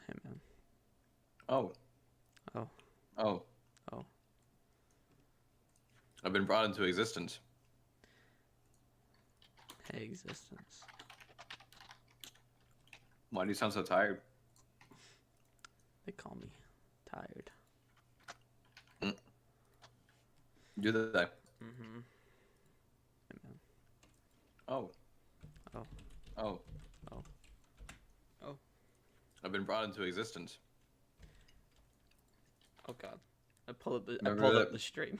Hey man. Oh. Oh. Oh. Oh. I've been brought into existence. Hey existence. Why do you sound so tired? They call me tired. Do that. Mm-hmm. Hey man. Oh. Oh. Oh. Oh. Oh. I've been brought into existence. Oh god. I pulled Remember up that? the stream.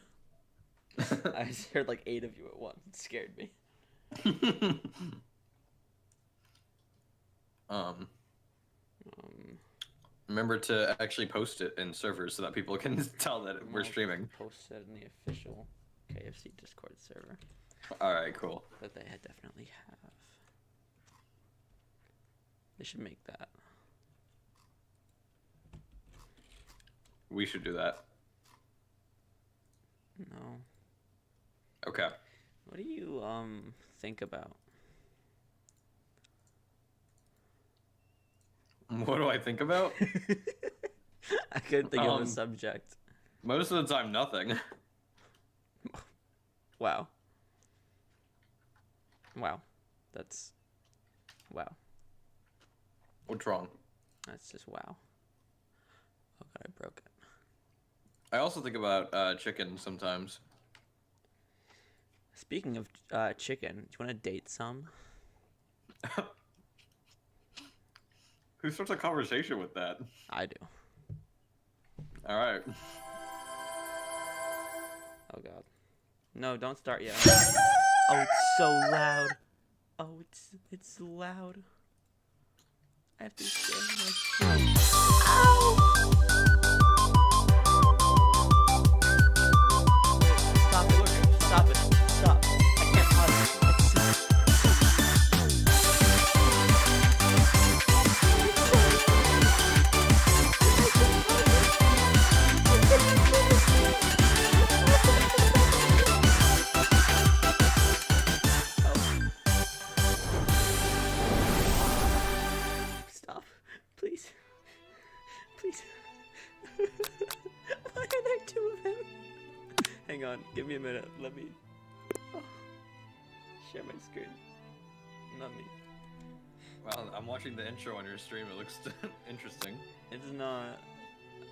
I just heard like 8 of you at once. It scared me. um. Um, Remember to actually post it in servers so that people can tell that we're I'll streaming. post it in the official KFC Discord server All right, cool. that they definitely have. They should make that. We should do that. No. Okay. What do you think about? What do I think about? I couldn't think of a subject. Most of the time, nothing. Wow. Wow. That's wow. What's wrong? That's just wow. Oh god, I broke it. I also think about chicken sometimes. Speaking of chicken, do you want to date some? Who starts a conversation with that? I do. All right. Oh god. No, don't start yet. Oh, it's so loud. Oh, it's loud. I have to stand like. Stop it! Stop it! Stop! I can't pause. Stop, please, please. Why are there 2 of him? Hang on, give me a minute. Let me share my screen. Not me. Well, I'm watching the intro on your stream. It looks interesting. It's not.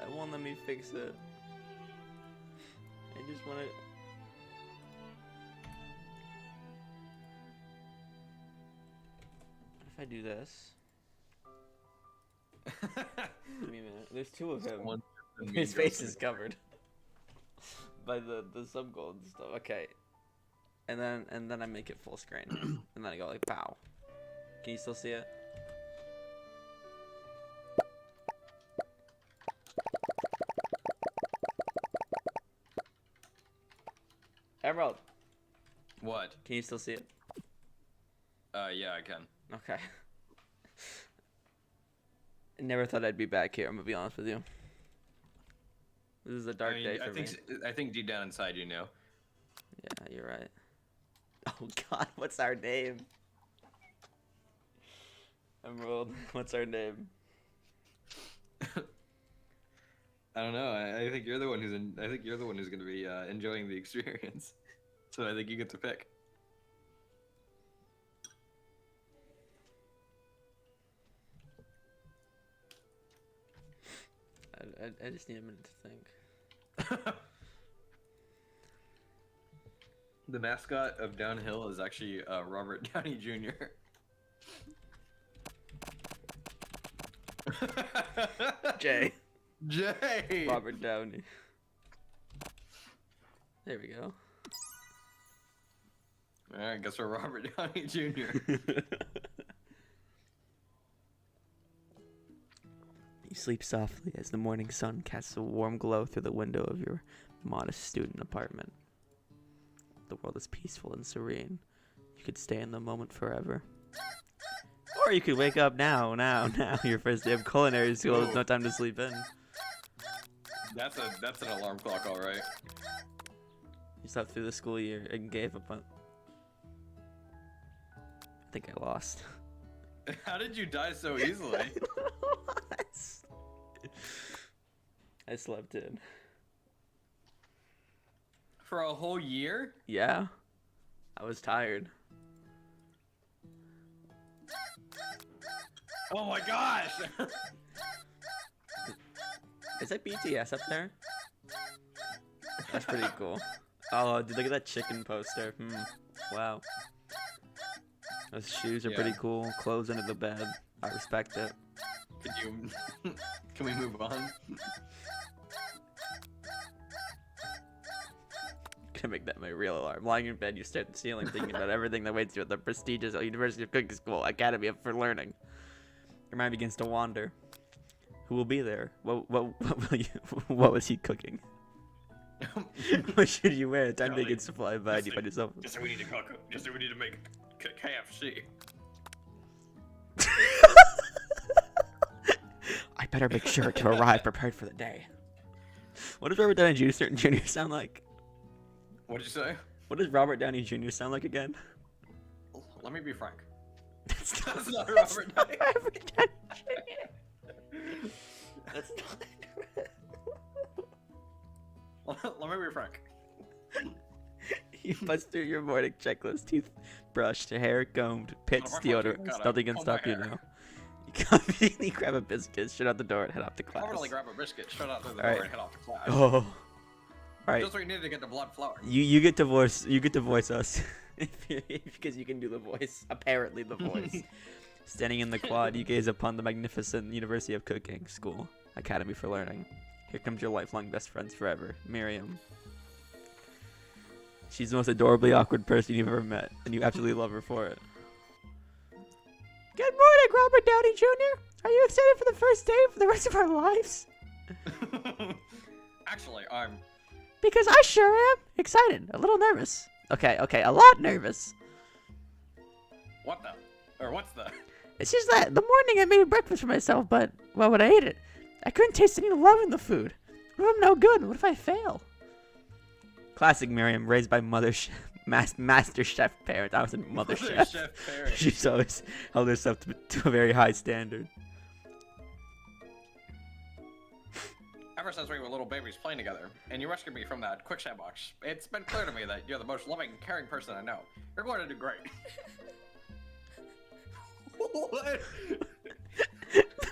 It won't let me fix it. I just want to. If I do this. Give me a minute. There's 2 of him. One- His face is covered by the sub gold and stuff. Okay, and then I make it full screen, and then I go like pow. Can you still see it? Emerald, What? can you still see it? Yeah, I can. Okay. I never thought I'd be back here. I'm gonna be honest with you. This is a dark day for me. I think deep down inside, you know. Yeah, you're right. Oh God, what's our name? Emerald, what's our name? I don't know. I think you're the one who's I think you're the one who's going to be enjoying the experience. So I think you get to pick. I just need a minute to think. The mascot of Downhill is actually Robert Downey Jr. Jay. Jay. Robert Downey. There we go. All right, guess we're Robert Downey Jr. You sleep softly as the morning sun casts a warm glow through the window of your modest student apartment. The world is peaceful and serene. You could stay in the moment forever. Or you could wake up now. Your first day of culinary school with no time to sleep in. That's an alarm clock, all right. You slept through the school year and gave up on... I think I lost. How did you die so easily? I lost. I slept in. For a whole year? Yeah. I was tired. Oh my gosh! Is that BTS up there? That's pretty cool. Oh, dude, look at that chicken poster. Wow. Those shoes are pretty cool. Clothes under the bed. I respect it. Could you... Can we move on? Gonna make that my real alarm. Lying in bed, you stare at the ceiling, thinking about everything that waits you at the prestigious University of Cooking School Academy for Learning. Your mind begins to wander. Who will be there? What will you? What was he cooking? What should you wear? Time Charlie, begins to fly by. You find yourself. Just so we need to cook. Just so we need to make KFC. I better make sure to arrive prepared for the day. What does Robert Downey Jr. sound like? What did you say? What does Robert Downey Jr. sound like again? Let me be frank. That's That's not Robert Downey. Robert Downey Jr. That's not. Let me be frank. You bust through your morning checklist: teeth brushed, hair combed, pits, Well, deodorant. God, Nothing can comb stop my you hair. now. You conveniently grab a biscuit, shut out the door, and head off to class. I'm gonna grab a biscuit, shut out through the All door, right. and head off to class. Oh. Right. Just so we needed to get the blood flowing. You get to voice us because you can do the voice. Apparently the voice. Standing in the quad, you gaze upon the magnificent University of Cooking School Academy for Learning. Here comes your lifelong best friends forever, Miriam. She's the most adorably awkward person you've ever met, and you absolutely love her for it. Good morning, Robert Downey Jr. Are you excited for the first day for the rest of our lives? Actually, I'm... Because I sure am. Excited. A little nervous. Okay, a lot nervous. What the? Or what's the... It's just that the morning I made breakfast for myself, but, well, when I ate it, I couldn't taste any love in the food. What if I'm no good? What if I fail? Classic Miriam, raised by master chef parents. I was a mother chef. parent. She's always held herself to a very high standard. Ever since we were little babies playing together, and you rescued me from that quick sandbox, it's been clear to me that you're the most loving, caring person I know. You're going to do great. What?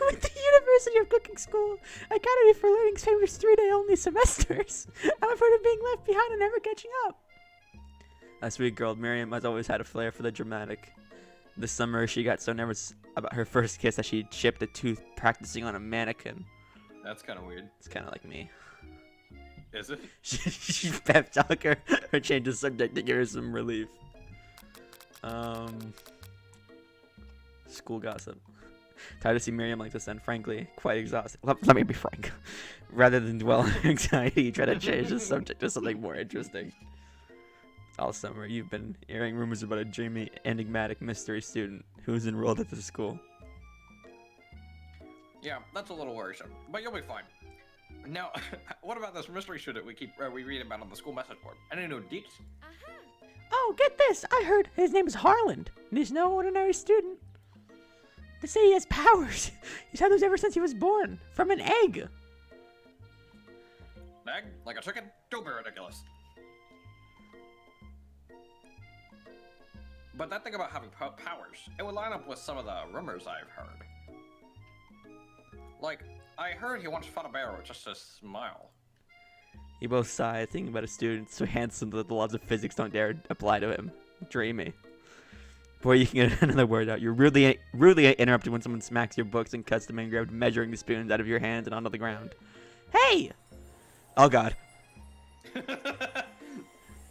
With the University of Cooking School Academy for Learning's famous 3-day-only semesters, I'm afraid of being left behind and never catching up. A sweet girl, Miriam has always had a flair for the dramatic. This summer, she got so nervous about her first kiss that she chipped a tooth practicing on a mannequin. That's kind of weird. It's kind of like me. Is it? She pep talk her or change the subject to give her some relief. School gossip. Tired to see Miriam like this and frankly, quite exhausted. Let me be frank. Rather than dwell on her anxiety, try to change the subject to something more interesting. All summer, you've been hearing rumors about a dreamy, enigmatic mystery student who's enrolled at the school. Yeah, that's a little worrisome, but you'll be fine. Now, what about this mystery student we read about on the school message board? Any new deets? Oh, get this! I heard his name is Harland, and he's no ordinary student. They say he has powers. He's had those ever since he was born, from an egg. Egg? Like a chicken? Don't be ridiculous. But that thing about having powers, it would line up with some of the rumors I've heard. Like, I heard he once fought a bear with just a smile. You both sigh, thinking about a student so handsome that the laws of physics don't dare apply to him. Dreamy. Before you can get another word out, you're rudely interrupted when someone smacks your books and cuts the engraved measuring spoons out of your hands and onto the ground. Hey! Oh god.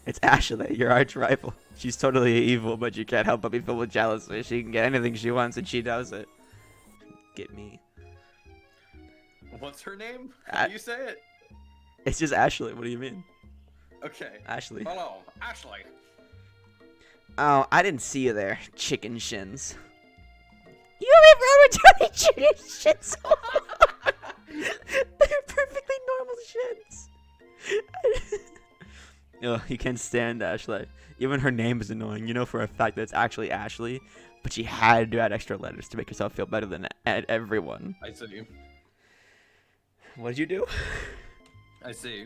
It's Ashley, your arch rival. She's totally evil, but you can't help but be filled with jealousy. She can get anything she wants, and she does it. Get me. What's her name? How do you say it? It's just Ashley. What do you mean? Okay. Ashley. Hello, Ashley. Oh, I didn't see you there, chicken shins. You have Robert Downey Jr. shins. They're perfectly normal shins. Ugh, you can't stand Ashley. Even her name is annoying. You know for a fact that it's actually Ashley, but she had to add extra letters to make herself feel better than everyone. I see. What'd you do? I see.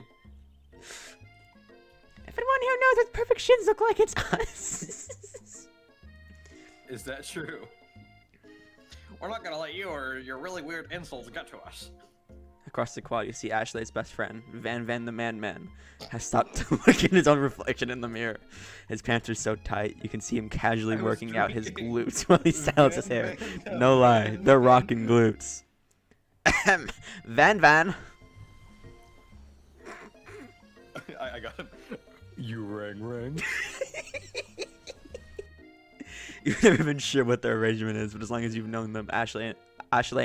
Everyone here knows what perfect shins look like. It's us. Is that true? We're not gonna let you or your really weird insults get to us. Across the quad, you see Ashley's best friend, Van Van the Man, has stopped to look at his own reflection in the mirror. His pants are so tight, you can see him casually I was working out his drinking. glutes while he styles his hair. Van, No lie, Van, they're Van. rocking glutes. Van Van. I got him. You rang. You've never been sure what their arrangement is, but as long as you've known them, Ashley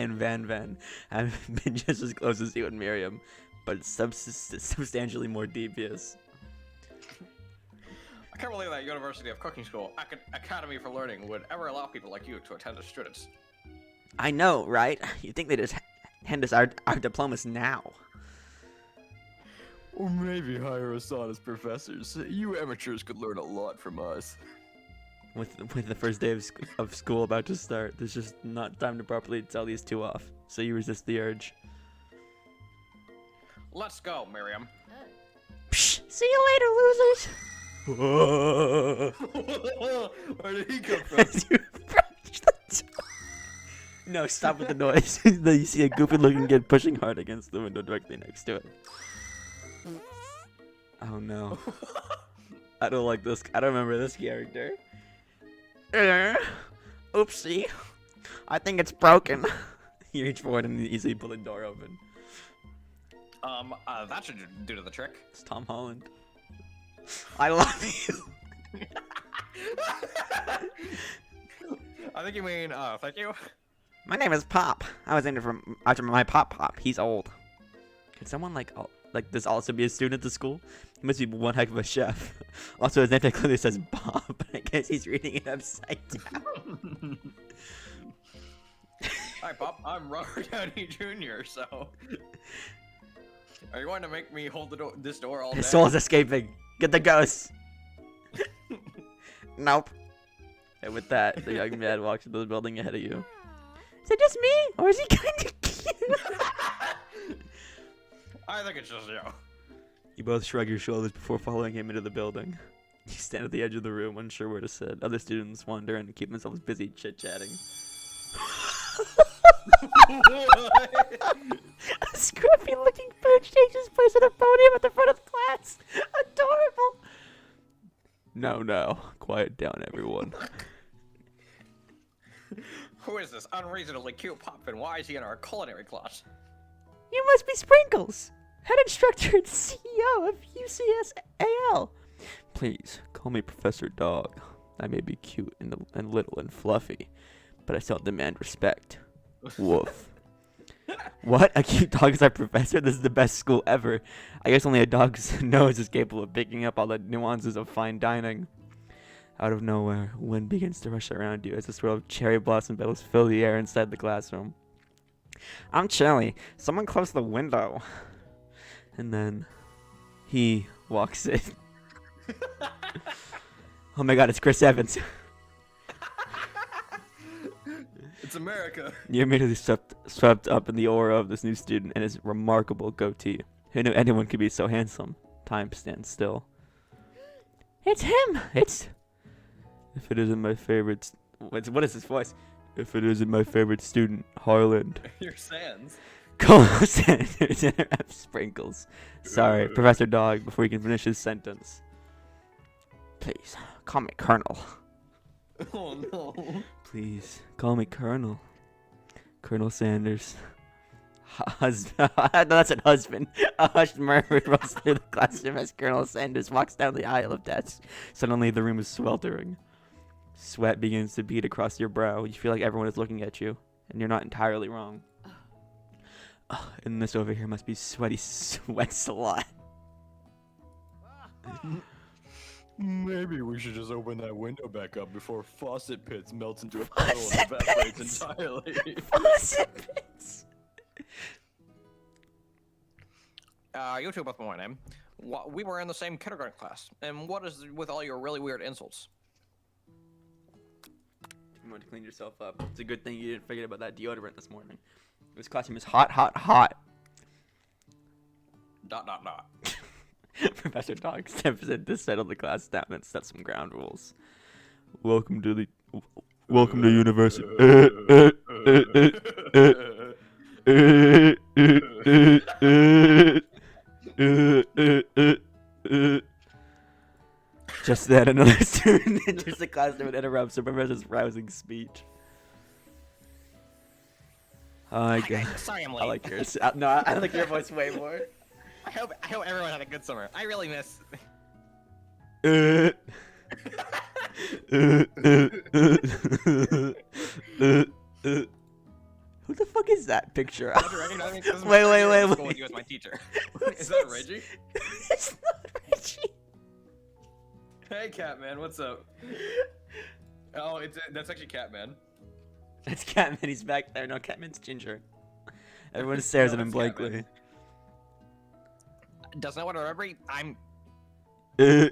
and Van Van have been just as close as you and Miriam, but it's substantially more devious. I can't believe that University of Cooking School Academy for Learning would ever allow people like you to attend as students. I know, right? You'd think they'd just hand us our diplomas now. Or maybe hire us on as professors. You amateurs could learn a lot from us. With the first day of school about to start, there's just not time to properly tell these two off, so you resist the urge. Let's go, Miriam. Psh, see you later, losers! Where did he come from? You approach the door. No, stop with the noise. Then you see a goofy-looking kid pushing hard against the window directly next to it. Oh no. I don't like this. I don't remember this character. Oopsie. I think it's broken. You reach forward and easily pull the door open. That should do to the trick. It's Tom Holland. I love you. I think you mean, thank you. My name is Pop. I was named after my Pop. He's old. Could someone like this also be a student at the school? He must be one heck of a chef. Also, his name tag clearly says Bob, but I guess he's reading it upside down. Hi, Pop. I'm Robert Downey Jr., so... Are you going to make me hold this door all day? His soul is escaping. Get the ghost. Nope. And with that, the young man walks into the building ahead of you. Is it just me, or is he kind of cute? I think it's just you. You both shrug your shoulders before following him into the building. You stand at the edge of the room, unsure where to sit. Other students wander and keep themselves busy chit-chatting. A scruffy-looking pooch takes his place at a podium at the front of the class. Adorable. No. Quiet down, everyone. Who is this unreasonably cute Pop, and why is he in our culinary class? You must be Sprinkles, head instructor and CEO of UCSAL. Please, call me Professor Dog. I may be cute and little and fluffy, but I still demand respect. Woof. What? A cute dog is our professor? This is the best school ever. I guess only a dog's nose is capable of picking up all the nuances of fine dining. Out of nowhere, wind begins to rush around you as a swirl of cherry blossom petals fill the air inside the classroom. I'm chilly. Someone close the window. And then he walks in. Oh my god, it's Chris Evans. It's America. You're immediately swept up in the aura of this new student and his remarkable goatee. Who knew anyone could be so handsome? Time stands still. It's him! If it isn't my favorite... What is his voice? If it isn't my favorite student, Harland. You're Sans. Colonel Sanders interrupts Sprinkles. Sorry, Professor Dog, before he can finish his sentence. Please, call me Colonel. Oh no. Please, call me Colonel. Colonel Sanders. Husband. No, that's a husband. A hushed murmur rolls through the classroom as Colonel Sanders walks down the aisle of desks. Suddenly, the room is sweltering. Sweat begins to bead across your brow. You feel like everyone is looking at you, and you're not entirely wrong. And this over here must be sweaty sweats a lot. Maybe we should just open that window back up before Faucet Pits melts into a puddle and evaporates entirely. Faucet Pits! You two both know my name. We were in the same kindergarten class. And what is with all your really weird insults? You want to clean yourself up. It's a good thing you didn't forget about that deodorant this morning. This classroom is hot, hot, hot. dot dot dot. Professor Dog steps in to settle the class down and set some ground rules. Welcome to university. Just then, another student enters the classroom and interrupts the professor's rousing speech. I guess. Sorry I'm late. I like yours. No, I like your voice way more. I hope everyone had a good summer. I really miss. Who the fuck is that picture? Don't you recognize me? This is my Wait, third wait, year wait, in school wait. with you as my teacher. Is that Reggie? It's not Reggie. Hey, Catman, what's up? Oh, that's actually Catman. That's Catman. He's back there. No, Catman's Ginger. Everyone stares No, at him it's blankly. Catman. Does no one remember? I'm. Who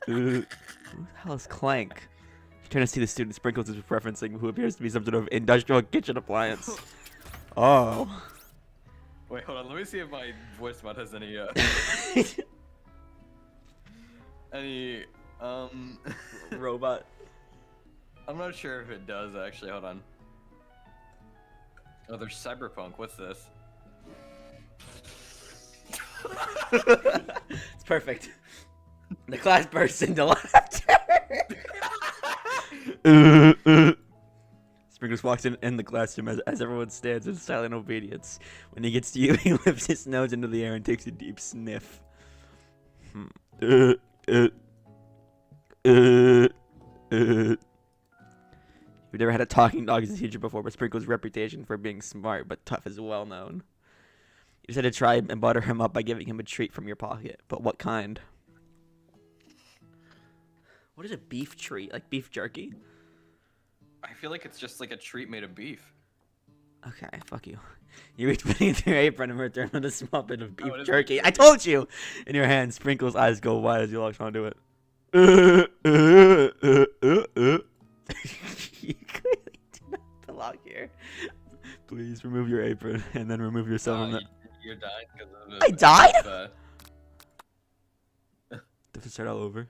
the hell is Clank? You're trying to see the student Sprinkles is referencing who appears to be some sort of industrial kitchen appliance. Oh. Wait, hold on. Let me see if my voice mod has any any Robot. I'm not sure if it does actually. Hold on. Oh, there's Cyberpunk. What's this? It's perfect. The class bursts into laughter. Sprinkles walks in the classroom as everyone stands in silent obedience. When he gets to you, he lifts his nose into the air and takes a deep sniff. We've never had a talking dog as a teacher before, but Sprinkles' reputation for being smart but tough is well known. You decided to try and butter him up by giving him a treat from your pocket. But what kind? What is a beef treat? Like beef jerky? I feel like it's just like a treat made of beef. Okay, fuck you. You reach beneath your apron and return with a small bit of beef it is jerky. beef I told you! In your hand, Sprinkles' eyes go wide as he locks onto it. You clearly do not belong here. Please remove your apron and then remove yourself from the... You're dying because of I died? Do Do we start all over? you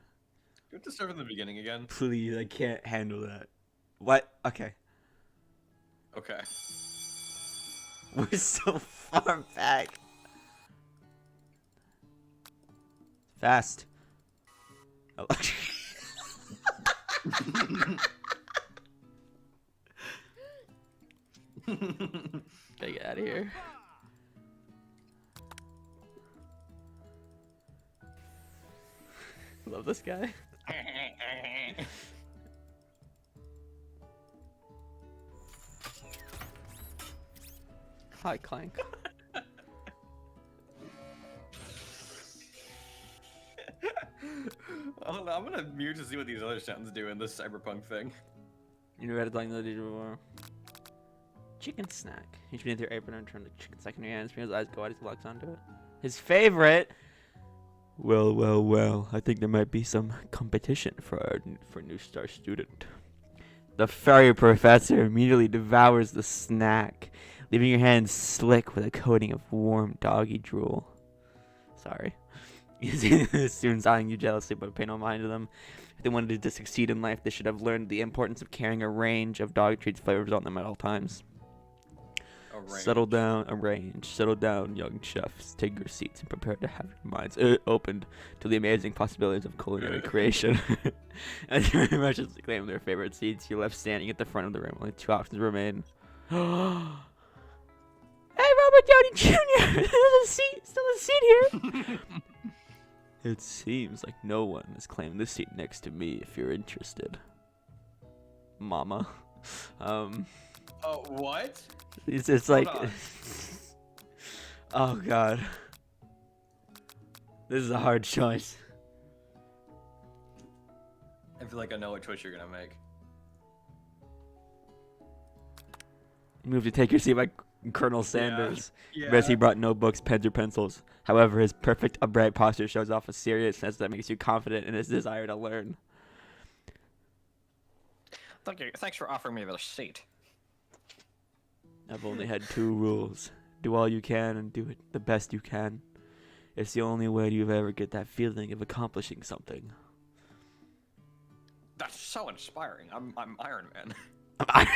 have to start from the beginning again? Please, I can't handle that. What? Okay. Okay. We're so far back. Fast. Oh. Gotta get out of here. Love this guy. Hi, Clank. Hold on, I'm gonna mute to see what these other sounds do in this cyberpunk thing. You never had a talking teacher before. Chicken snack. You should beneath your apron and turn the chicken snack in your hands. His eyes go out as he locks onto it. His favorite. Well, well, well. I think there might be some competition for new star student. The furry professor immediately devours the snack, leaving your hands slick with a coating of warm doggy drool. Sorry. You see the students eyeing you jealously, but pay no mind to them. If they wanted to succeed in life, they should have learned the importance of carrying a range of dog treats flavors on them at all times. Settle down, Settle down, young chefs. Take your seats and prepare to have your minds opened to the amazing possibilities of culinary creation. As your merchants claim their favorite seats, you're left standing at the front of the room. Only two options remain. Hey, Robert Downey Jr. There's still a seat here. It seems like no one has claimed the seat next to me. If you're interested, Mama. Oh, what? It's like, on. oh god, this is a hard choice. I feel like I know what choice you're gonna make. You move to take your seat by Colonel Sanders. Yeah. Bessie brought no books, pens, or pencils. However, his perfect upright posture shows off a seriousness that makes you confident in his desire to learn. Thank you. Thanks for offering me the seat. I've only had 2 rules. Do all you can and do it the best you can. It's the only way you ever get that feeling of accomplishing something. That's so inspiring. I'm Iron Man. A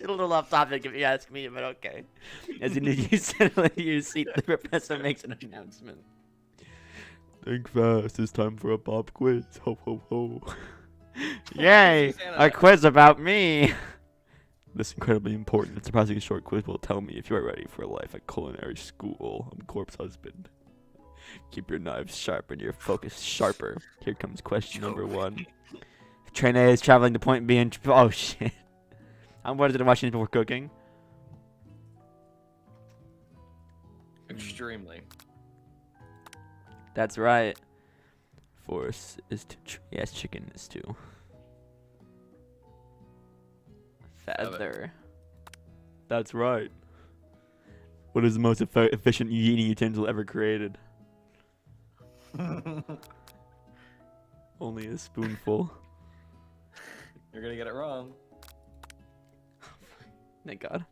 little off topic if you ask me, but okay. As soon as you settle into your seat, the professor makes an announcement. Think fast, it's time for a pop quiz. Ho ho ho. Yay! A quiz about me! This incredibly important and surprisingly short quiz will tell me if you are ready for life at culinary school. I'm Corpse Husband. Keep your knives sharp and your focus sharper. Here comes question number 1. Train A is traveling to point B and... Oh, shit. I'm what is it watching before cooking? Extremely. That's right. Force is 2. Yes, chicken is 2. Feather. That's right. What is the most efficient eating utensil ever created? Only a spoonful. You're gonna get it wrong. Thank God.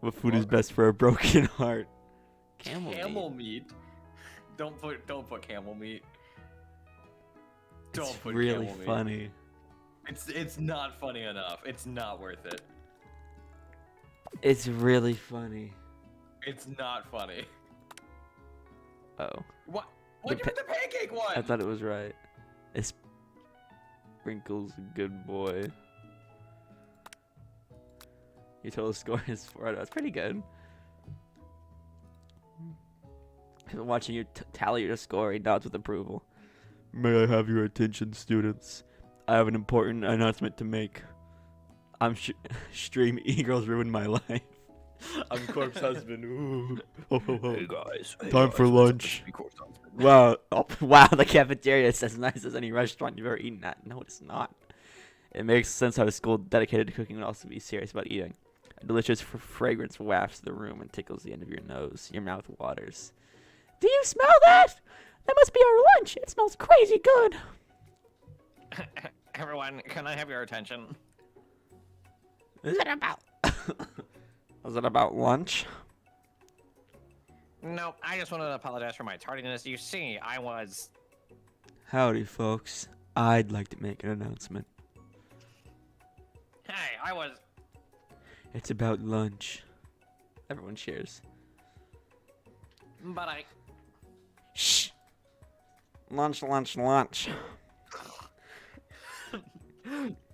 What food is best for a broken heart? Camel meat. Don't put camel meat. It's Don't put really camel meat. funny. It's not funny enough. It's not worth it. It's really funny. It's not funny. Oh, What? The What? You the pancake one? I thought it was right. It's Sprinkle's a good boy. Your total score is 4 out of... That's pretty good. Watching you tally your score, he nods with approval. May I have your attention, students? I have an important announcement to make. I'm stream e-girls ruined my life. I'm Corpse Husband. Ooh. Oh, oh, oh. Hey guys. Time for lunch. Wow. Oh, wow, the cafeteria is as nice as any restaurant you've ever eaten at. No, it's not. It makes sense how a school dedicated to cooking would also be serious about eating. A delicious fragrance wafts the room and tickles the end of your nose. Your mouth waters. Do you smell that? That must be our lunch. It smells crazy good. Everyone, can I have your attention? Is it about... Was it about lunch? No, I just wanted to apologize for my tardiness. You see, I was... Howdy, folks. I'd like to make an announcement. Hey, I was... It's about lunch. Everyone cheers. But I... Shh. Lunch, lunch, lunch.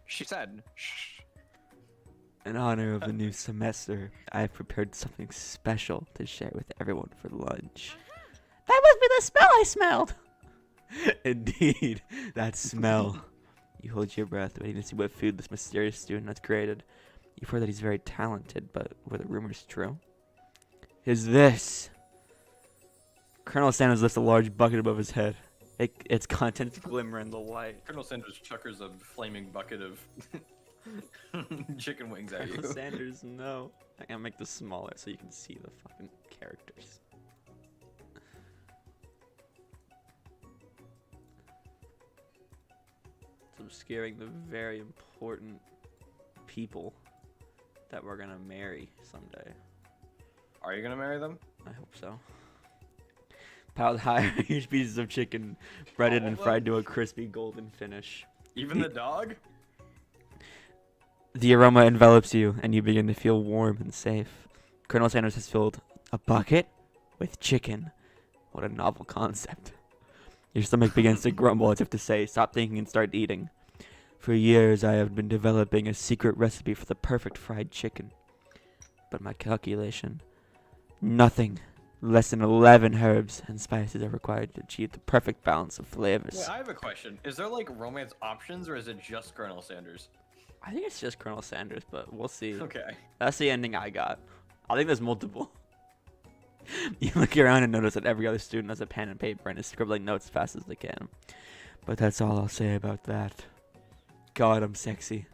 She said, shh. In honor of the new semester, I have prepared something special to share with everyone for lunch. That must be the smell I smelled! Indeed, that smell. You hold your breath, waiting to see what food this mysterious student has created. You've heard that he's very talented, but were the rumors true? Is this? Colonel Sanders lifts a large bucket above his head. Its contents glimmer in the light. Colonel Sanders chuckers a flaming bucket of chicken wings at you. Colonel Sanders, no. I gotta make this smaller so you can see the fucking characters. It's obscuring the very important people that we're gonna marry someday. Are you gonna marry them? I hope so. Piled high, huge pieces of chicken, breaded All and of fried to a crispy golden finish. Even the dog? The aroma envelops you, and you begin to feel warm and safe. Colonel Sanders has filled a bucket with chicken. What a novel concept. Your stomach begins to grumble as if to say, stop thinking and start eating. For years, I have been developing a secret recipe for the perfect fried chicken. But my calculation, nothing less than 11 herbs and spices are required to achieve the perfect balance of flavors. Wait, I have a question. Is there like romance options or is it just Colonel Sanders? I think it's just Colonel Sanders, but we'll see. Okay. That's the ending I got. I think there's multiple. You look around and notice that every other student has a pen and paper and is scribbling notes as fast as they can. But that's all I'll say about that. God, I'm sexy.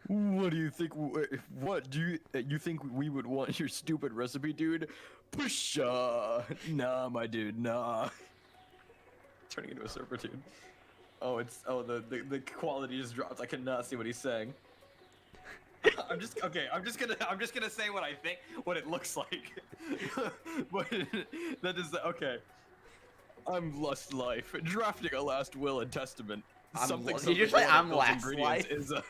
What do you think? What do you think we would want your stupid recipe, dude? Pusha. Nah, my dude. Nah. Turning into a servitude. Oh, it's the quality just dropped. I cannot see what he's saying. I'm just gonna say what I think, what it looks like. But that is okay. I'm Lust Life, drafting a last will and testament. Did you say one of I'm those Last ingredients Life?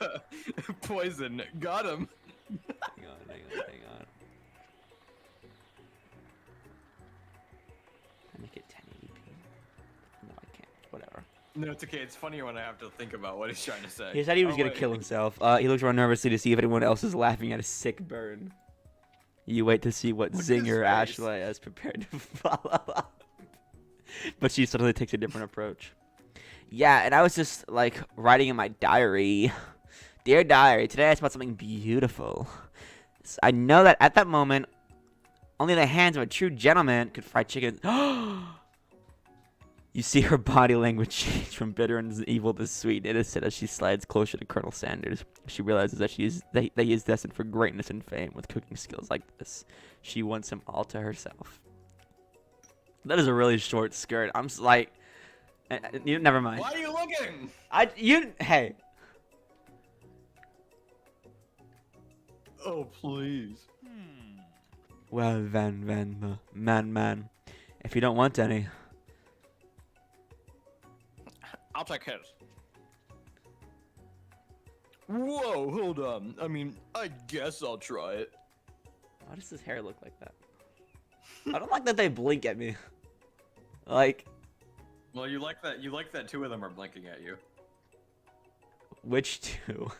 Is poison. Got him. Hang on. I make it 1080p. No, I can't. Whatever. No, it's okay. It's funnier when I have to think about what he's trying to say. He said he was Oh, gonna wait. kill himself. He looks around nervously to see if anyone else is laughing at a sick burn. You wait to see what Look at his zinger face. Ashley has prepared to follow up. But she suddenly takes a different approach. Yeah, and I was just like writing in my diary. Dear diary, today I spot something beautiful. I know that at that moment, only the hands of a true gentleman could fry chicken. You see her body language change from bitter and evil to sweet and innocent as she slides closer to Colonel Sanders. She realizes that he is destined for greatness and fame with cooking skills like this. She wants him all to herself. That is a really short skirt. I'm just like, never mind. Why are you looking? Hey. Oh, please. Well then, man. If you don't want any, I'll take his. Whoa, hold on. I mean, I guess I'll try it. why does his hair look like that? I don't like that they blink at me. Like, Well, you like that. You like that two of them are blinking at you. which two?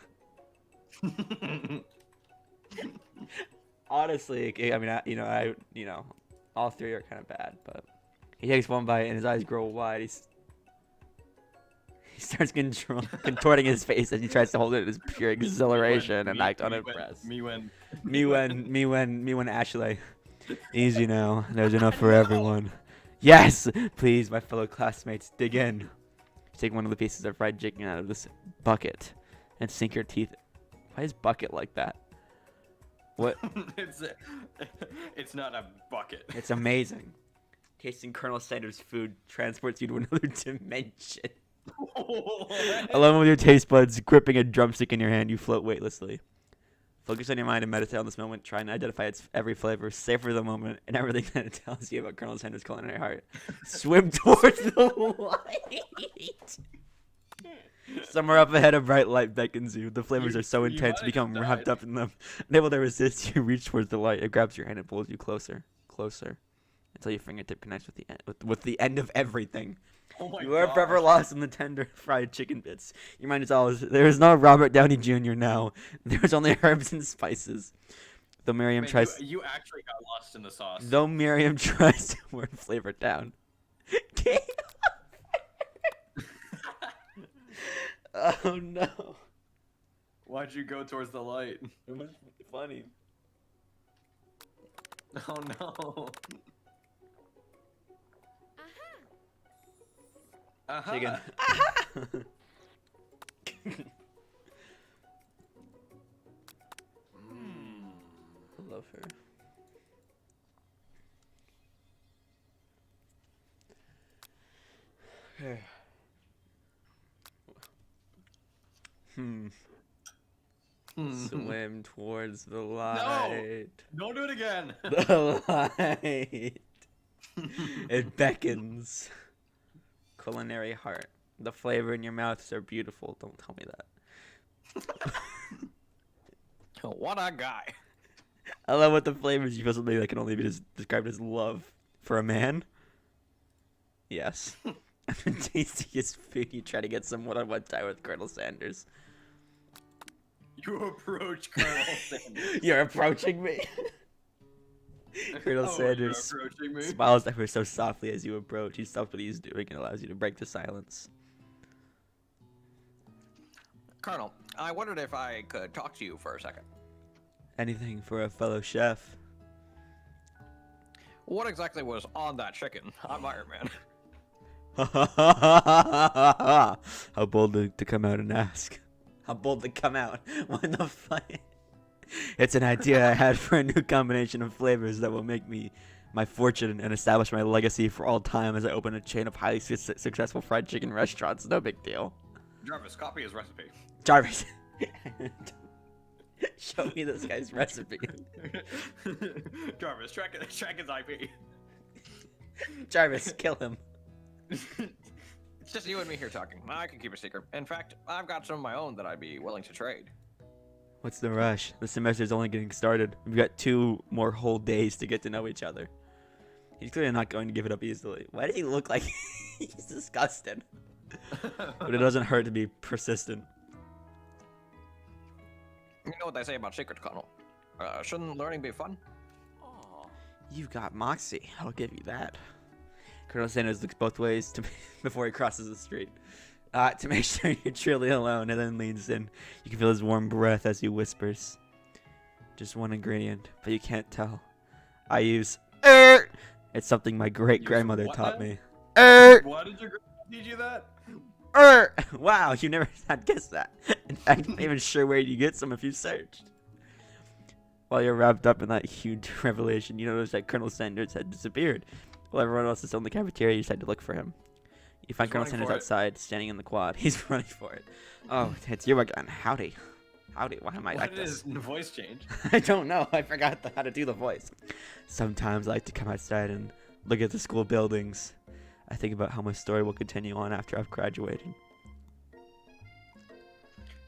Honestly, I mean, all three are kind of bad, but he takes one bite and his eyes grow wide. He starts contorting his face as he tries to hold it in his pure exhilaration and act unimpressed. Me when. Me when Ashley. Easy now. There's enough for everyone. Yes, please, my fellow classmates, dig in. Take one of the pieces of fried chicken out of this bucket and sink your teeth. Why is bucket like that? What? It's not a bucket. It's amazing. Tasting Colonel Sanders' food transports you to another dimension. Along with your taste buds gripping a drumstick in your hand, you float weightlessly. Focus on your mind and meditate on this moment. Try and identify its every flavor. Savor the moment and everything that it tells you about Colonel Sanders' culinary heart. Swim towards the light. Somewhere up ahead, a bright light beckons you. The flavors are so you intense, you might have become died. wrapped up in them. Unable to resist, you reach towards the light. It grabs your hand and pulls you closer, until your fingertip connects with the end, with the end of everything. Oh my You are God. forever lost in the tender fried chicken bits. Your mind is always, there is no Robert Downey Jr. now. There's only herbs and spices. Though Miriam Man, tries, you actually got lost in the sauce. though Miriam tries to word flavor down. Oh no. Why'd you go towards the light? It was funny. Oh no. Uh-huh. Chicken. I love her. Swim towards the light. Don't do it again. The light. It beckons. Culinary heart. The flavor in your mouth is so beautiful. Don't tell me that. What a guy. I love what the flavors you feel something that can only be described as love for a man. Yes. The tastiest food you try to get some one-on-one time with Colonel Sanders. You approach Colonel Sanders. You're approaching me. Colonel Oh, Sanders you're approaching me? smiles ever so softly as you approach. He stops what he's doing and allows you to break the silence. Colonel, I wondered if I could talk to you for a second. Anything for a fellow chef. What exactly was on that chicken? I'm Iron Man. How bold to come out and ask. How bold to come out. What the fuck? It's an idea I had for a new combination of flavors that will make me my fortune and establish my legacy for all time as I open a chain of highly successful fried chicken restaurants. No big deal. Jarvis, copy his recipe. Jarvis. Show me this guy's recipe. Jarvis, track his IP. Jarvis, kill him. It's just you and me here talking. I can keep a secret. In fact, I've got some of my own that I'd be willing to trade. What's the rush? The semester's only getting started. We've got 2 more whole days to get to know each other. He's clearly not going to give it up easily. Why does he look like he's disgusted? But it doesn't hurt to be persistent. You know what they say about secrets, Colonel. Shouldn't learning be fun? You've got moxie. I'll give you that. Colonel Sanders looks both ways before he crosses the street. To make sure you're truly alone, and then leans in. You can feel his warm breath as he whispers. Just one ingredient, but you can't tell. I use It's something my great-grandmother what taught now? me. Why did your grandma teach you that? Wow, you never had guessed that. In fact, I'm not even sure where you get some if you searched. While you're wrapped up in that huge revelation, you notice that Colonel Sanders had disappeared. While everyone else is still in the cafeteria, you decide to look for him. You find He's Colonel running Sanders for it. outside, standing in the quad. He's running for it. Oh, it's you again. Howdy. Howdy, why am I Why like did this? his voice change? I don't know. I forgot how to do the voice. Sometimes I like to come outside and look at the school buildings. I think about how my story will continue on after I've graduated.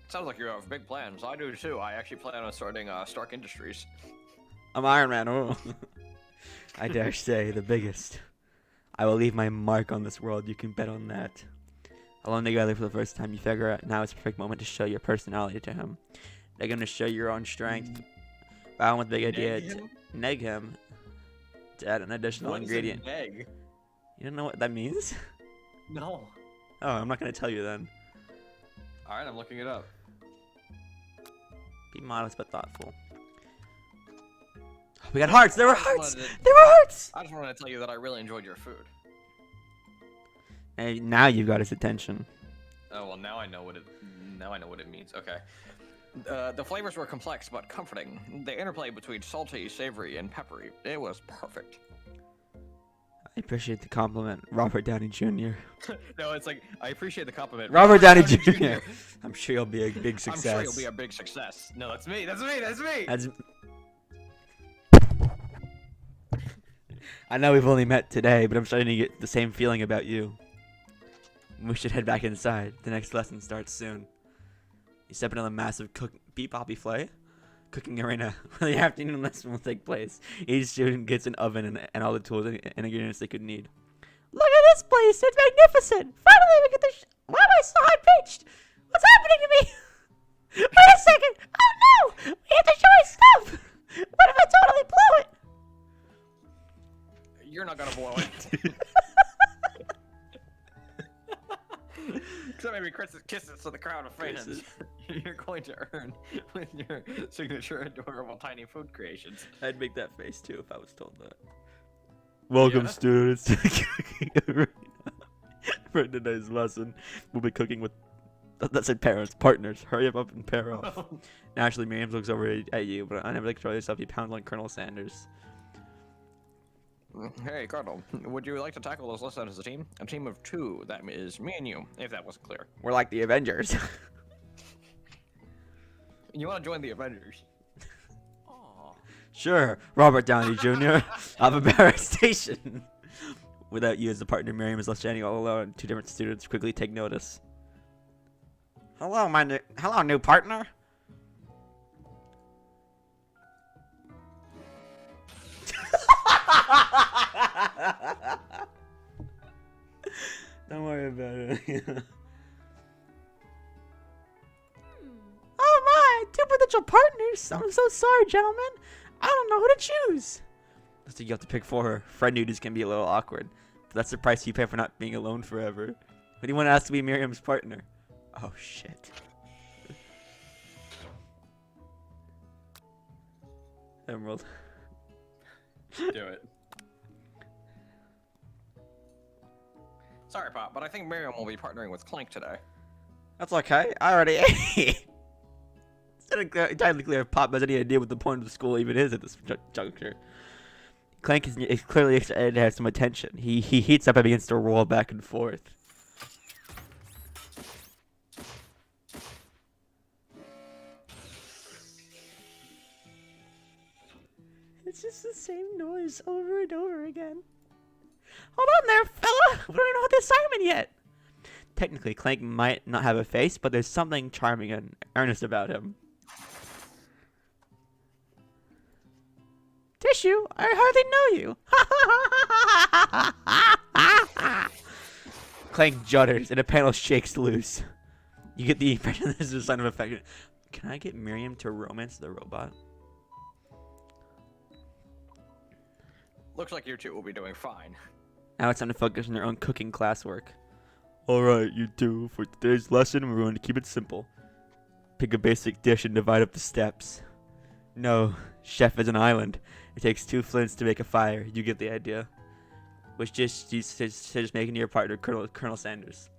Sounds like you have big plans. I do too. I actually plan on starting Stark Industries. I'm Iron Man. Oh. I dare say the biggest. I will leave my mark on this world. You can bet on that. Alone together for the first time, you figure out now is the perfect moment to show your personality to him. Neg him to show your own strength. Bound with the big idea to neg him to add an additional What is a ingredient. neg? You don't know what that means? No. Oh, I'm not gonna tell you then. All right, I'm looking it up. Be modest but thoughtful. We got hearts. There were hearts. wanted to- There were hearts. I just wanted to tell you that I really enjoyed your food. And now you've got his attention. Oh well, now I know what it means. Okay. The flavors were complex but comforting. The interplay between salty, savory, and peppery. It was perfect. I appreciate the compliment, Robert Downey Jr. No, it's like I appreciate the compliment. Robert Downey Jr. I'm sure you'll be a big success. I'm sure you'll be a big success. No, that's me. That's me. That's me. That's... I know we've only met today, but I'm starting to get the same feeling about you. We should head back inside. The next lesson starts soon. You step into the massive beep poppy flay cooking arena where the afternoon lesson will take place. Each student gets an oven and all the tools and ingredients they could need. Look at this place! It's magnificent! Finally we get the why am I so high-pitched? What's happening to me? Wait a second! Oh no! We have to show our stuff! What if I totally blow it? You're not gonna blow it. Except maybe kisses to the crowd of fans. Kisses. You're going to earn with your signature adorable tiny food creations. I'd make that face too if I was told that. Welcome, Yeah. students, to the cooking arena. For today's lesson, we'll be cooking with. That said parents, partners. Hurry up and pair off. Naturally, Miriam looks over at you, but unable to control yourself, you pound like Colonel Sanders. Hey, Cardinal, would you like to tackle this lesson as a team? A team of 2, that is me and you, if that wasn't clear. We're like the Avengers. You want to join the Avengers? Sure, Robert Downey Jr. of a barrack station. Without you as a partner, Miriam is left standing all alone. 2 different students quickly take notice. Hello, new partner. Don't worry about it. Oh my, 2 potential partners. I'm so sorry, gentlemen. I don't know who to choose. Looks like you have to pick 4. Friend duties can be a little awkward, but that's the price you pay for not being alone forever. Who do you want to ask to be Miriam's partner? Oh shit. Emerald. Do it. Sorry, Pop, but I think Miriam will be partnering with Clank today. That's okay. I already ate. It's not entirely clear if Pop has any idea what the point of the school even is at this juncture. Clank is clearly excited to have some attention. He heats up and begins to roll back and forth. just the same noise over and over again. Hold on there, fella! We don't even know the assignment yet! Technically, Clank might not have a face, but there's something charming and earnest about him. Tissue, I hardly know you. Clank judders, and a panel shakes loose. You get the impression this is a sign of affection. Can I get Miriam to romance the robot? Looks like you two will be doing fine. Now it's time to focus on your own cooking classwork. Alright, you two. For today's lesson, we're going to keep it simple. Pick a basic dish and divide up the steps. No, chef is an island. It takes 2 flints to make a fire. You get the idea. Which dish do you suggest making to your partner, Colonel Sanders?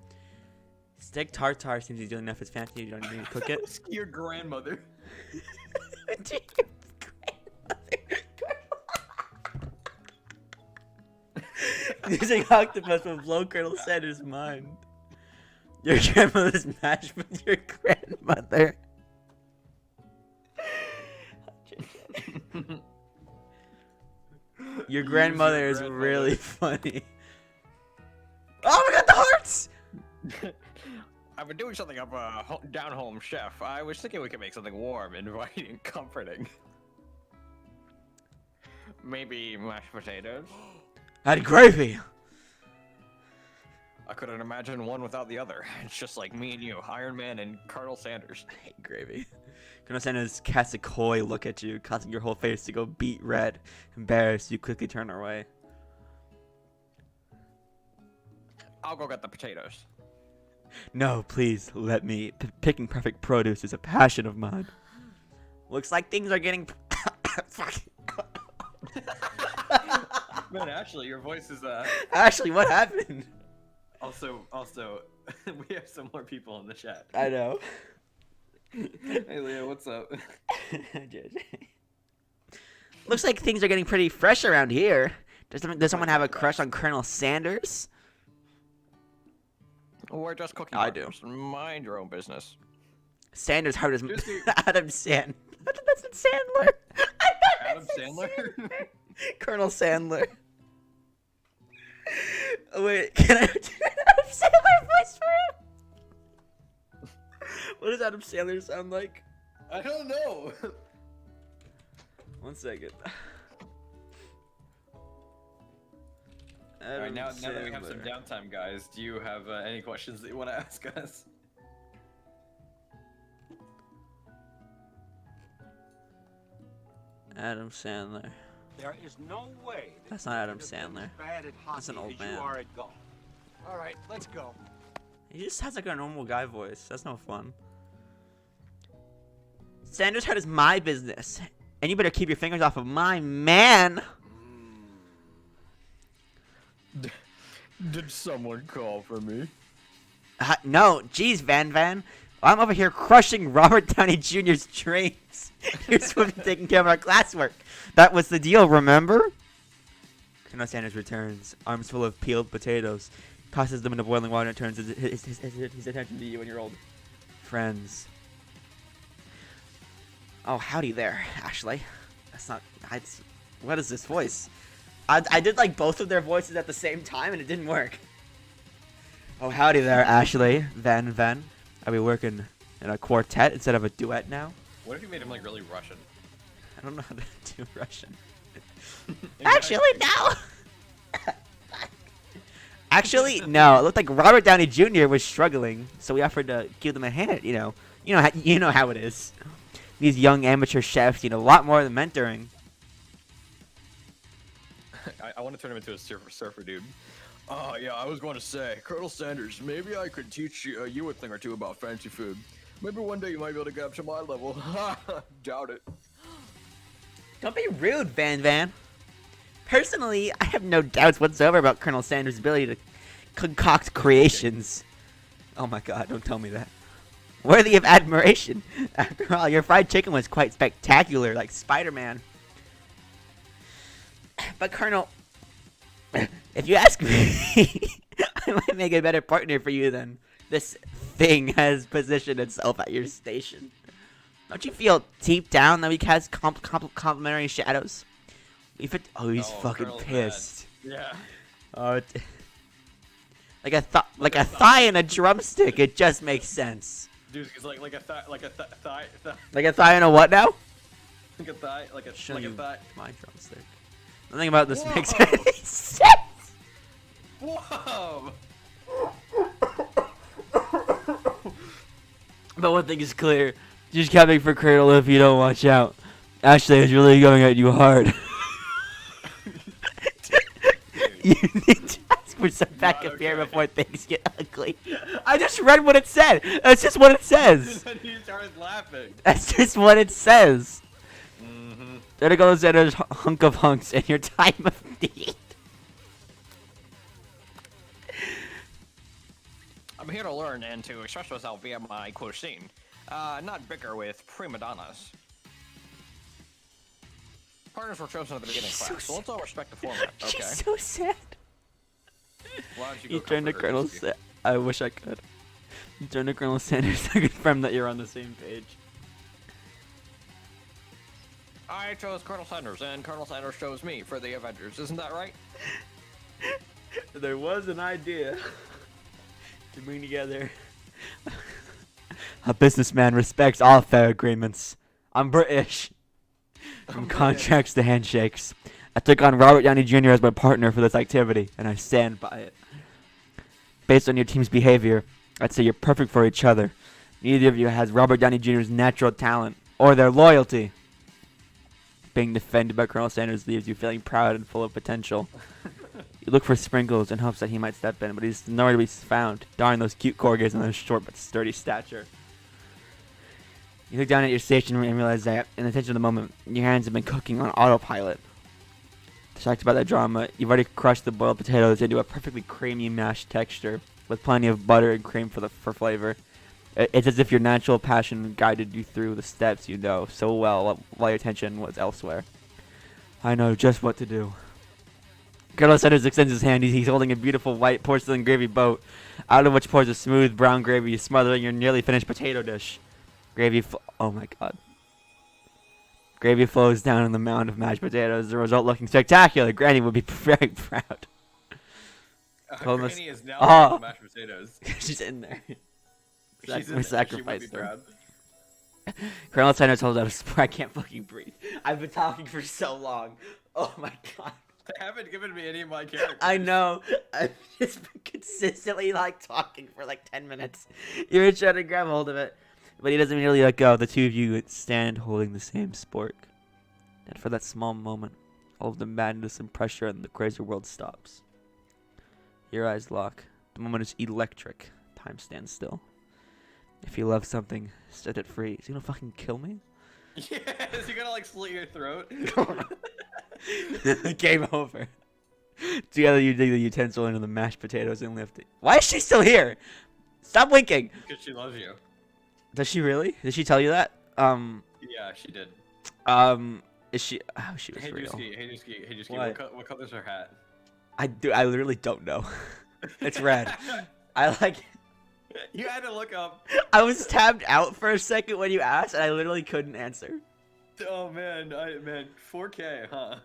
Steak tartare seems easy enough. It's fancy. You don't need to cook it. Ask your grandmother. Using octopus will blow Colonel Sanders' mind. Your grandmother's matched with your grandmother. Your grandmother is really funny. Oh, we got the hearts! I've been doing something up down home, chef. I was thinking we could make something warm, inviting, and comforting. Maybe mashed potatoes? Add gravy! I couldn't imagine one without the other. It's just like me and you, Iron Man and Colonel Sanders. I hate gravy. Colonel Sanders casts a coy look at you, causing your whole face to go beet red. Embarrassed, you quickly turn away. I'll go get the potatoes. No, please, let me. Picking perfect produce is a passion of mine. Looks like things are getting... Fuck. Man, actually, your voice is Ashley, what happened? Also, we have some more people in the chat. I know. Hey, Leo, what's up? Looks like things are getting pretty fresh around here. Does someone have a crush on Colonel Sanders? We're just cooking. I do. Mind your own business. Sanders' heart is Just do- Adam Sand. That's Sandler. Adam Sandler? Colonel Sandler. Oh, wait, can I do an Adam Sandler voice for him? What does Adam Sandler sound like? I don't know. 1 second. Alright, now Adam that we have some Sandler. downtime, guys, do you have any questions that you want to ask us? Adam Sandler. There is no way that That's not Adam you could have been Sandler. as bad at hockey That's an old as man. you are at golf. All right, let's go. He just has like a normal guy voice. That's no fun. Sanders' heart is my business. And you better keep your fingers off of my man. Did someone call for me? No, geez, Van Van. I'm over here crushing Robert Downey Jr.'s dreams. You're supposed to be taking care of our classwork. That was the deal, remember? Colonel Sanders returns, arms full of peeled potatoes, tosses them into boiling water, and turns his attention to you and your old friends. Oh, howdy there, Ashley. That's not... what is this voice? I did like both of their voices at the same time, and it didn't work. Oh, howdy there, Ashley. Van Van. Are we working in a quartet instead of a duet now? What if you made him like really Russian? I don't know how to do Russian. Actually, no. Actually, no. It looked like Robert Downey Jr. was struggling, so we offered to give them a hand. You know how it is. These young amateur chefs need a lot more than mentoring. I want to turn him into a surfer dude. Oh, yeah, I was going to say, Colonel Sanders, maybe I could teach you a thing or two about fancy food. Maybe one day you might be able to get up to my level. Doubt it. Don't be rude, Van Van. Personally, I have no doubts whatsoever about Colonel Sanders' ability to concoct creations. Oh my god, don't tell me that. Worthy of admiration. After all, your fried chicken was quite spectacular, like Spider-Man. But Colonel, if you ask me, I might make a better partner for you than this thing has positioned itself at your station. Don't you feel deep down that we cast complementary shadows? Oh, he's Oh, fucking Colonel's mad. pissed. Yeah. Oh, like a thigh and a drumstick. It just makes sense. Dude, it's like a thigh, Like a thigh and a what now? like a thigh, like a Show like a you thigh. my drumstick. Nothing about this makes Whoa. any sense. Whoa! But one thing is clear: just coming for Colonel if you don't watch out. Ashley is really going at you hard. You need to ask for some backup here okay. before things get ugly. I just read what it said. That's just what it says. And he started laughing. That's just what it says. Mm-hmm. There goes that hunk of hunks in your time of need. I'm here to learn and to express myself via my cuisine. Not bicker with prima donnas. Partners were chosen at the beginning He's of so class, so let's all respect the format, okay? She's so sad. Why don't you You go turned to comfort her, Colonel Dusky? I wish I could. You turned to Colonel Sanders to confirm that you're on the same page. I chose Colonel Sanders, and Colonel Sanders chose me for the Avengers, isn't that right? There was an idea to bring together. A businessman respects all fair agreements. I'm British. From contracts to handshakes. I took on Robert Downey Jr. as my partner for this activity, and I stand by it. Based on your team's behavior, I'd say you're perfect for each other. Neither of you has Robert Downey Jr.'s natural talent or their loyalty. Being defended by Colonel Sanders leaves you feeling proud and full of potential. You look for Sprinkles in hopes that he might step in, but he's nowhere to be found. Darn those cute corgis and their short but sturdy stature. You look down at your station and realize that, in the tension of the moment, your hands have been cooking on autopilot. Distracted by that drama, you've already crushed the boiled potatoes into a perfectly creamy mashed texture, with plenty of butter and cream for flavor. It's as if your natural passion guided you through the steps you know so well while your attention was elsewhere. I know just what to do. Colonel Sanders extends his hand. He's holding a beautiful white porcelain gravy boat, out of which pours a smooth brown gravy, smothering your nearly finished potato dish. Oh my god. Gravy flows down in the mound of mashed potatoes, the result looking spectacular. Granny would be very proud. Colonel's- Granny is now Oh. eating the mashed potatoes. She's in there. She's in We there. She would be sacrificed her. proud. Colonel Sanders holds out a spoon. I can't fucking breathe. I've been talking for so long. Oh my god. They haven't given me any of my characters. I know. I've just been consistently talking for 10 minutes. You're trying to grab hold of it, but he doesn't immediately let go. The two of you stand holding the same spork. And for that small moment, all of the madness and pressure in the crazy world stops. Your eyes lock. The moment is electric. Time stands still. If you love something, set it free. Is he gonna fucking kill me? Yeah, is he gonna slit your throat? Game over. Together you dig the utensil into the mashed potatoes and lift it. Why is she still here? Stop winking. Because she loves you. Does she really? Did she tell you that? Yeah, she did. Is she? Oh, she was Hey real. Dusky, hey Dusky, hey Dusky, What? what color's her hat? I literally don't know. It's red. I like. You had to look up. I was tabbed out for a second when you asked, and I literally couldn't answer. Oh man, 4K, huh?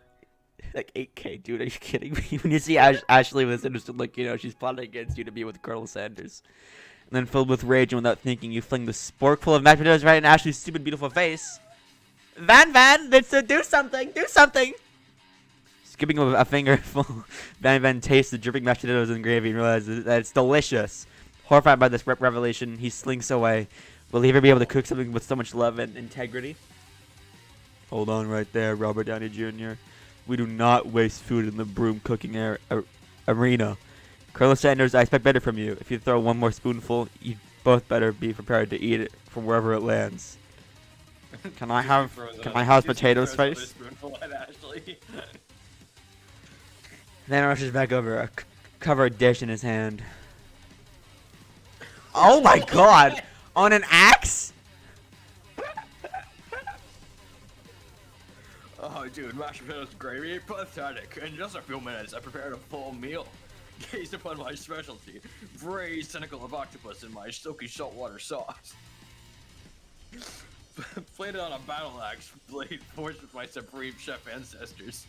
8K, dude. Are you kidding me? When you see Ashley was interested, she's plotting against you to be with Colonel Sanders. And then, filled with rage and without thinking, you fling the spork full of mashed potatoes right in Ashley's stupid, beautiful face. Van, do something! Do something! Skipping a fingerful, Van tastes the dripping mashed potatoes and gravy and realizes that it's delicious. Horrified by this revelation, he slinks away. Will he ever be able to cook something with so much love and integrity? Hold on right there, Robert Downey Jr. We do not waste food in the broom cooking arena. Colonel Sanders, I expect better from you. If you throw one more spoonful, you both better be prepared to eat it from wherever it lands. Can I have potatoes face? Then rushes back over, a covered dish in his hand. Oh my god! On an axe? Oh, dude, mashed potatoes gravy? Pathetic. In just a few minutes, I prepared a full meal. Gazed upon my specialty, braised tentacle of octopus in my silky saltwater sauce. Played it on a battle axe blade forged with my supreme chef ancestors.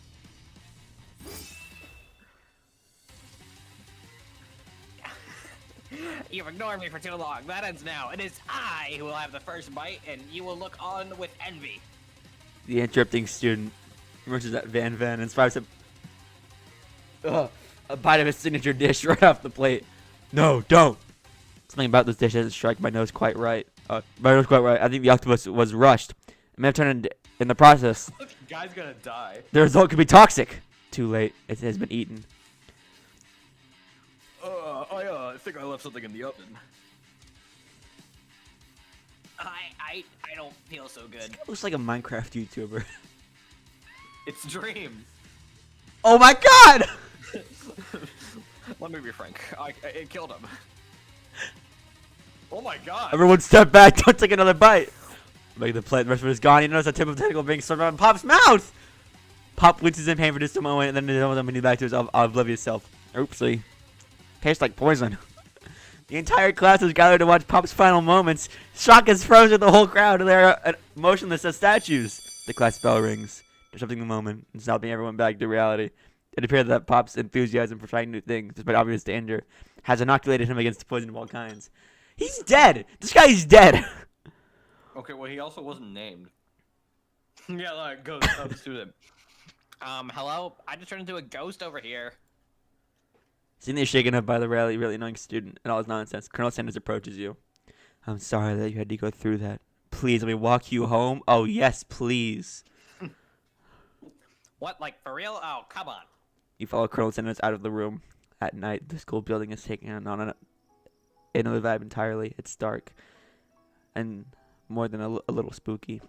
You've ignored me for too long. That ends now. It is I who will have the first bite, and you will look on with envy. The interrupting student rushes at Van Van and inspires a bite of his signature dish right off the plate. No, don't. Something about this dish doesn't strike my nose quite right. My nose quite right. I think the octopus was rushed. It may have turned in the process. Guy's gonna die. The result could be toxic. Too late. It has been eaten. I think I left something in the oven. I don't feel so good. Looks like a Minecraft YouTuber. It's Dream. Oh my god! Let me be frank. It killed him. Oh my god. Everyone step back. Don't take another bite. Make the plate. The rest of it is gone. You notice a tip of tentacle being served on Pop's mouth. Pop winces in pain for just a moment, and then he's almost back to his oblivious self. Oopsie. Tastes like poison. The entire class is gathered to watch Pop's final moments. Shock has frozen the whole crowd, and they are motionless as statues. The class bell rings, disrupting the moment and snapping everyone back to reality. It appears that Pop's enthusiasm for trying new things, despite obvious danger, has inoculated him against poison of all kinds. He's dead! This guy's dead! Okay, well, he also wasn't named. Yeah, like, go student. Hello? I just turned into a ghost over here. Seeing that you're shaken up by the really annoying student and all his nonsense, Colonel Sanders approaches you. I'm sorry that you had to go through that. Please, let me walk you home. Oh, yes, please. What, like, for real? Oh, come on. You follow Colonel Sanders out of the room. At night, the school building is taking on another vibe entirely. It's dark and more than a little spooky.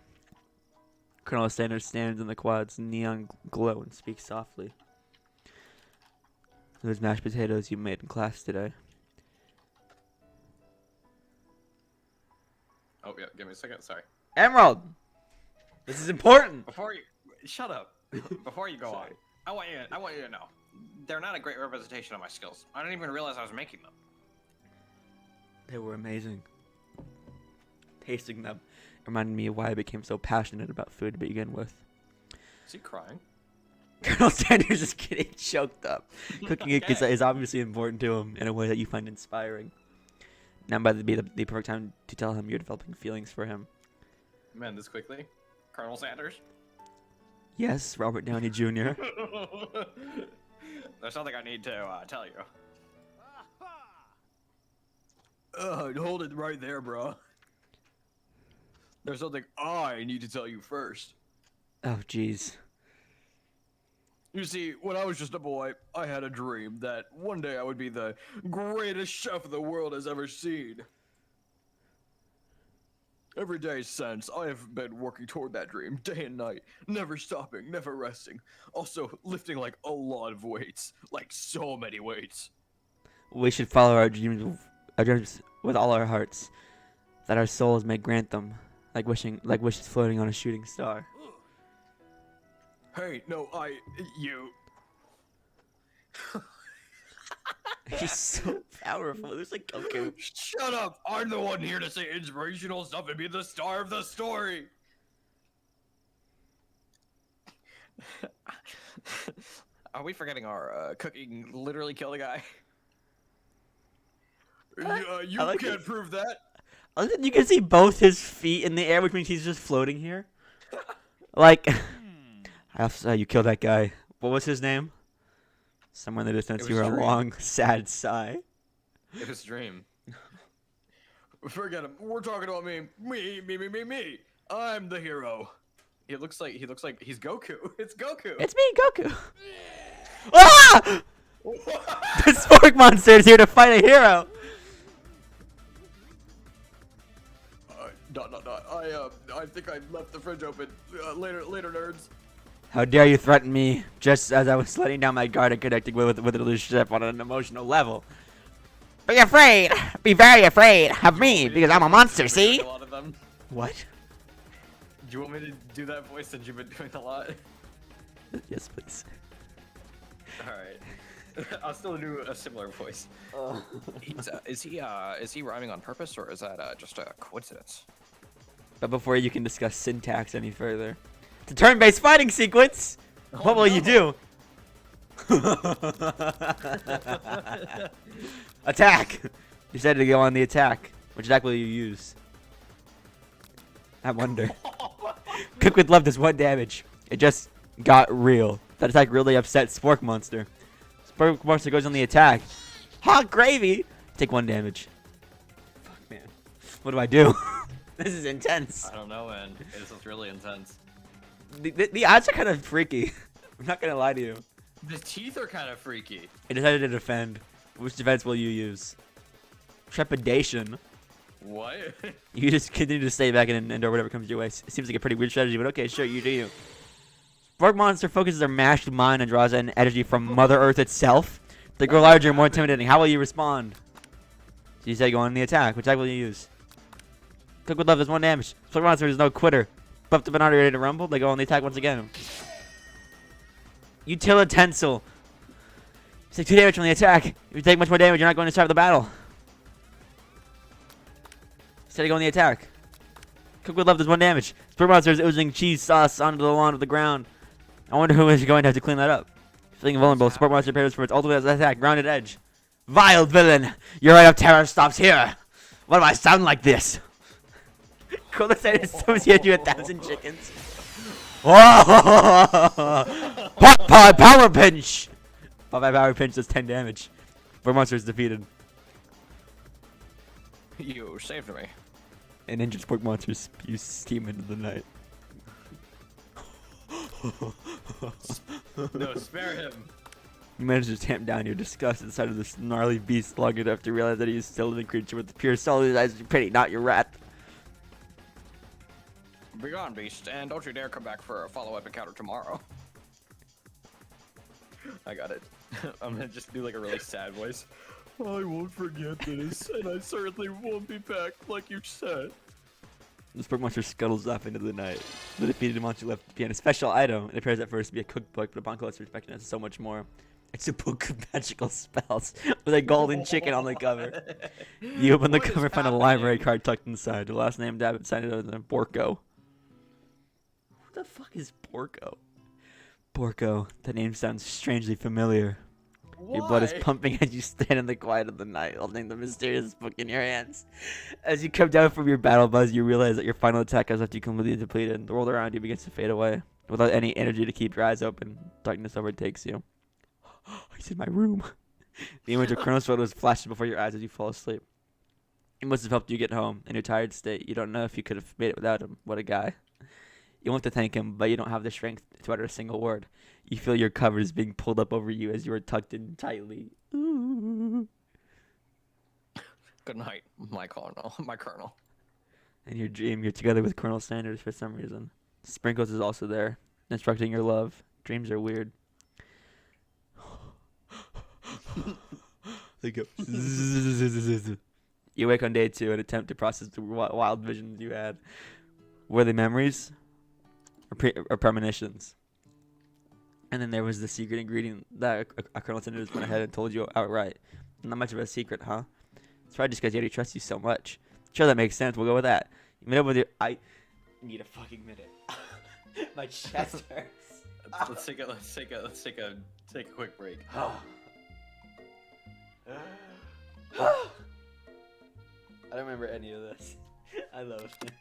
Colonel Sanders stands in the quad's neon glow and speaks softly. Those mashed potatoes you made in class today. Oh, yeah, give me a second. Sorry. Emerald! This is important! Before you... Shut up. Before you go on, I want you to know. They're not a great representation of my skills. I didn't even realize I was making them. They were amazing. Tasting them reminded me of why I became so passionate about food to begin with. Is he crying? Colonel Sanders is getting choked up. Cooking it Okay. is obviously important to him in a way that you find inspiring. Now might be the perfect time to tell him you're developing feelings for him. Man, this quickly? Colonel Sanders? Yes, Robert Downey Jr. There's something I need to tell you. Hold it right there, bro. There's something I need to tell you first. Oh, jeez. You see, when I was just a boy, I had a dream that one day I would be the greatest chef the world has ever seen. Every day since, I have been working toward that dream, day and night, never stopping, never resting. Also, lifting like a lot of weights, like so many weights. We should follow our dreams with all our hearts, that our souls may grant them, like wishes floating on a shooting star. Hey, no, you. He's so powerful. There's like Goku. Shut up! I'm the one here to say inspirational stuff and be the star of the story! Are we forgetting our cooking literally killed a guy? You I like can't it. prove that. You can see both his feet in the air, which means he's just floating here. Like, I also, you killed that guy. What was his name? Somewhere in the distance, It you was heard a Dream. long, sad sigh. It was Dream. Forget him. We're talking about me. Me. I'm the hero. He looks like he's Goku. It's Goku. It's me, Goku. Ah! The Spork Monster is here to fight a hero. I think I left the fridge open. Later, nerds. How dare you threaten me just as I was letting down my guard and connecting with the leadership on an emotional level? Be afraid. Be very afraid of me because I'm a monster, see? A lot of them. What? Do you want me to do that voice since you've been doing a lot? Yes, please. All right. I'll still do a similar voice. Is he rhyming on purpose, or is that just a coincidence? But before you can discuss syntax any further, it's a turn-based fighting sequence. What will you do? Attack! You said to go on the attack. Which attack will you use? I wonder. Cook with love does 1 damage. It just got real. That attack really upset Spork Monster. Spork Monster goes on the attack. Hot gravy! Take 1 damage. Fuck, man. What do I do? This is intense. I don't know, man. This is really intense. The odds are kind of freaky. I'm not gonna lie to you. The teeth are kind of freaky. I decided to defend. Which defense will you use? Trepidation. What? You just continue to stay back and endure whatever comes your way. Seems like a pretty weird strategy, but okay, sure, you do you. Spork Monster focuses their mashed mind and draws in energy from Mother Earth itself. They grow larger and more intimidating. How will you respond? So you say go on the attack. Which attack will you use? Cook with love does 1 damage. Spork Monster is no quitter. Buffed up and already ready to rumble. They go on the attack once again. Utilitensile. You take 2 damage from the attack. If you take much more damage, you're not going to survive the battle. Instead of going the attack. Cook with love does 1 damage. Spork Monster is oozing cheese sauce onto the lawn of the ground. I wonder who is going to have to clean that up. Feeling vulnerable, Spork Monster prepares for its ultimate attack. Grounded edge. Vile villain! Your reign of terror stops here! Why do I sound like this? Cool said associate you 1,000 chickens. Pot pie power pinch! Pot pie power pinch does 10 damage. Spork Monster is defeated. You saved me. An injured Spork Monster spews steam into the night. No, spare him. You manage to tamp down your disgust at the sight of this gnarly beast long enough to realize that he is still a living creature with the pure soul whose eyes of pity, not your wrath. Begone, beast, and don't you dare come back for a follow-up encounter tomorrow. I got it. I'm gonna just do like a really sad voice. I won't forget this, and I certainly won't be back like you said. The Spork Monster scuttles off into the night. The defeated monster left behind a special item. It appears at first to be a cookbook, but upon closer inspection, it's so much more. It's a book of magical spells with a golden chicken on the cover. You open the What is cover, find a happening? library card tucked inside. The last name Dabbit signed it as Borko. Who the fuck is Borko? Borko. The name sounds strangely familiar. Your blood is Why? pumping as you stand in the quiet of the night, holding the mysterious book in your hands. As you come down from your battle buzz, you realize that your final attack has left you completely depleted. The world around you begins to fade away. Without any energy to keep your eyes open, darkness overtakes you. He's in my room. The image of Colonel Photos flashes before your eyes as you fall asleep. He must have helped you get home. In your tired state, you don't know if you could have made it without him. What a guy. You want to thank him, but you don't have the strength to utter a single word. You feel your covers being pulled up over you as you are tucked in tightly. Ooh. Good night, my colonel. My colonel. In your dream, you're together with Colonel Sanders for some reason. Sprinkles is also there, instructing your love. Dreams are weird. They go. You wake on day 2 and attempt to process the wild visions you had. Were they memories or premonitions? And then there was the secret ingredient that Colonel Sanders went ahead and told you outright. Not much of a secret, huh? It's probably just because he already trusts you so much. Sure, that makes sense. We'll go with that. You met up with your... I need a fucking minute. My chest hurts. Let's take a quick break. I don't remember any of this. I love it.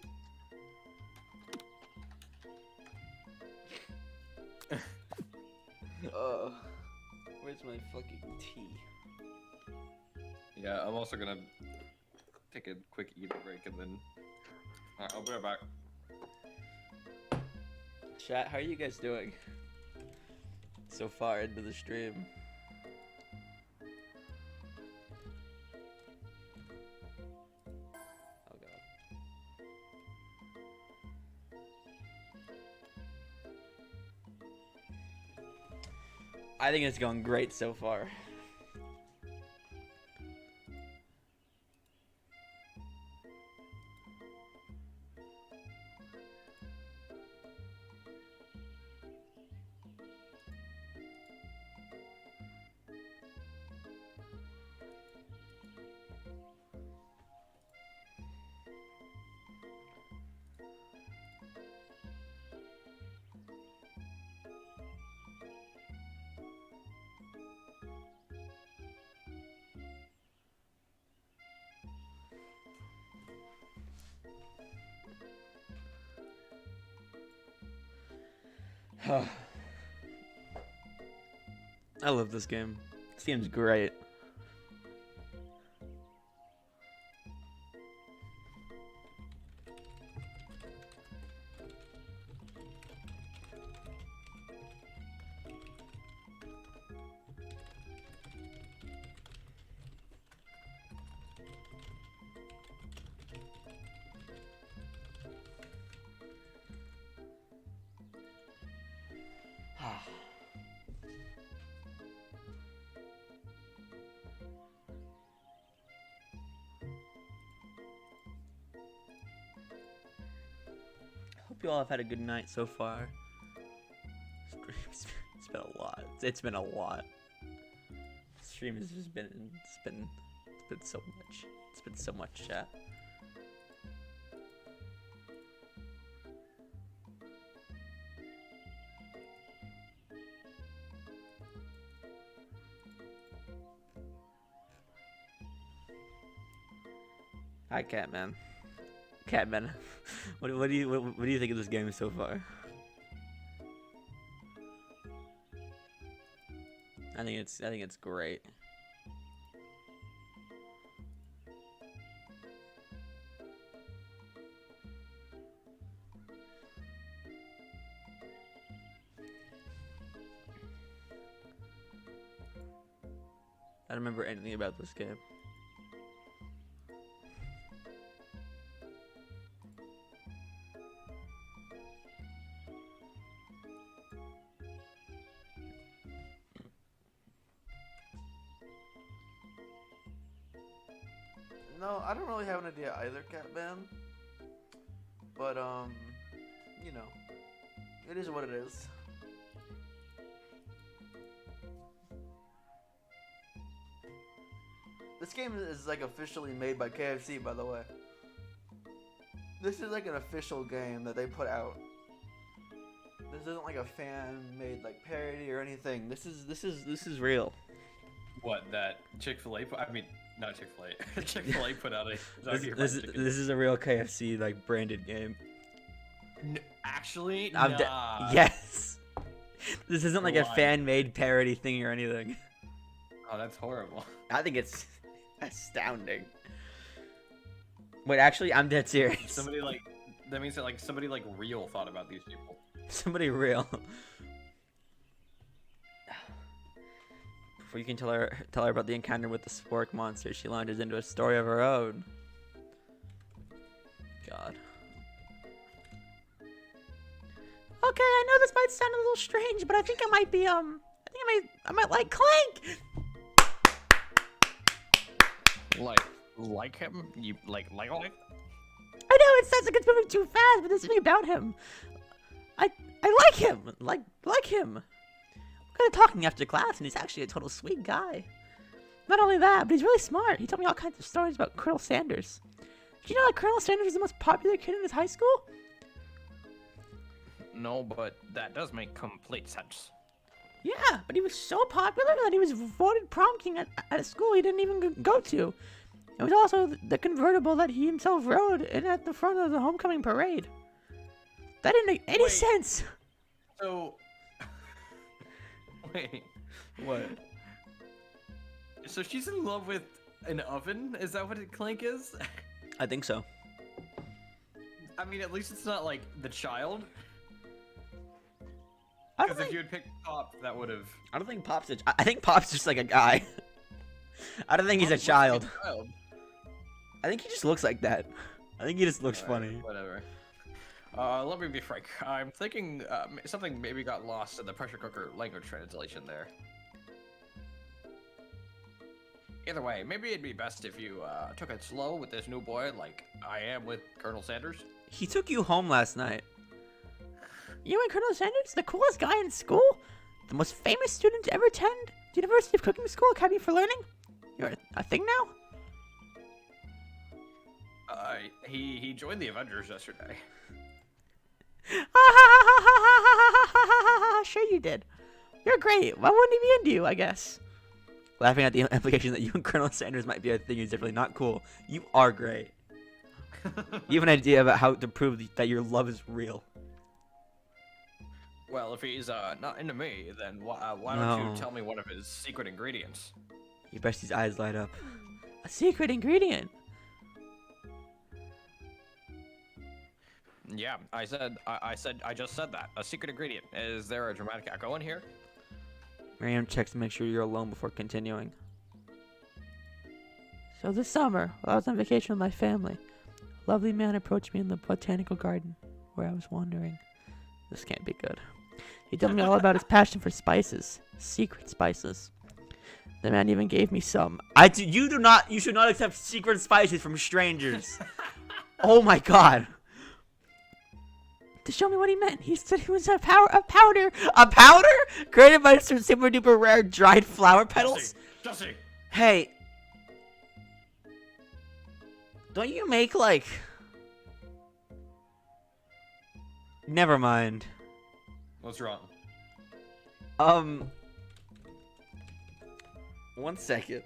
Where's my fucking tea? Yeah, I'm also gonna take a quick eating break and then I'll be right back. Chat, how are you guys doing? So far into the stream. Oh god. I think it's going great so far. I love this game. This game's great. Hope you all have had a good night so far. It's been a lot. It's been a lot. Stream has just been it's been so much. It's been so much chat. Hi, Catman. Catman, what do you think of this game so far? I think it's great. I don't remember anything about this game. No, I don't really have an idea either, Catman. But, you know, it is what it is. This game is like officially made by KFC, by the way. This is like an official game that they put out. This isn't like a fan-made like parody or anything. This is real. What, that Chick-fil-A? I mean, not Chick-fil-A. Chick-fil-A put out a This is a real KFC like branded game. Actually, yes. This isn't like a Why? fan-made parody thing or anything. Oh, that's horrible. I think it's astounding. Wait, actually, I'm dead serious. Somebody like that means that like somebody like real thought about these people. Somebody real. Before you can tell her about the encounter with the spork monster, she launches into a story of her own. God. Okay, I know this might sound a little strange, but I think I might be I might like Clank. Like him? You like him? I know it sounds like it's moving too fast, but there's something about him. I like him. Like him. We got talking after class, and he's actually a total sweet guy. Not only that, but he's really smart. He told me all kinds of stories about Colonel Sanders. Did you know that Colonel Sanders was the most popular kid in his high school? No, but that does make complete sense. Yeah, but he was so popular that he was voted prom king at a school he didn't even go to. It was also the convertible that he himself rode in at the front of the homecoming parade. That didn't make any sense. So, wait. What? So she's in love with an oven? Is that what Clank is? I think so. I mean, at least it's not like the child. I Because don't if you think, had picked Pop, that would have. I don't think Pop's I think Pop's just like a guy. I don't think he's a child. I think he just looks like that. I think he just looks funny. Whatever. Let me be frank. I'm thinking something maybe got lost in the pressure cooker language translation there. Either way, maybe it'd be best if you took it slow with this new boy, like I am with Colonel Sanders. He took you home last night. You and Colonel Sanders, the coolest guy in school? The most famous student to ever attend the University of Cooking School Academy for Learning? You're a thing now? He joined the Avengers yesterday. Sure you did. You're great. Why wouldn't he be into you, I guess? Laughing at the implication that you and Colonel Sanders might be a thing is definitely not cool. You are great. You have an idea about how to prove that your love is real. Well, if he's not into me, then why don't No. you tell me one of his secret ingredients? Your bestie's eyes light up. A secret ingredient. Yeah, I just said that. A secret ingredient. Is there a dramatic echo in here? Miriam checks to make sure you're alone before continuing. So this summer, while I was on vacation with my family, a lovely man approached me in the botanical garden where I was wandering. This can't be good. He told me all about his passion for spices, secret spices. The man even gave me some. You should not accept secret spices from strangers. Oh my god. To show me what he meant, he said it was a powder created by some super duper rare dried flower petals. Jesse! Hey, don't you make like? Never mind. What's wrong? 1 second.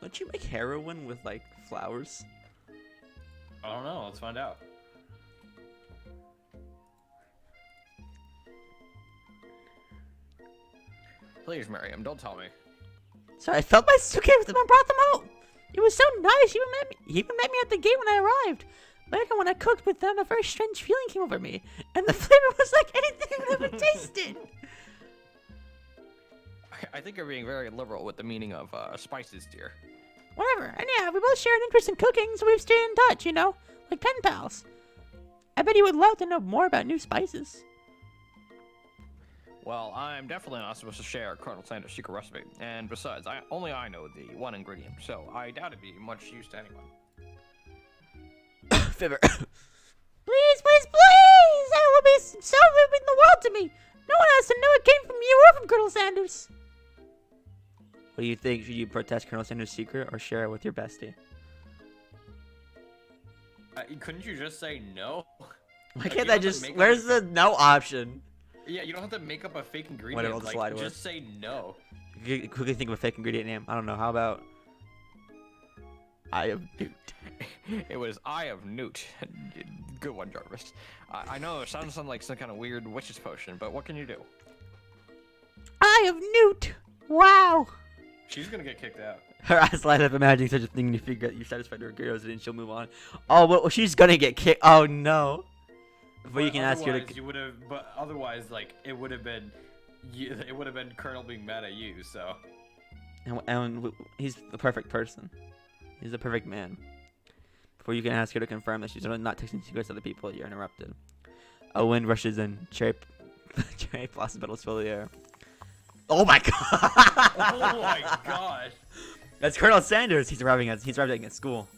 Don't you make heroin with like flowers? I don't know. Let's find out. Please, Miriam, don't tell me. So I filled my suitcase with them and brought them out. It was so nice. He even met me at the gate when I arrived. Later, when I cooked with them, a very strange feeling came over me, and the flavor was like anything I've ever tasted. I think you're being very liberal with the meaning of spices, dear. Whatever. And yeah, we both share an interest in cooking, so we've stayed in touch, you know? Like pen pals. I bet you would love to know more about new spices. Well, I'm definitely not supposed to share Colonel Sanders' secret recipe, and besides, only I know the one ingredient, so I doubt it'd be much use to anyone. Fibber. Please, please, please! That would be so in the world to me. No one has to know it came from you or from Colonel Sanders. What do you think? Should you protest Colonel Sanders' secret or share it with your bestie? Couldn't you just say no? Why Like, can't you that don't have to just? make Where's up- the no option? Yeah, you don't have to make up a fake ingredient. Whatever, I'll just lie to her. Just say no. Quickly think of a fake ingredient name. I don't know. How about Eye of Newt? It was Eye of Newt. Good one, Jarvis. I know it sounds like some kind of weird witch's potion, but what can you do? Eye of Newt. Wow. She's gonna get kicked out. Her eyes light up imagining such a thing, and you figure out you satisfied her curiosity, and she'll move on. Oh, well, she's gonna get kicked. Oh no. Before you can ask her to. You would have, but otherwise, like it would have been, it would have been Colonel being mad at you. So. And he's the perfect person. He's the perfect man. Before you can ask her to confirm that she's not texting secrets to other people, you're interrupted. A wind rushes in. Cherry blossom petals fill the air. Oh my god! Oh my god! That's Colonel Sanders. He's arriving at school.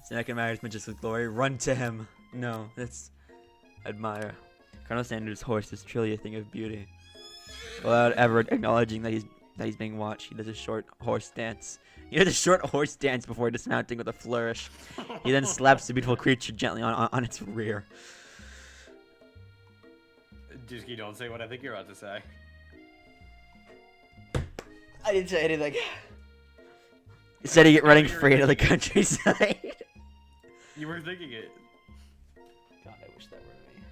Seneca admires Majestic glory. Run to him. No, that's admire. Colonel Sanders' horse is truly a thing of beauty. Without ever acknowledging that he's being watched, he does a short horse dance. He does a short horse dance before dismounting with a flourish. He then slaps the beautiful creature gently on its rear. Just don't say what I think you're about to say. I didn't say anything. Instead of running free into the countryside. You were thinking it. God, I wish that were me.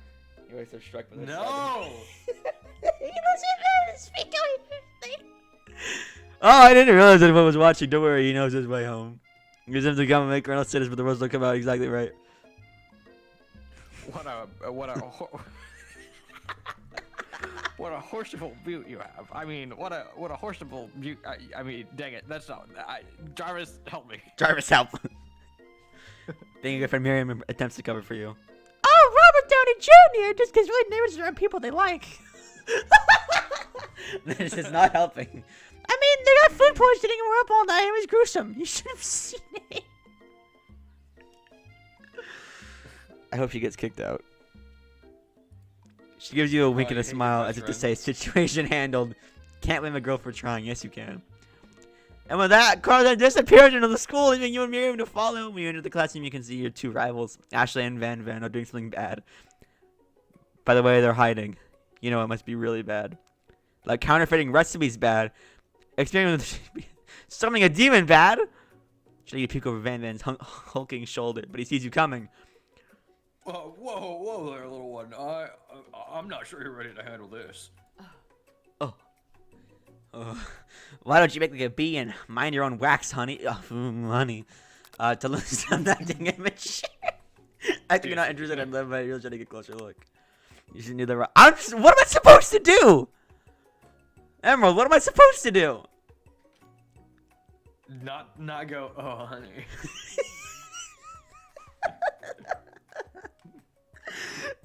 You were so struck with this. No. Oh, I didn't realize anyone was watching. Don't worry, he knows his way home. He gives him to come and make Colonel Sanders, but the words don't come out exactly right. What a horseable butte you have. I mean, what a horseable butte. I mean, dang it, that's not. Jarvis, help me. Jarvis, help. Being a good friend, Miriam attempts to cover for you. Oh, Robert Downey Jr. Just because really neighbors are people they like. This is not helping. I mean, they got food poisoning and were up all night. It was gruesome. You should have seen it. I hope she gets kicked out. She gives you a wink and a smile as if to say, situation handled. Can't blame a girl for trying. Yes, you can. And with that, Carl disappears into the school, leaving you and Miriam to follow. When you enter the classroom, you can see your two rivals, Ashley and Van Van, are doing something bad. By the way, they're hiding. You know it must be really bad. Like counterfeiting recipes bad. Experimenting with summoning a demon bad. Should you peek over Van Van's hulking shoulder, but he sees you coming. Whoa there, little one. I'm not sure you're ready to handle this. Why don't you make like a bee and mind your own wax, honey? Honey. To lose on that dang image. I think you're not interested in them, but you're trying to get a closer look. You should do the right. What am I supposed to do? Emerald, what am I supposed to do? Not go. Oh, honey.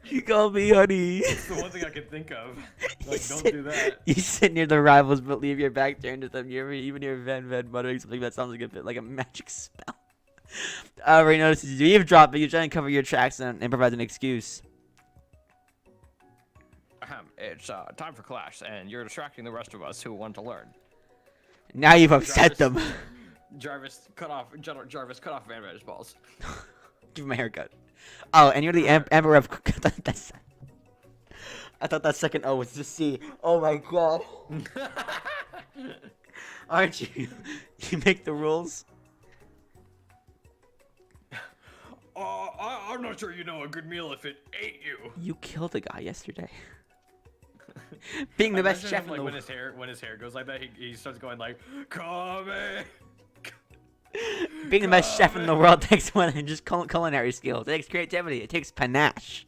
You call me honey. It's the one thing I can think of. Like, don't do that. You sit near the rivals, but leave your back turned to them. You even hear Van Van muttering something that sounds like a bit like a magic spell. Ray notices you eavesdrop, but you try and cover your tracks and improvise an excuse. It's time for class, and you're distracting the rest of us who want to learn. Now you've upset them. Jarvis, cut off Van Van's balls. Give him a haircut. Oh, and you're the Emperor of. I thought that second O was just C. Oh my god. Aren't you? You make the rules. I'm not sure you know a good meal if it ate you. You killed a guy yesterday. Being the best chef in the when his hair goes like that, he starts going like, "Come in." Being the best chef in the world takes more than just culinary skills. It takes creativity. It takes panache.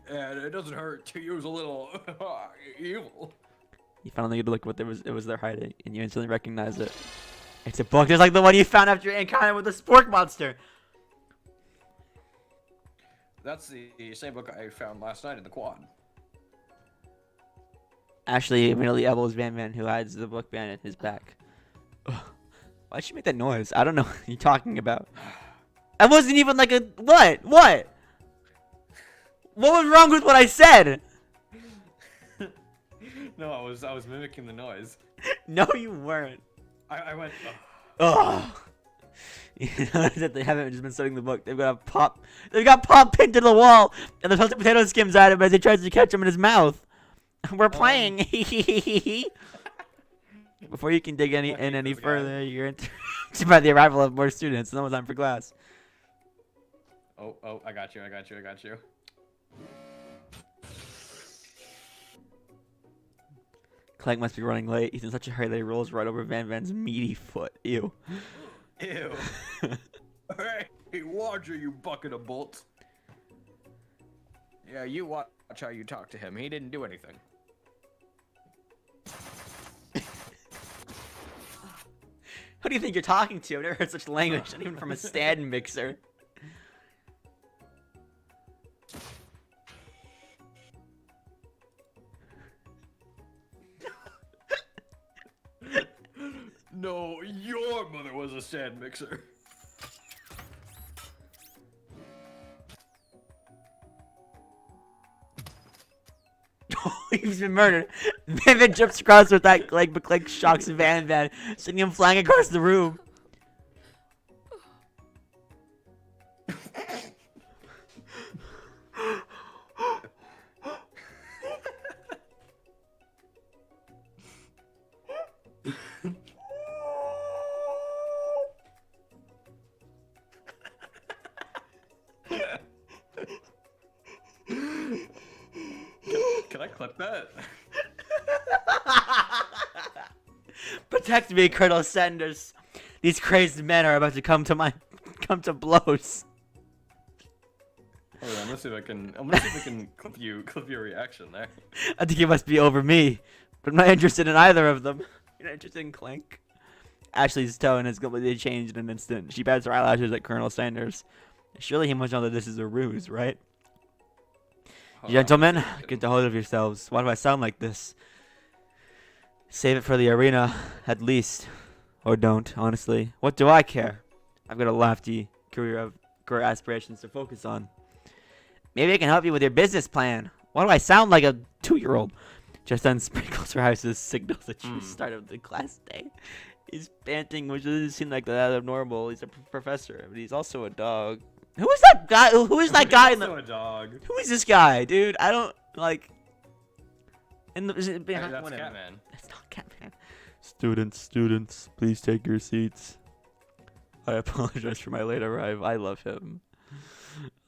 And it doesn't hurt to use a little evil. You finally get to look what it was they're hiding, and you instantly recognize it. It's a book, just like the one you found after your encounter with the spork monster. That's the same book I found last night in the quad. Ashley immediately elbows Van Van, who hides the book behind his back. Ugh. Why'd she make that noise? I don't know what you're talking about. I wasn't even like a... What? What? What was wrong with what I said? No, I was mimicking the noise. No, you weren't. I went. Ugh. You notice that they haven't just been studying the book. They've got pop pinned to the wall, and the salted potato skims at him as he tries to catch him in his mouth. We're playing. Before you can dig any further, you're interrupted by the arrival of more students. It's almost time for class. Oh, I got you. Clank must be running late. He's in such a hurry that he rolls right over Van Van's meaty foot. Ew. Ew. Hey, watch her, you bucket of bolts. Yeah, you watch how you talk to him. He didn't do anything. Who do you think you're talking to? I've never heard such language, not even from a stand mixer. No, your mother was a stand mixer. He's been murdered. Van Van jumps across with that leg, but Clank shocks Van Van, sending him flying across the room. Can I clip that? Protect me, Colonel Sanders. These crazed men are about to come to blows. Hold on, let's see if I can clip your reaction there. I think it must be over me, but I'm not interested in either of them. You're not interested in Clank? Ashley's tone has completely changed in an instant. She bats her eyelashes at Colonel Sanders. Surely he must know that this is a ruse, right? Gentlemen, get a hold of yourselves. Why do I sound like this? Save it for the arena, at least. Or don't, honestly. What do I care? I've got a lofty career aspirations to focus on. Maybe I can help you with your business plan. Why do I sound like a 2-year-old? Just then, Sprinkles rises signals the true start of the class day. He's panting, which doesn't seem like that abnormal. He's a professor, but he's also a dog. Who is that guy? Who is that guy in the? a dog. Who is this guy, dude? I don't like. In the is it Hey, behind that's whatever. Catman. That's not Catman. Students, please take your seats. I apologize for my late arrival. I love him.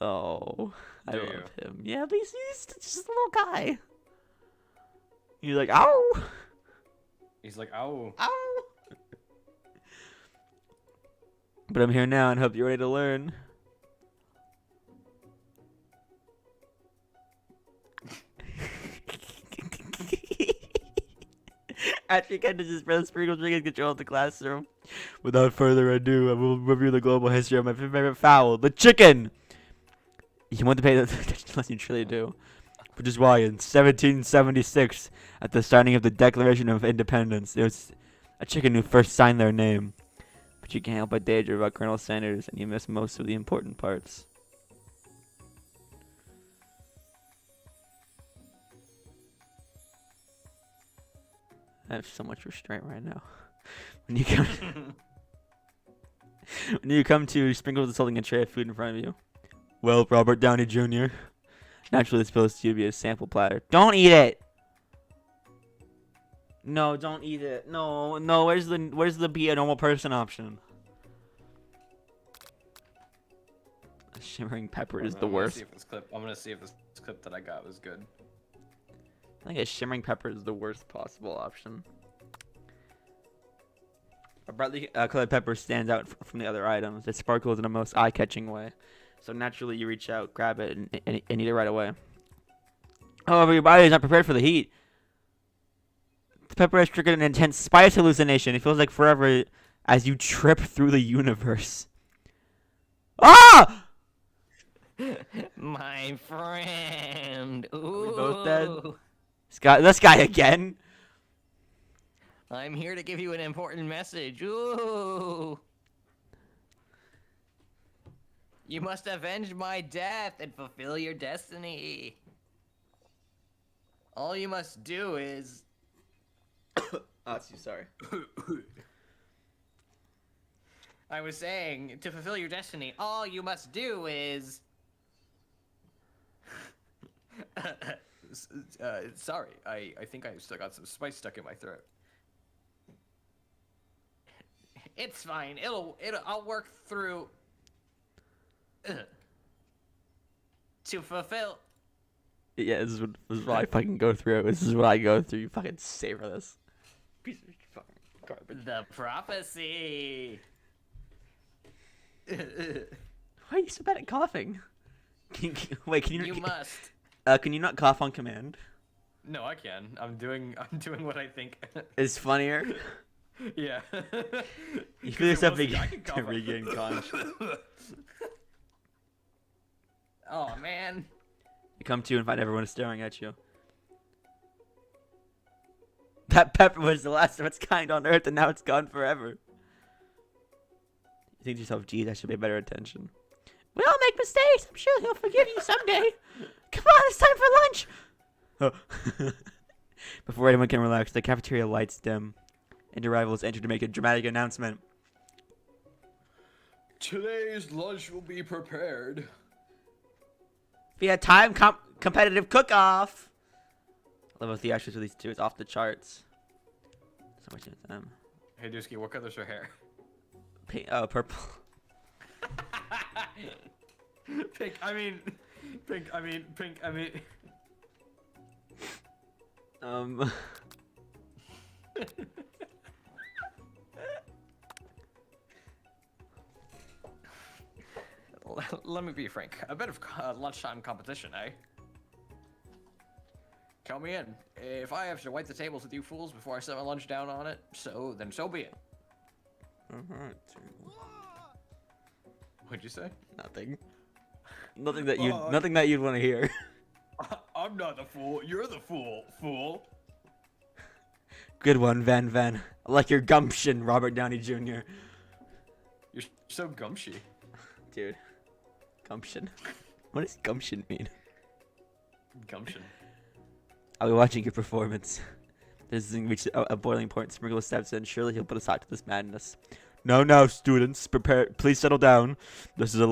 Oh, I Do love you? him. Yeah, but he's just a little guy. He's like, ow, He's like, oh. ow. But I'm here now and hope you're ready to learn. After Candace his brother Sprinkles regains control of the classroom. Without further ado, I will review the global history of my favorite fowl, the chicken. You want to pay attention unless you truly do. Which is why in 1776, at the signing of the Declaration of Independence, there was a chicken who first signed their name. But you can't help but daydream about Colonel Sanders, and you miss most of the important parts. I have so much restraint right now. When you come, when you come to Sprinkles is holding a tray of food in front of you. Well, Robert Downey Jr. Naturally, it's supposed to be a sample platter. Don't eat it. No, don't eat it. No, no. Where's the be a normal person option? A shimmering pepper is the worst. I'm gonna see if this clip that I got was good. I think a shimmering pepper is the worst possible option. A brightly colored pepper stands out from the other items. It sparkles in a most eye-catching way. So naturally, you reach out, grab it, and eat it right away. However, your body is not prepared for the heat. The pepper has triggered an intense spice hallucination. It feels like forever as you trip through the universe. Ah! My friend. we Ooh. both dead? This guy again. I'm here to give you an important message. Ooh. You must avenge my death and fulfill your destiny. All you must do is... Sorry. I was saying, to fulfill your destiny, all you must do is... Sorry, I think I still got some spice stuck in my throat. It's fine. I'll work through... to fulfill... Yeah, this is what I fucking go through. This is what I go through. You fucking savor this. Piece of fucking garbage. the prophecy. Why are you so bad at coughing? Wait, can you? You must. Can you not cough on command? No, I can. I'm doing what I think. It's funnier. Yeah. You feel yourself I begin can to cough. regain consciousness. Oh man. You come to and find everyone staring at you. That pepper was the last of its kind on Earth, and now it's gone forever. You think to yourself, geez, I should pay better attention. We all make mistakes. I'm sure he'll forgive you someday. Come on, it's time for lunch. Oh. Before anyone can relax, the cafeteria lights dim, and arrivals enter to make a dramatic announcement. Today's lunch will be prepared. Via time competitive cook-off. I love how the actions of these two is off the charts. So much of them. Hey, Dusky, what color's her hair? Pink, purple. Pink. I mean. Let me be frank. A bit of lunchtime competition, eh? Count me in. If I have to wipe the tables with you fools before I set my lunch down on it, so be it. What'd you say? Nothing. Nothing that you'd want to hear. I'm not the fool. You're the fool. Good one, Van Van. I like your gumption, Robert Downey Jr. You're so gumshy. Dude. Gumption. What does gumption mean? Gumption. I'll be watching your performance. This thing reached a boiling point. Sprinkle steps in. Surely he'll put a stop to this madness. No, students, prepare. Please settle down. This is a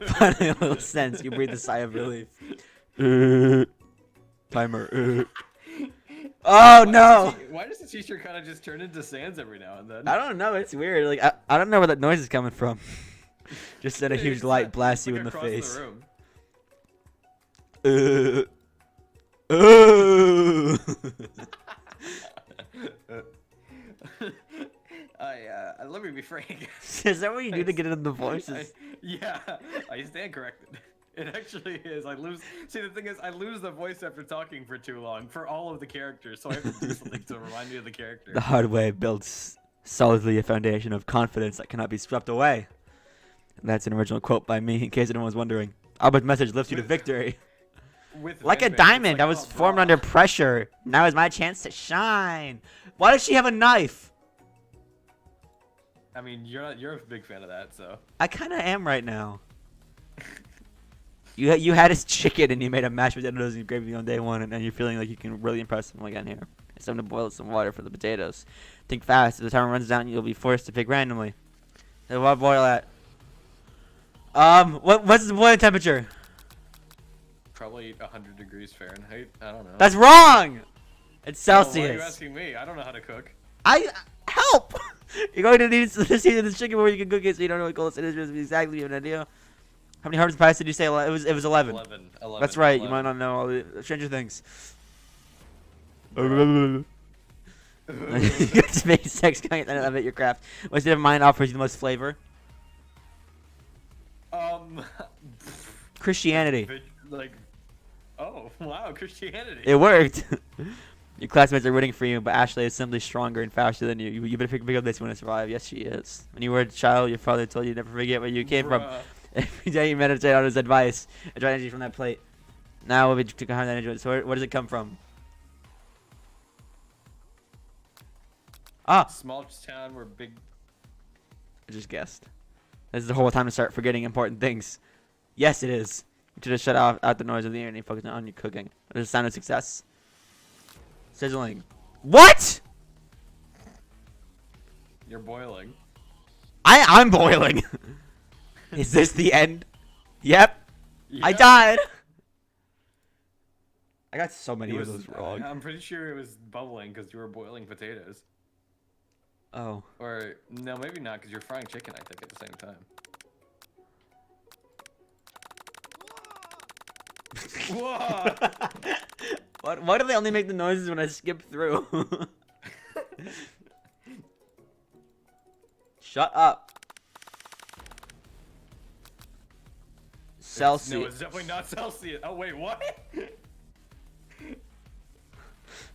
finally a little sense. You breathe a sigh of relief. Timer. Oh no! Why does the teacher kind of just turn into Sans every now and then? I don't know. It's weird. Like I don't know where that noise is coming from. Just then a huge light blasts you in the across face. room. Let me be frank. Is that what you do to get into the voices? Yeah, I stand corrected. It actually is. I lose. See, the thing is, I lose the voice after talking for too long for all of the characters, so I have to do something to remind me of the character. The hard way builds solidly a foundation of confidence that cannot be swept away. And that's an original quote by me, in case anyone was wondering. Albert's message lifts you to victory. With Like a Vanguard, it's diamond, like, I was oh, formed bro. under pressure. Now is my chance to shine. Why does she have a knife? I mean, you're a big fan of that, so. I kind of am right now. You had his chicken and you made a mashed potatoes and gravy on day one, and you're feeling like you can really impress him again here. It's time to boil some water for the potatoes. Think fast. If the timer runs down, you'll be forced to pick randomly. So what boil at? What's the boiling temperature? Probably 100 degrees Fahrenheit. I don't know. That's wrong. It's Oh, why are Celsius. you asking me? I don't know how to cook. I help. You're going to need to see this chicken before you can cook it, so you don't know what cold it is exactly. You have an idea. How many herbs and spices did you say? It was 11. 11. That's right. You 11. might not know all the Stranger Things. Just make sex kind of your craft. What state of mind offers you the most flavor? Christianity. Like, oh wow, Christianity. It worked. Your classmates are rooting for you, but Ashley is simply stronger and faster than you. You better pick up this one to survive. Yes, she is. When you were a child, your father told you to never forget where you came from. Bruh. Every day you meditate on his advice and draw energy from that plate. Now we'll be to that energy. So where does it come from? Ah, Small town where big. I just guessed. This is the whole time to start forgetting important things. Yes, it is. You should have shut out the noise of the internet and focus on your cooking. What is the sign of success? Sizzling. What? You're boiling. I'm boiling. Is this the end? Yep. I Yeah. died. I got so many It of was those wrong. I'm pretty sure it was bubbling because you were boiling potatoes. Oh. Or no, maybe not because you're frying chicken. I think at the same time. Whoa! Why do they only make the noises when I skip through? Shut up. Celsius. No, it's definitely not Celsius. Oh wait, what?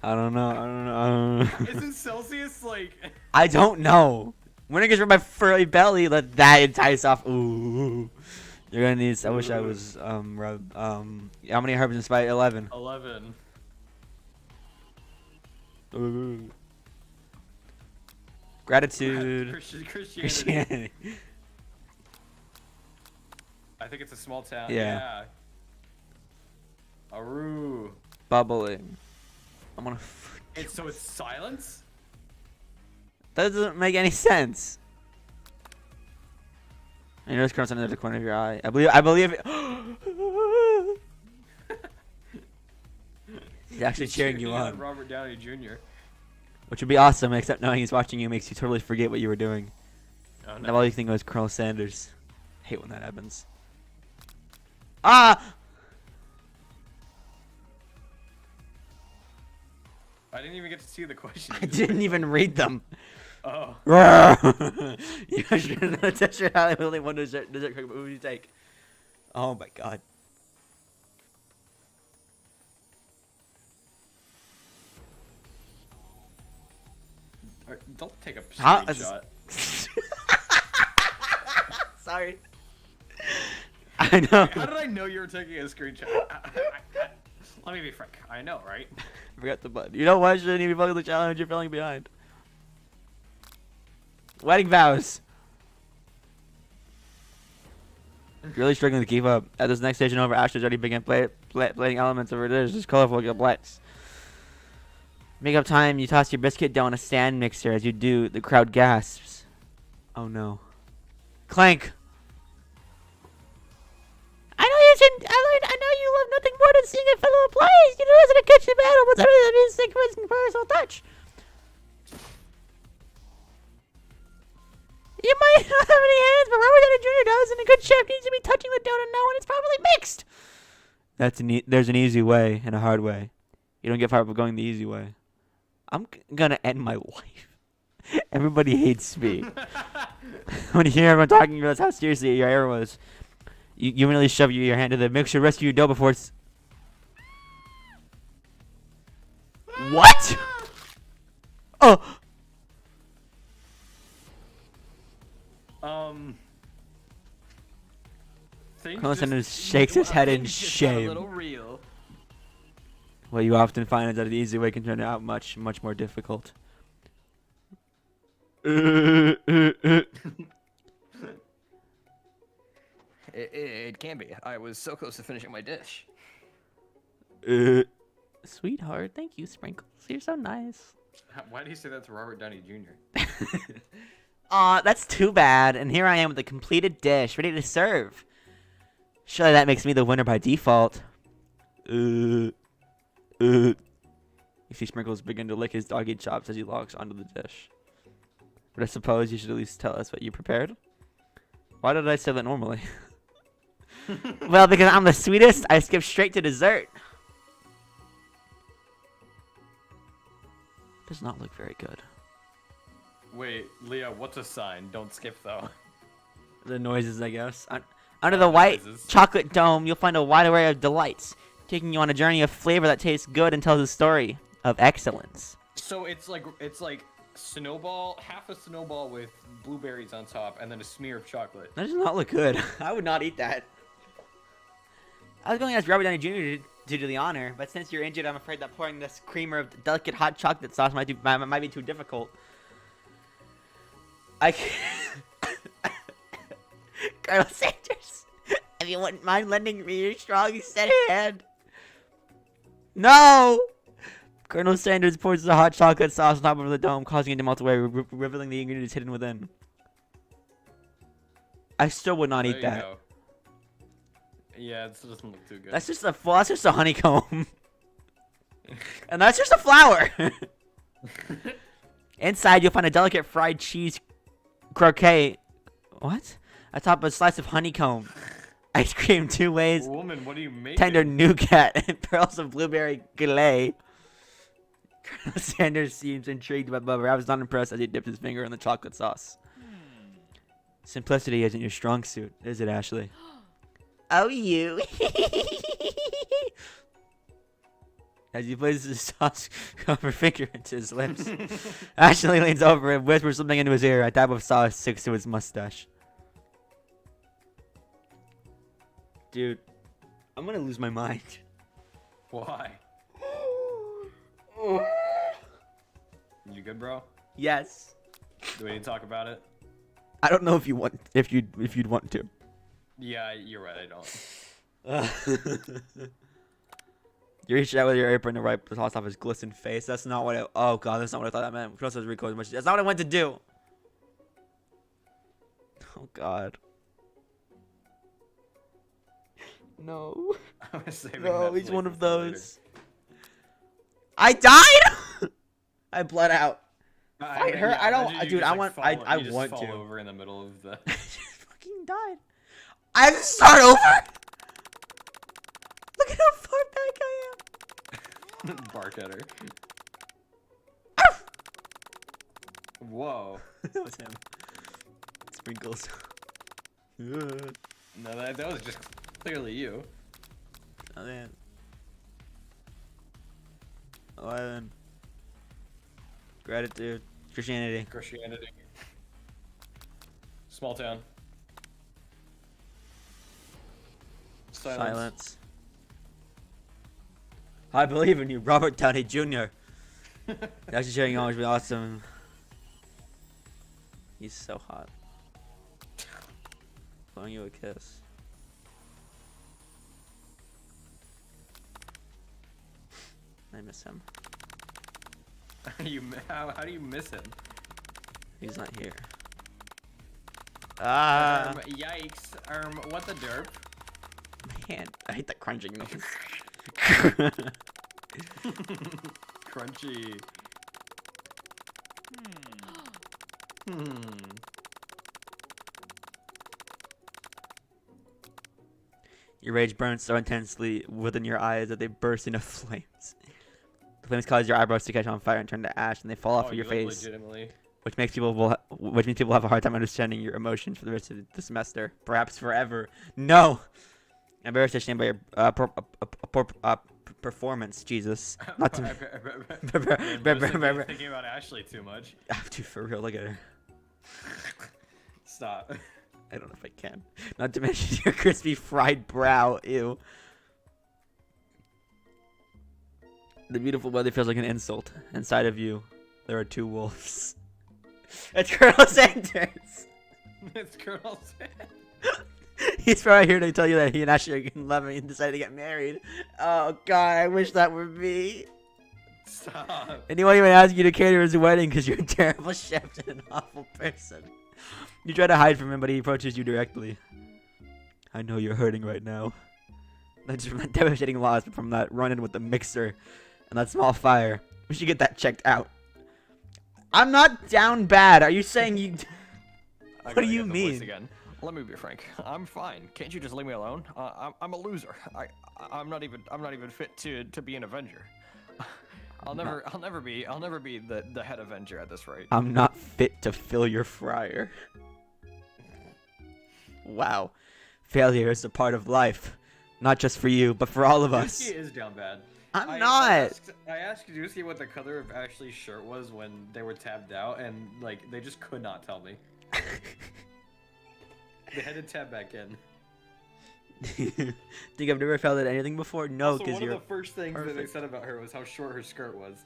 I don't know. Isn't Celsius like? I don't know. When it gets rid of my furry belly, let that entice off. Ooh. You're gonna need. I wish I was. How many herbs in spice? 11. 11. Ooh. Gratitude. Christianity. Christianity. I think it's a small town. Yeah. Yeah. Aru. Bubbling. I'm gonna. So it's silence? That doesn't make any sense. And you notice curls under the corner of your eye. I believe it. He's actually cheering you on. Robert Downey Jr. Which would be awesome, except knowing he's watching you makes you totally forget what you were doing. Oh And all you think was Colonel Sanders. Hate when that happens. Ah! I didn't even get to see the question. I didn't even read them. Oh. You should know test your how only one dessert cook. What would you take? Oh my god. Don't take a Huh? screenshot. Sorry. I know. How did I know you were taking a screenshot? Let me be frank. I know, right? Forgot the button. You know what? Shouldn't you be following the challenge? You're falling behind. Wedding vows. You're really struggling to keep up. At this next station over, Ashley's already began play. plating elements of her dish. Just colorful complex. Makeup time. You toss your biscuit dough in a stand mixer. As you do, the crowd gasps. Oh no. Clank. I know you love nothing more than seeing a fellow plays. You know, as in a kitchen battle, but something that means synchronized and personal touch. You might not have any hands, but Robert Downey Jr. does, and a good chef needs to be touching the dough to know when it's properly mixed. There's an easy way and a hard way. You don't get fired for going the easy way. I'm gonna end my life. Everybody hates me. When you hear everyone talking, you realize how seriously your error was. You really shove your hand to the mixture, rescue your dough before it's... What? Oh! Colonel Sanders shakes his head in shame. A little real. What you often find is that the easy way can turn out much, much more difficult. It can be. I was so close to finishing my dish. Sweetheart, thank you, Sprinkles. You're so nice. Why do you say that to Robert Downey Jr.? Aw, that's too bad. And here I am with a completed dish, ready to serve. Surely that makes me the winner by default. You see Sprinkles begin to lick his doggy chops as he logs onto the dish. But I suppose you should at least tell us what you prepared. Why did I say that normally? Well, because I'm the sweetest, I skip straight to dessert. Does not look very good. Wait, Leah, what's a sign? Don't skip though. The noises, I guess. Under the white noises. chocolate dome, you'll find a wide array of delights, taking you on a journey of flavor that tastes good and tells a story of excellence. So it's like snowball, half a snowball with blueberries on top, and then a smear of chocolate. That does not look good. I would not eat that. I was going to ask Robert Downey Jr. to do the honor, but since you're injured, I'm afraid that pouring this creamer of delicate hot chocolate sauce might be too difficult. I can't. Colonel Sanders, if you wouldn't mind lending me your strong, steady hand. No! Colonel Sanders pours the hot chocolate sauce on top of the dome, causing it to melt away, revealing the ingredients hidden within. I still would not There eat you that. go. Yeah, it doesn't look too good. That's just a honeycomb. And that's just a flower. Inside, you'll find a delicate fried cheese croquette. What? Atop a slice of honeycomb. Ice cream 2 ways. Woman, what are you making? Tender nougat and pearls of blueberry glaze. Colonel Sanders seems intrigued, but I was not impressed as he dipped his finger in the chocolate sauce. Simplicity isn't your strong suit, is it, Ashley? Oh, you. As he places his sauce-covered finger into his lips, Ashley leans over and whispers something into his ear. A dab of sauce sticks to his mustache. Dude, I'm gonna lose my mind. Why? You good, bro? Yes. Do we need to talk about it? I don't know if you'd want to. Yeah, you're right. I don't. You reach out with your apron to wipe the sauce off his glistened face. That's not what oh god, that's not what I thought that meant. That's not what I went to do. Oh god. No. I was saving No, that he's one flavor of for later. those. I died. I bled out. Fight her? I don't- imagine you dude, just, I want- fall- I you just want fall to. over in the middle of the. I just fucking died. I have to start over. Look at how far back I am. Bark at her. Whoa. That was him. Sprinkles. No, that was just clearly you. Oh man. 11. Gratitude. Christianity. Christianity. Small town. Silence. I believe in you, Robert Downey Jr. Actually sharing knowledge would be awesome. He's so hot. Blowing you a kiss. I miss him. How do you miss him? He's not here. Ah, Yikes. What the derp? man, I hate that crunching noise. Crunchy. Hmm. Your rage burns so intensely within your eyes that they burst into flames. The flames cause your eyebrows to catch on fire and turn to ash, and they fall off of your you, like, face, legitimately. which means people have a hard time understanding your emotions for the rest of the semester, perhaps forever. No, embarrassed to shame by your performance. Jesus, not to. Man, thinking about Ashley too much. Dude, for real, look at her. Stop. I don't know if I can. Not to mention your crispy fried brow. Ew. The beautiful weather feels like an insult. Inside of you, there are two wolves. It's Colonel Sanders. It's Colonel Sanders. He's probably here to tell you that he and Ashley are in love and decided to get married. Oh God, I wish that were me. Stop. And he won't even ask you to cater his wedding because you're a terrible chef and an awful person. You try to hide from him, but he approaches you directly. I know you're hurting right now. Not just from that devastating loss, but from that run-in with the mixer and that small fire. We should get that checked out. I'm not down bad. Are you saying you... I What gotta do you get the voice mean? Again. Let me be frank. I'm fine. Can't you just leave me alone? I'm a loser. I'm not even fit to be an Avenger. I'll never be the head Avenger at this rate. I'm not fit to fill your fryer. Wow. Failure is a part of life. Not just for you, but for all of us. Dusky is down bad. I'm I not. asked Dusky what the color of Ashley's shirt was when they were tabbed out, and like they just could not tell me. They had to tab back in. Think I've never felt at anything before? No, So because one you're... of the first things that they perfect. said about her was how short her skirt was.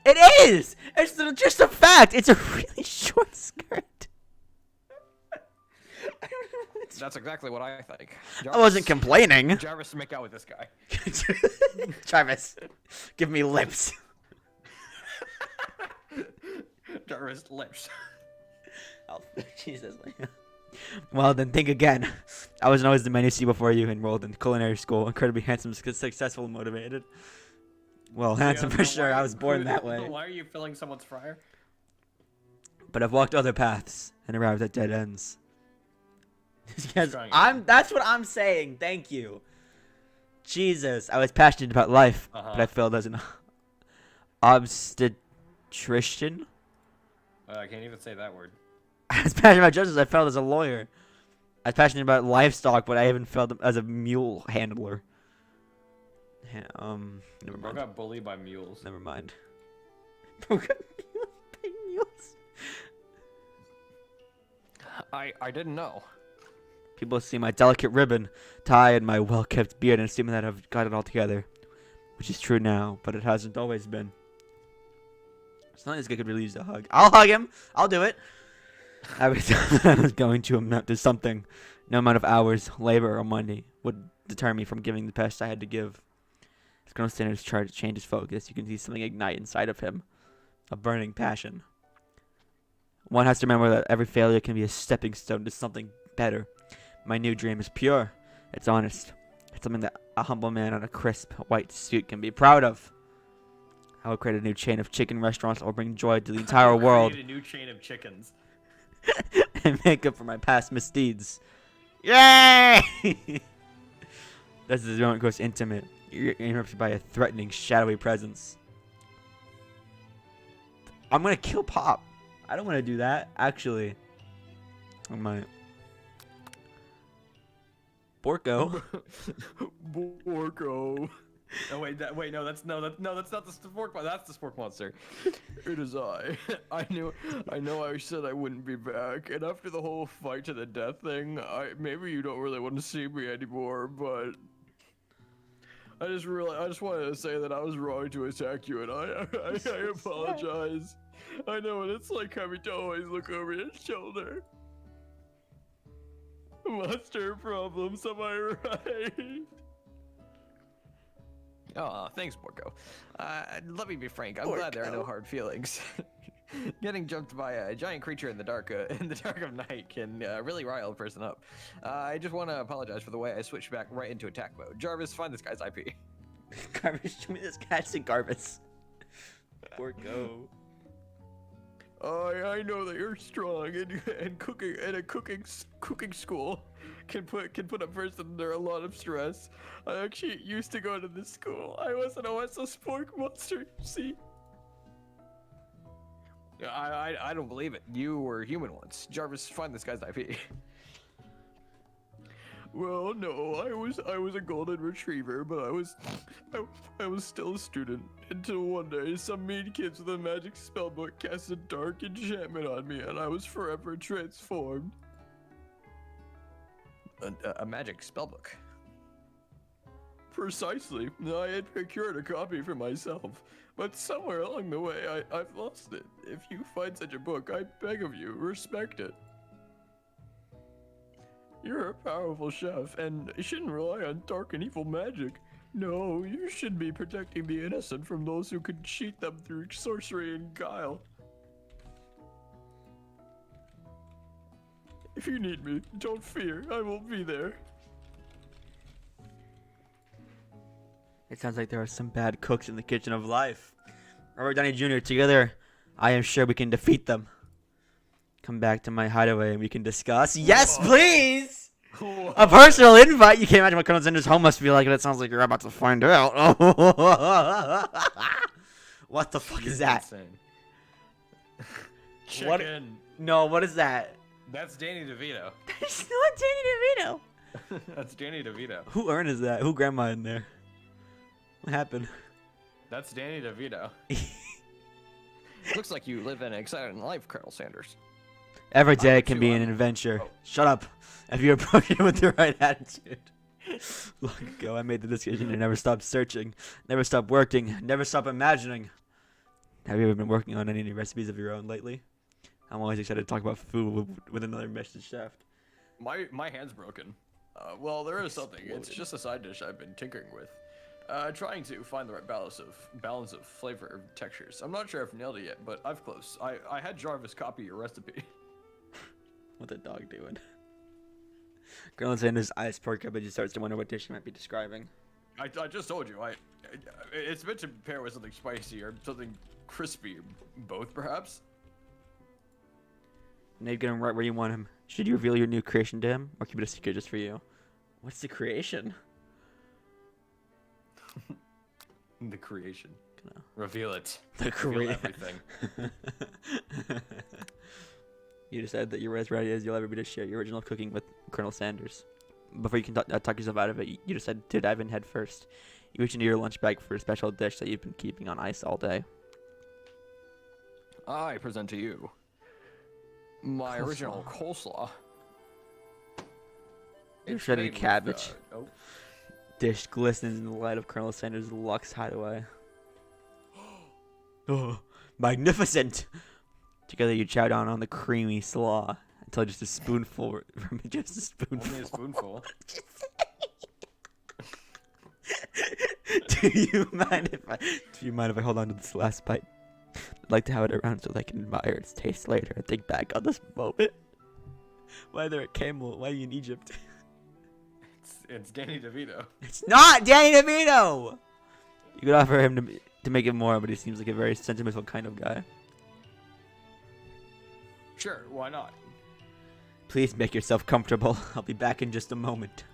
It is! It's just a fact! It's a really short skirt. I don't know what's... That's exactly what I think. I wasn't complaining. Jarvis, make out with this guy. Travis, give me lips. Jarvis lips. Oh, Jesus. Well, then think again. I wasn't always the man you see before you enrolled in culinary school. Incredibly handsome, successful, and motivated. Well, handsome for sure. I was born that way. Why are you filling someone's fryer? But I've walked other paths and arrived at dead ends. Yes, Trying that's what I'm saying. Thank you. Jesus, I was passionate about life, but I failed as an obstetrician. I can't even say that word. I was passionate about justice. I failed as a lawyer. I was passionate about livestock, but I even failed as a mule handler. Never Bro mind. got bullied by mules. Never mind. Bro got bullied by mules. I didn't know. People see my delicate ribbon tie and my well-kept beard and assume that I've got it all together, which is true now, but it hasn't always been. It's not as good could really use a hug. I'll hug him. I'll do it. I was going to amount to something. No amount of hours, labor, or money would deter me from giving the best I had to give. As Colonel Sanders tried to change his focus, you can see something ignite inside of him. A burning passion. One has to remember that every failure can be a stepping stone to something better. My new dream is pure. It's honest. It's something that a humble man in a crisp white suit can be proud of. I will create a new chain of chicken restaurants that will bring joy to the entire world. Create a new chain of chickens. And make up for my past misdeeds. Yay! This is the moment grows intimate. You're interrupted by a threatening, shadowy presence. I'm gonna kill Pop. I don't want to do that, actually. I might. Borko. Borko. Oh wait, no, that's not the spork. That's the spork monster. It is I. I know I said I wouldn't be back, and after the whole fight to the death thing, maybe you don't really want to see me anymore, but I just wanted to say that I was wrong to attack you, and I apologize. I know what it's like having to always look over your shoulder. Monster problems, am I right? Oh, thanks, Borgo. Let me be frank. I'm glad there are no hard feelings. Getting jumped by a giant creature in the dark of night can really rile a person up. I just want to apologize for the way I switched back right into attack mode. Jarvis, find this guy's IP. Garbage, show me this catch to Garbus. Or go. I know that you're strong and cooking and a cooking school can put a person under a lot of stress. I actually used to go to this school. I was an OSS pork monster, you see. I don't believe it. You were human once. Jarvis, find this guy's IP. Well, no, I was a golden retriever, but I was still a student until one day some mean kids with a magic spellbook cast a dark enchantment on me, and I was forever transformed. A magic spellbook. Precisely. I had procured a copy for myself, but somewhere along the way I've lost it. If you find such a book, I beg of you, respect it. You're a powerful chef, and you shouldn't rely on dark and evil magic. No, you should be protecting the innocent from those who could cheat them through sorcery and guile. If you need me, don't fear, I will be there. It sounds like there are some bad cooks in the kitchen of life. Robert Downey Jr., together, I am sure we can defeat them. Come back to my hideaway and we can discuss. Yes, please! A personal invite? You can't imagine what Colonel Sanders' home must be like. That sounds like you're about to find out. What the fuck is that? Chicken. What? No, what is that? That's Danny DeVito. That's not Danny DeVito. That's Danny DeVito. Who Ern is that? Who grandma in there? What happened? That's Danny DeVito. Looks like you live an exciting life, Colonel Sanders. Every day would can too, be I an would. adventure. Oh. Shut up. If you approach it with the right attitude. Long ago, I made the decision to never stop searching, never stop working, never stop imagining. Have you ever been working on any new recipes of your own lately? I'm always excited to talk about food with another Michelin chef. My hand's broken. Well, there is something. It's just a side dish I've been tinkering with. Trying to find the right balance of flavor and textures. I'm not sure if I've nailed it yet, but I've close. I had Jarvis copy your recipe. What the dog doing? Colonel Sanders' eyes perk up and he starts to wonder what dish he might be describing. I just told you. It's meant to pair with something spicy or something crispy, both perhaps. Now you get him right where you want him. Should you reveal your new creation to him, or keep it a secret just for you? What's the creation? The creation. Gonna- Reveal it. The Reveal creation. everything. You decided that you're as ready as you'll ever be to share your original cooking with Colonel Sanders. Before you can talk yourself out of it, you decided to dive in head first. You reach into your lunch bag for a special dish that you've been keeping on ice all day. I present to you my original coleslaw. Your It's shredded made with, cabbage. oh, Dish glistens in the light of Colonel Sanders' Lux hideaway. Oh, magnificent! Together you chow down on the creamy slaw until just a spoonful. Just a spoonful. Only a spoonful. Do you mind if I hold on to this last bite? I'd like to have it around so that I can admire its taste later and think back on this moment. Why there at Camel? Why are you in Egypt? It's Danny DeVito. It's not Danny DeVito! You could offer him to make it more, but he seems like a very sentimental kind of guy. sure, why not? Please make yourself comfortable. I'll be back in just a moment.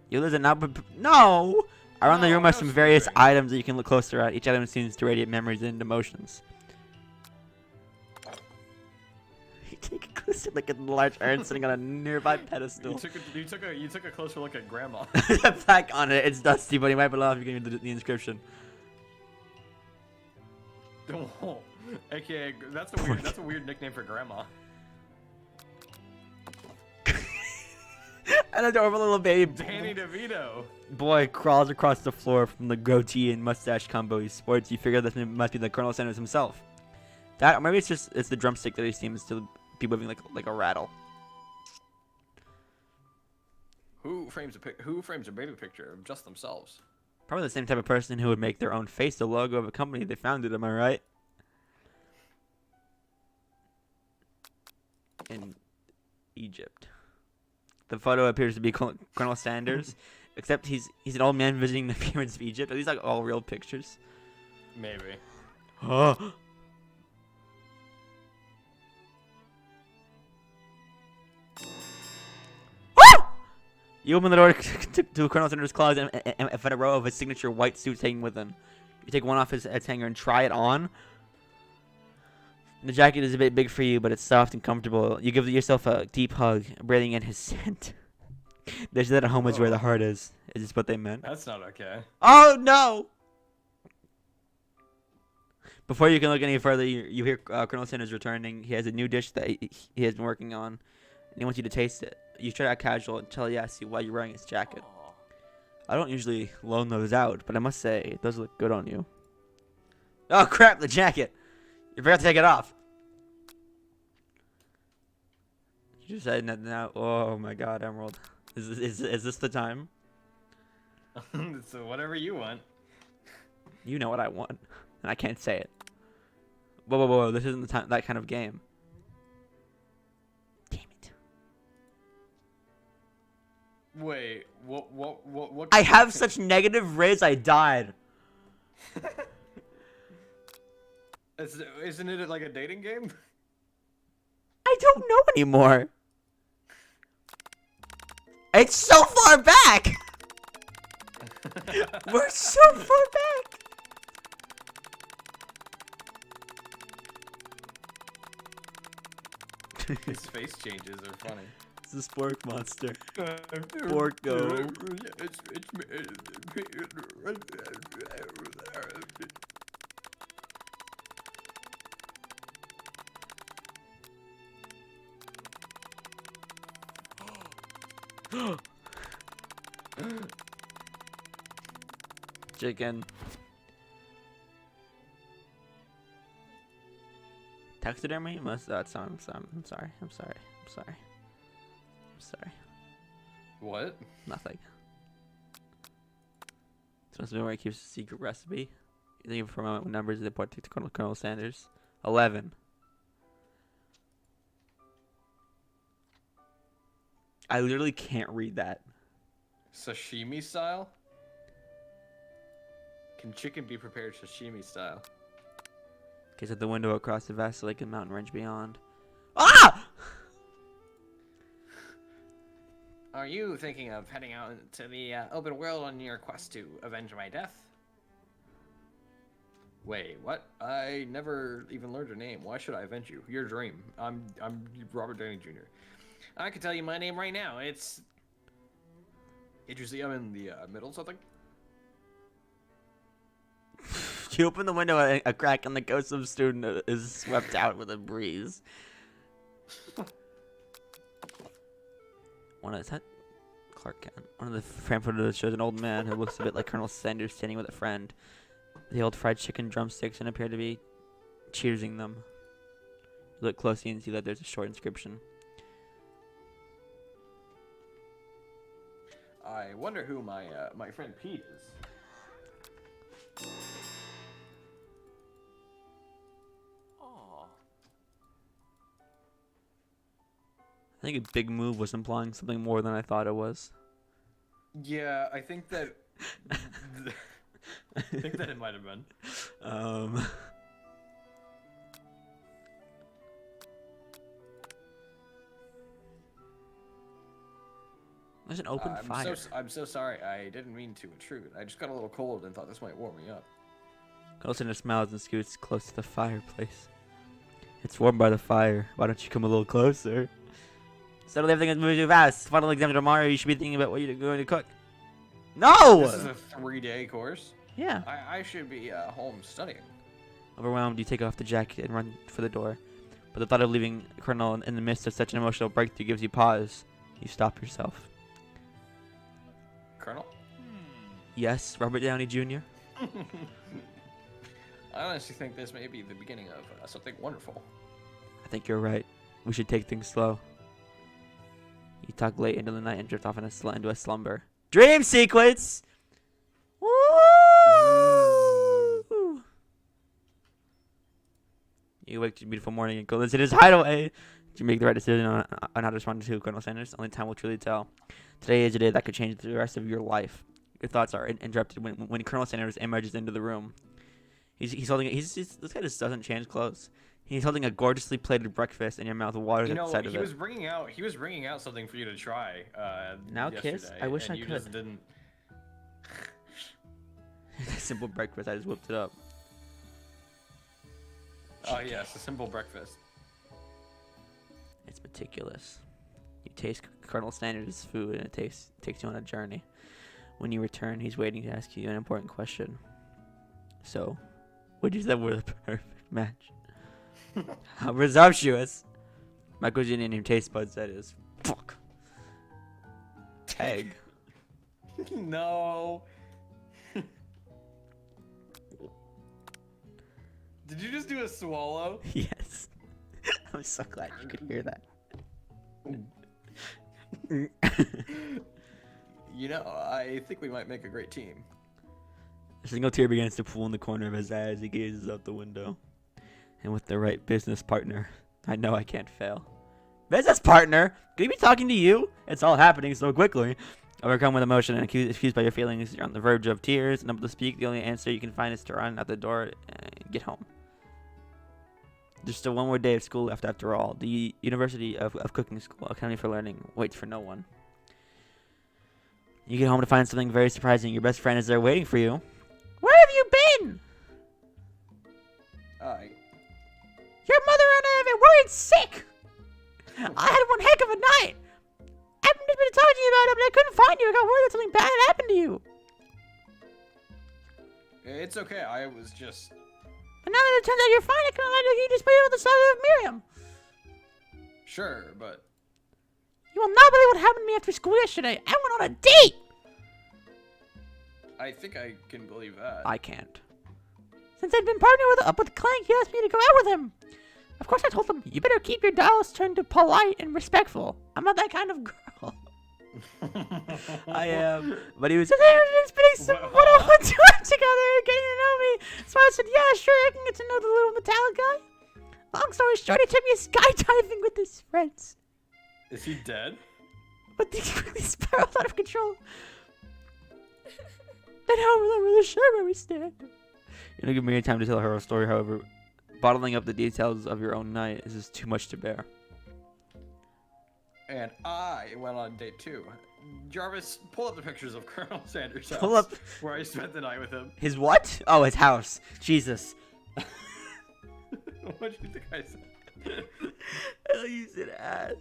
You listen now, but no! Around the No, room are no some various snooping. items that you can look closer at. Each item seems to radiate memories and emotions. You take a closer look at the large urn sitting on a nearby You pedestal. took a closer look at Grandma. The plaque on it, it's dusty, but he might be off if you can read the inscription. Oh, AKA, that's a weird nickname for Grandma. An adorable little baby Danny DeVito. boy crawls across the floor from the goatee and mustache combo he sports. You figure this must be the Colonel Sanders himself. That, or maybe it's the drumstick that he seems to be moving like a rattle. Who frames a baby picture of just themselves? Probably the same type of person who would make their own face the logo of a company they founded. Am I right? In Egypt, the photo appears to be Colonel Sanders, except he's an old man visiting the pyramids of Egypt. Are these like all real pictures? Maybe. Oh. You open the door to Colonel Sanders' closet and find a row of his signature white suits hanging within. You take one off his hanger and try it on. The jacket is a bit big for you, but it's soft and comfortable. You give yourself a deep hug, breathing in his scent. They said at home is where the heart is. Is this what they meant? That's not okay. Oh no! Before you can look any further, you hear Colonel Sanders returning. He has a new dish that he has been working on, and he wants you to taste it. You try out casual until he asks you why you're wearing his jacket. I don't usually loan those out, but I must say, it does look good on you. Oh crap, the jacket! You forgot to take it off. You just said that now. Oh my god, Emerald. Is this the time? So whatever you want. You know what I want, and I can't say it. Whoa, this isn't the time, that kind of game. Damn it. Wait, what? I have such negative riz, I died. Isn't it like a dating game? I don't know anymore. It's so far back. We're so far back. His face changes are funny. It's a spork monster. Porco. Chicken. Taxidermy? That's I'm sorry. What? Nothing. This must be where he keeps a secret recipe. You think for a moment what numbers they put to Colonel Sanders? 11. I literally can't read that. Sashimi style? Can chicken be prepared sashimi style? Gaze at the window across the vast lake and mountain range beyond. Ah! Are you thinking of heading out into the open world on your quest to avenge my death? Wait, what? I never even learned your name. Why should I avenge you? Your dream. I'm Robert Downey Jr. I can tell you my name right now. It's... Did you see I'm in the middle something? You open the window and a crack and the ghost of the student is swept out with a breeze. Is that Clark Kent? One of the frame photos shows an old man who looks a bit like Colonel Sanders standing with a friend. The old fried chicken drumsticks and appear to be cheersing them. You look closely and see that there's a short inscription. I wonder who my friend Pete is. I think a big move was implying something more than I thought it was. Yeah, I think that. I think that it might have been. There's an open fire. I'm so sorry. I didn't mean to intrude. I just got a little cold and thought this might warm me up. Colson smiles and scoots close to the fireplace. It's warm by the fire. Why don't you come a little closer? Suddenly everything is moving too fast. Final exam tomorrow. You should be thinking about what you're going to cook. No! This is a 3-day course. Yeah. I should be home studying. Overwhelmed, you take off the jacket and run for the door. But the thought of leaving Colonel in the midst of such an emotional breakthrough gives you pause. You stop yourself. Colonel? Yes, Robert Downey Jr.? I honestly think this may be the beginning of something wonderful. I think you're right. We should take things slow. You talk late into the night and drift off into a slumber. Dream sequence! Woo! You wake to a beautiful morning and go visit his hideaway. Did you make the right decision on how to respond to Colonel Sanders? Only time will truly tell. Today is a day that could change the rest of your life. Your thoughts are interrupted when Colonel Sanders emerges into the room. He's holding this guy just doesn't change clothes. He's holding a gorgeously plated breakfast, and your mouth waters at the sight of it. He was bringing out something for you to try. Now yesterday, kiss? I wish and I you could. Just didn't. Simple breakfast. I just whipped it up. Oh yes, a simple breakfast. It's meticulous. You taste Colonel Sanders' food, and it takes you on a journey. When you return, he's waiting to ask you an important question. So, would you say we're the perfect match? How presumptuous! My cuisine and your taste buds, that is. Fuck. Egg. No. Did you just do a swallow? Yes. I'm so glad you could hear that. You know, I think we might make a great team. A single tear begins to pool in the corner of his eye as he gazes out the window. And with the right business partner, I know I can't fail. Business partner? Could he be talking to you? It's all happening so quickly. Overcome with emotion and accused by your feelings, you're on the verge of tears, unable to speak. The only answer you can find is to run out the door and get home. There's still one more day of school left after all. The University of Cooking School, Academy for Learning, waits for no one. You get home to find something very surprising. Your best friend is there waiting for you. Where have you been? Your mother and I have been worried sick. I had one heck of a night. I've been talking to you about it, but I couldn't find you. I got worried that something bad had happened to you. It's okay. I was just. And now that it turns out you're fine, I can imagine you just played on the side of Miriam. Sure, but. You will not believe what happened to me after school yesterday. I went on a date. I think I can believe that. I can't. Since I'd been partnered up with Clank, he asked me to go out with him. Of course, I told him, you better keep your dials turned to polite and respectful. I'm not that kind of girl. I am. But he was just spending some one-on-one time together and getting to know me. So I said, yeah, sure, I can get to know the little metallic guy. Long story short, he took me skydiving with his friends. Is he dead? But they quickly spiraled out of control. And now I'm not really sure where we stand. You don't give me any time to tell her a story, however. Bottling up the details of your own night is just too much to bear. And I went on date too. Jarvis, pull up the pictures of Colonel Sanders' house. Pull up where I spent the night with him. his what? Oh, his house. Jesus. What do you think I said? Oh, you said ass.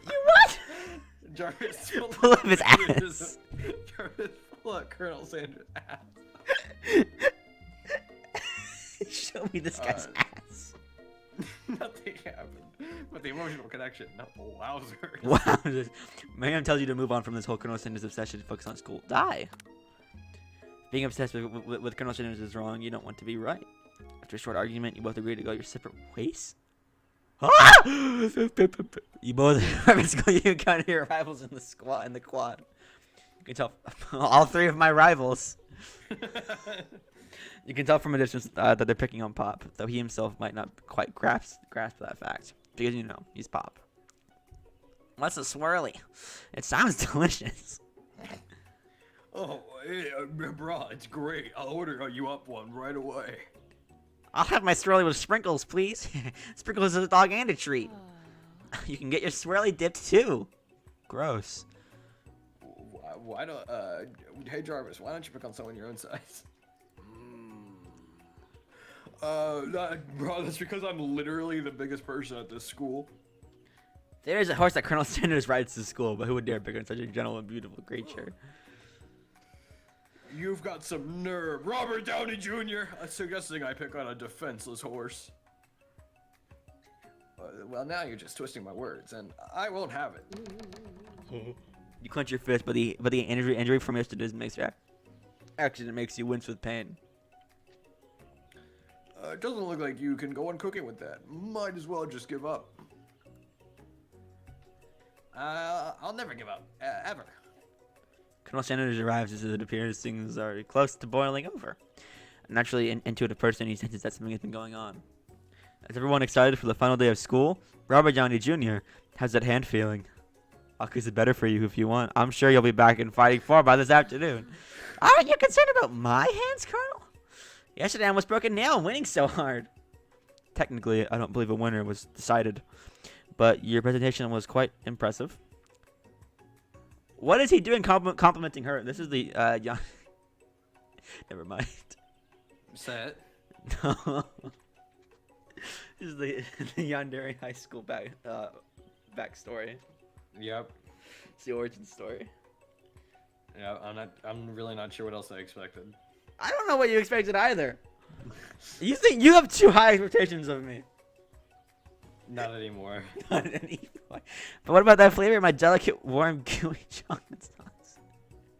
You what? Jarvis, Pull up his ass. Jarvis, pull up Colonel Sanders' ass. Show me this guy's ass. Nothing happened, but the emotional connection. No, wowzers. Wow. Miriam tells you to move on from this whole Colonel Sanders obsession and focus on school. Die. Being obsessed with Colonel Sanders is wrong. You don't want to be right. After a short argument, you both agree to go your separate ways. Ah! You both private school. You encounter your rivals in the quad. You can tell all three of my rivals. You can tell from a distance that they're picking on Pop, though he himself might not quite grasp that fact. Because, you know, he's Pop. What's a swirly? It sounds delicious. Oh, hey, bro, it's great. I'll order you up one right away. I'll have my swirly with sprinkles, please. Sprinkles is a dog and a treat. You can get your swirly dipped, too. Gross. Why don't, hey Jarvis, why don't you pick on someone your own size? Bro, that's because I'm literally the biggest person at this school. There's a horse that Colonel Sanders rides to school, but who would dare pick on such a gentle and beautiful creature? You've got some nerve. Robert Downey Jr. Suggesting I pick on a defenseless horse. Well, now you're just twisting my words, and I won't have it. You clench your fist, but the injury from yesterday's makes you accident makes you wince with pain. It doesn't look like you can go on cooking with that. Might as well just give up. I'll never give up, ever. Colonel Sanders arrives as it appears things are close to boiling over. A naturally intuitive person, he senses that something has been going on. As everyone excited for the final day of school, Robert Downey Jr. has that hand feeling. I'll kiss it better for you if you want. I'm sure you'll be back in Fighting 4 by this afternoon. Aren't you concerned about my hands, Colonel? Yesterday I almost broke a nail winning so hard. Technically, I don't believe a winner was decided, but your presentation was quite impressive. What is he doing complimenting her? This is the, Never mind. Say it. No. This is the Yandere High School backstory. Yep. It's the origin story. Yeah, I'm really not sure what else I expected. I don't know what you expected either. You think you have too high expectations of me? Not anymore. Not anymore. But what about that flavor of my delicate, warm, gooey chocolate sauce?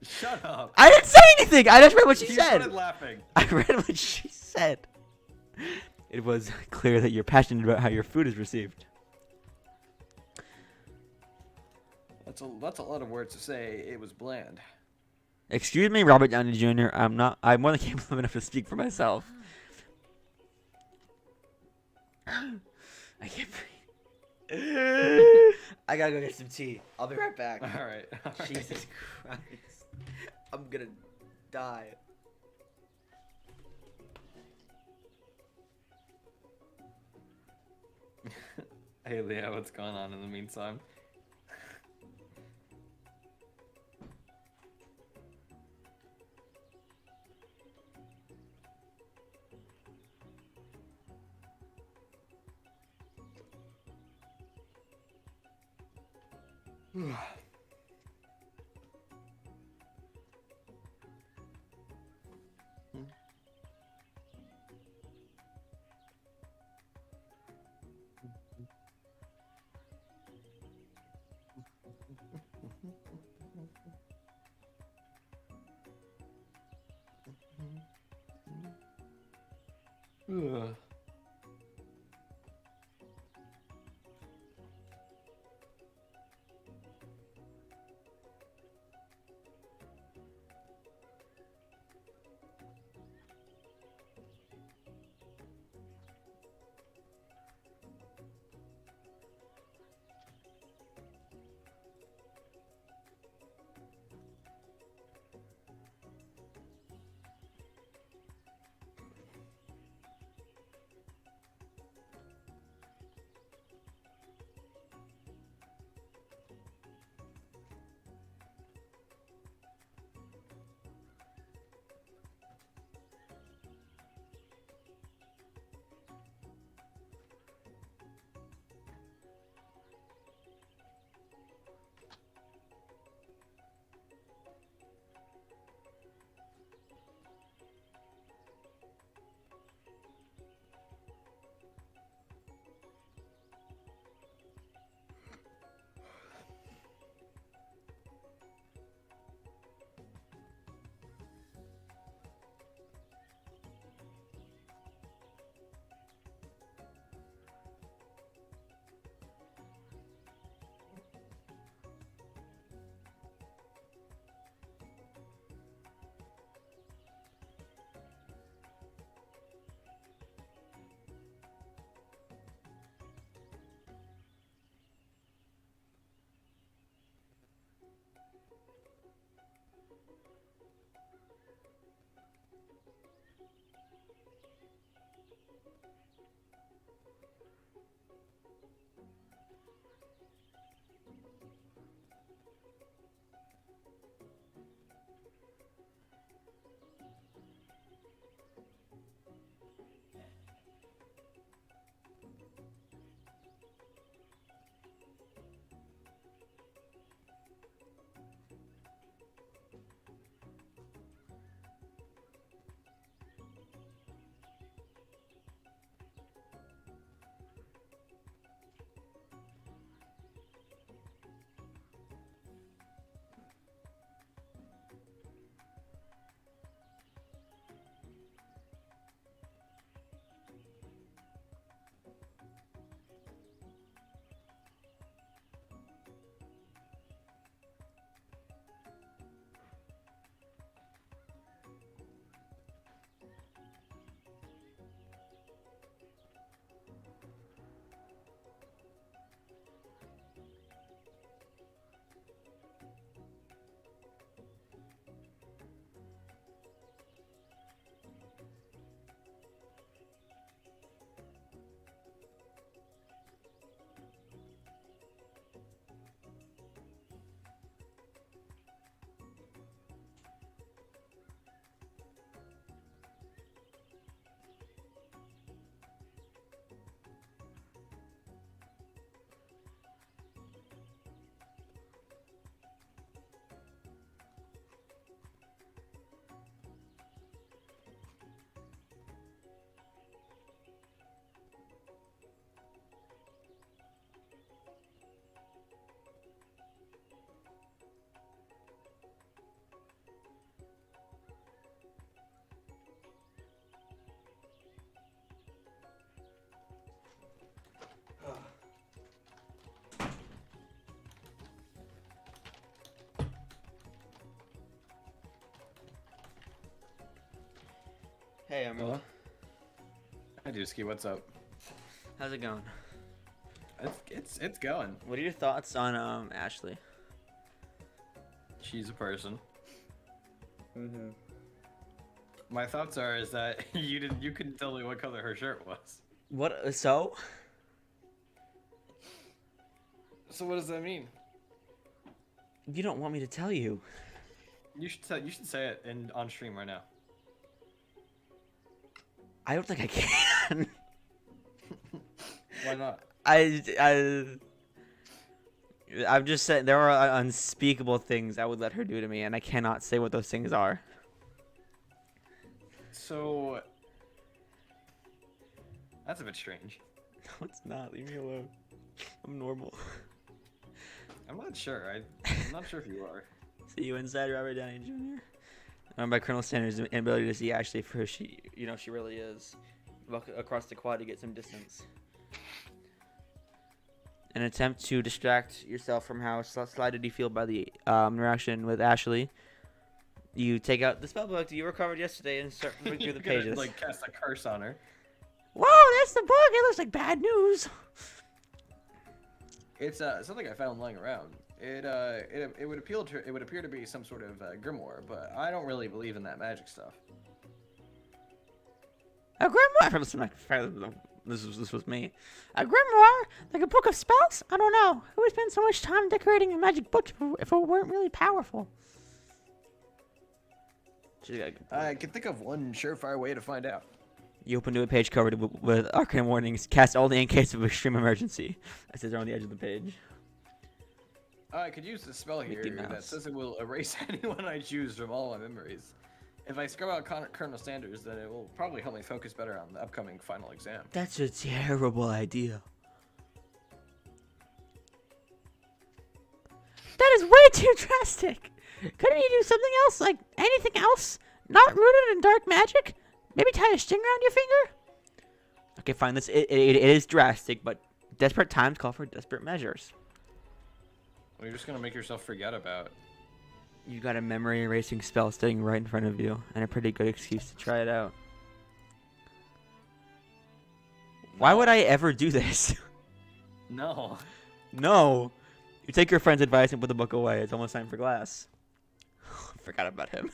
Shut up. I didn't say anything. I just read what she You said. started laughing. I read what she said. It was clear that you're passionate about how your food is received. That's a lot of words to say. It was bland. Excuse me, Robert Downey Jr. I'm more than capable enough to speak for myself. I can't breathe. I gotta go get some tea. I'll be right back. All right. Jesus Christ. I'm gonna die. Hey, Leo, what's going on in the meantime? Ugh. Hey, Emerald. Hi, Dusky. What's up? How's it going? It's going. What are your thoughts on Ashley? She's a person. Mm-hmm. My thoughts are is that you couldn't tell me what color her shirt was. What? So? So what does that mean? You don't want me to tell you. You should say it on stream right now. I don't think I can. Why not? I'm just saying there are unspeakable things I would let her do to me, and I cannot say what those things are. So that's a bit strange. No, it's not. Leave me alone. I'm normal. I'm not sure. I'm not sure if you are. See you inside, Robert Downey Jr. Remember by Colonel Sanders' inability to see Ashley for who she really is. Walk across the quad to get some distance. An attempt to distract yourself from how slighted you feel by the interaction with Ashley. You take out the spellbook that you recovered yesterday and start flipping through the You're gonna, pages. like cast a curse on her. Whoa, that's the book! It looks like bad news. It's something I found lying around. It would appear to be some sort of grimoire, but I don't really believe in that magic stuff. A grimoire? Listen, this was me. A grimoire? Like a book of spells? I don't know. Who would spend so much time decorating a magic book if it weren't really powerful? I can think of one surefire way to find out. You open to a page covered with arcane warnings. Cast only in case of extreme emergency. It says on the edge of the page. I could use the spell here Mickey that Mouse. says it will erase anyone I choose from all my memories. If I scrub out Colonel Sanders, then it will probably help me focus better on the upcoming final exam. That's a terrible idea. That is way too drastic. Couldn't you do something else, like anything else? Not rooted in dark magic? Maybe tie a string around your finger? Okay, fine. It is drastic, but desperate times call for desperate measures. Well, you're just gonna make yourself forget about. You got a memory erasing spell sitting right in front of you, and a pretty good excuse to try it out. Why would I ever do this? No. No. You take your friend's advice and put the book away. It's almost time for class. Forgot about him.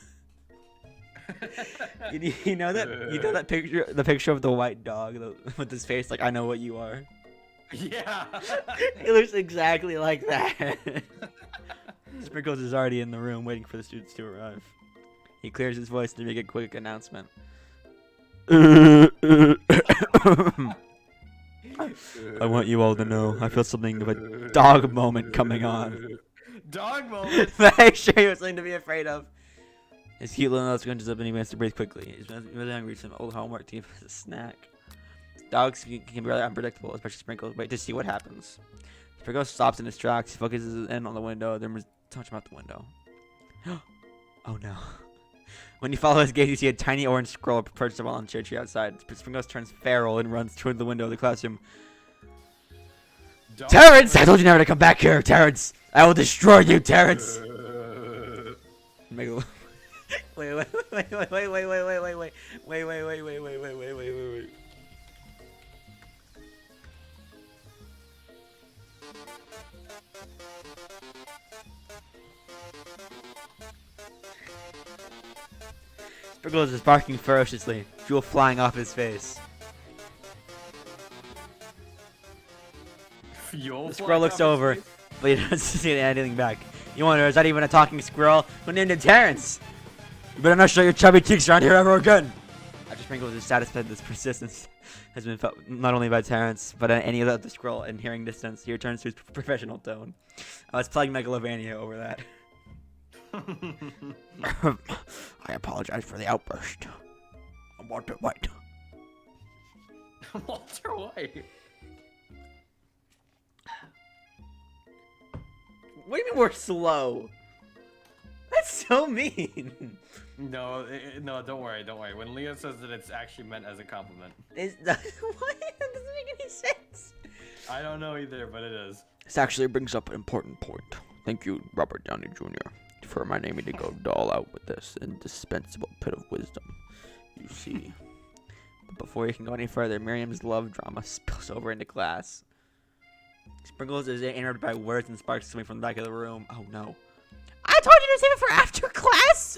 you know that picture, the picture of the white dog with his face like I know what you are. Yeah. It looks exactly like that. Sprinkles is already in the room waiting for the students to arrive. He clears his voice to make a quick announcement. I want you all to know I feel something of a dog moment coming on. Dog moment. Make sure you have something to be afraid of. His cute little nose scrunches up and he begins to breathe quickly. He's really hungry, some old homework to give us a snack. Dogs can be rather unpredictable, especially Sprinkles. Wait to see what happens. Sprinkles stops in his tracks, focuses in on the window, then touch him out the window. Oh no. When you follow his gaze, you see a tiny orange squirrel perched up on a cherry tree outside. Sprinkles turns feral and runs toward the window of the classroom. Terrence! I told you never to come back here, Terrence! I will destroy you, Terrence! Wait. Sprinkles is barking ferociously, jewel flying off his face. The squirrel looks over, but he doesn't see anything back. You wonder, is that even a talking squirrel? Who named him Terrence? You better not show your chubby cheeks around here ever again! After Sprinkles is satisfied this persistence has been felt not only by Terrence, but any other squirrel in hearing distance, he returns to his professional tone. I was playing Megalovania over that. I apologize for the outburst. I'm Walter White. Walter White. What do you mean we're slow? That's so mean. No, don't worry. When Leah says that it's actually meant as a compliment. What? That doesn't make any sense. I don't know either, but it is. This actually brings up an important point. Thank you, Robert Downey Jr., for reminding me to go all out with this indispensable bit of wisdom. You see, But before you can go any further, Miriam's love drama spills over into class. Sprinkles is interrupted by words and sparks coming from the back of the room. Oh no. I told you to save it for after class!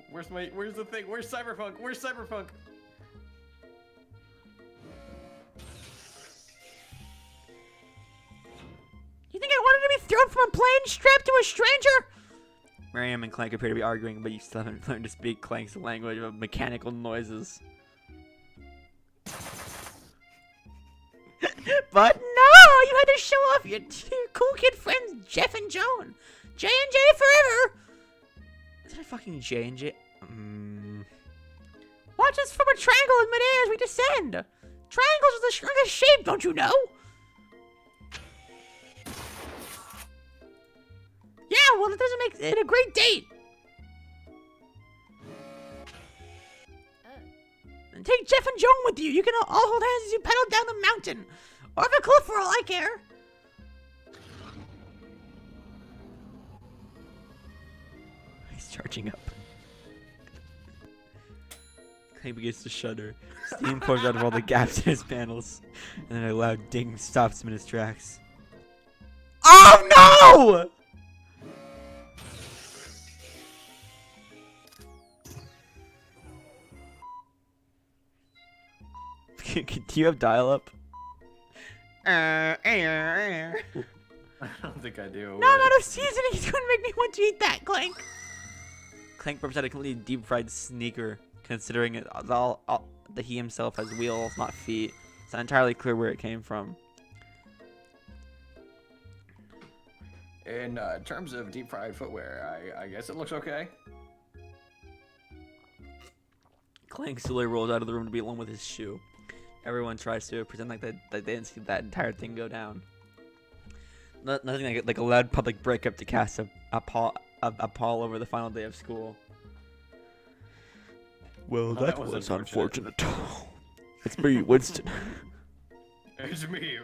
Where's the thing? Where's Cyberpunk? Where's Cyberpunk? You think I wanted to be thrown from a plane strapped to a stranger? Miriam and Clank appear to be arguing, but you still haven't learned to speak Clank's language of mechanical noises. But no! You had to show off your cool kid friends Jeff and Joan. J&J forever! Is that fucking J&J? Watch us from a triangle in midair as we descend! Triangles are the strongest shape, don't you know? Yeah, well, it doesn't make it a great date. And take Jeff and Joan with you. You can all hold hands as you pedal down the mountain. Or up a cliff for all I care. He's charging up. He begins to shudder. Steam pours out of all the gaps in his panels. And then a loud ding stops him in his tracks. Oh no! Do you have dial-up? I don't think I do. No, I'm out of seasoning. He's gonna make me want to eat that, Clank. Clank burps out a completely deep-fried sneaker, considering it that he himself has wheels, not feet. It's not entirely clear where it came from. In terms of deep fried footwear, I guess it looks okay. Clank slowly rolls out of the room to be alone with his shoe. Everyone tries to pretend like they didn't see that entire thing go down. Nothing like a loud public breakup to cast a pall over the final day of school. Well, that was unfortunate. It's me, Winston. It's me,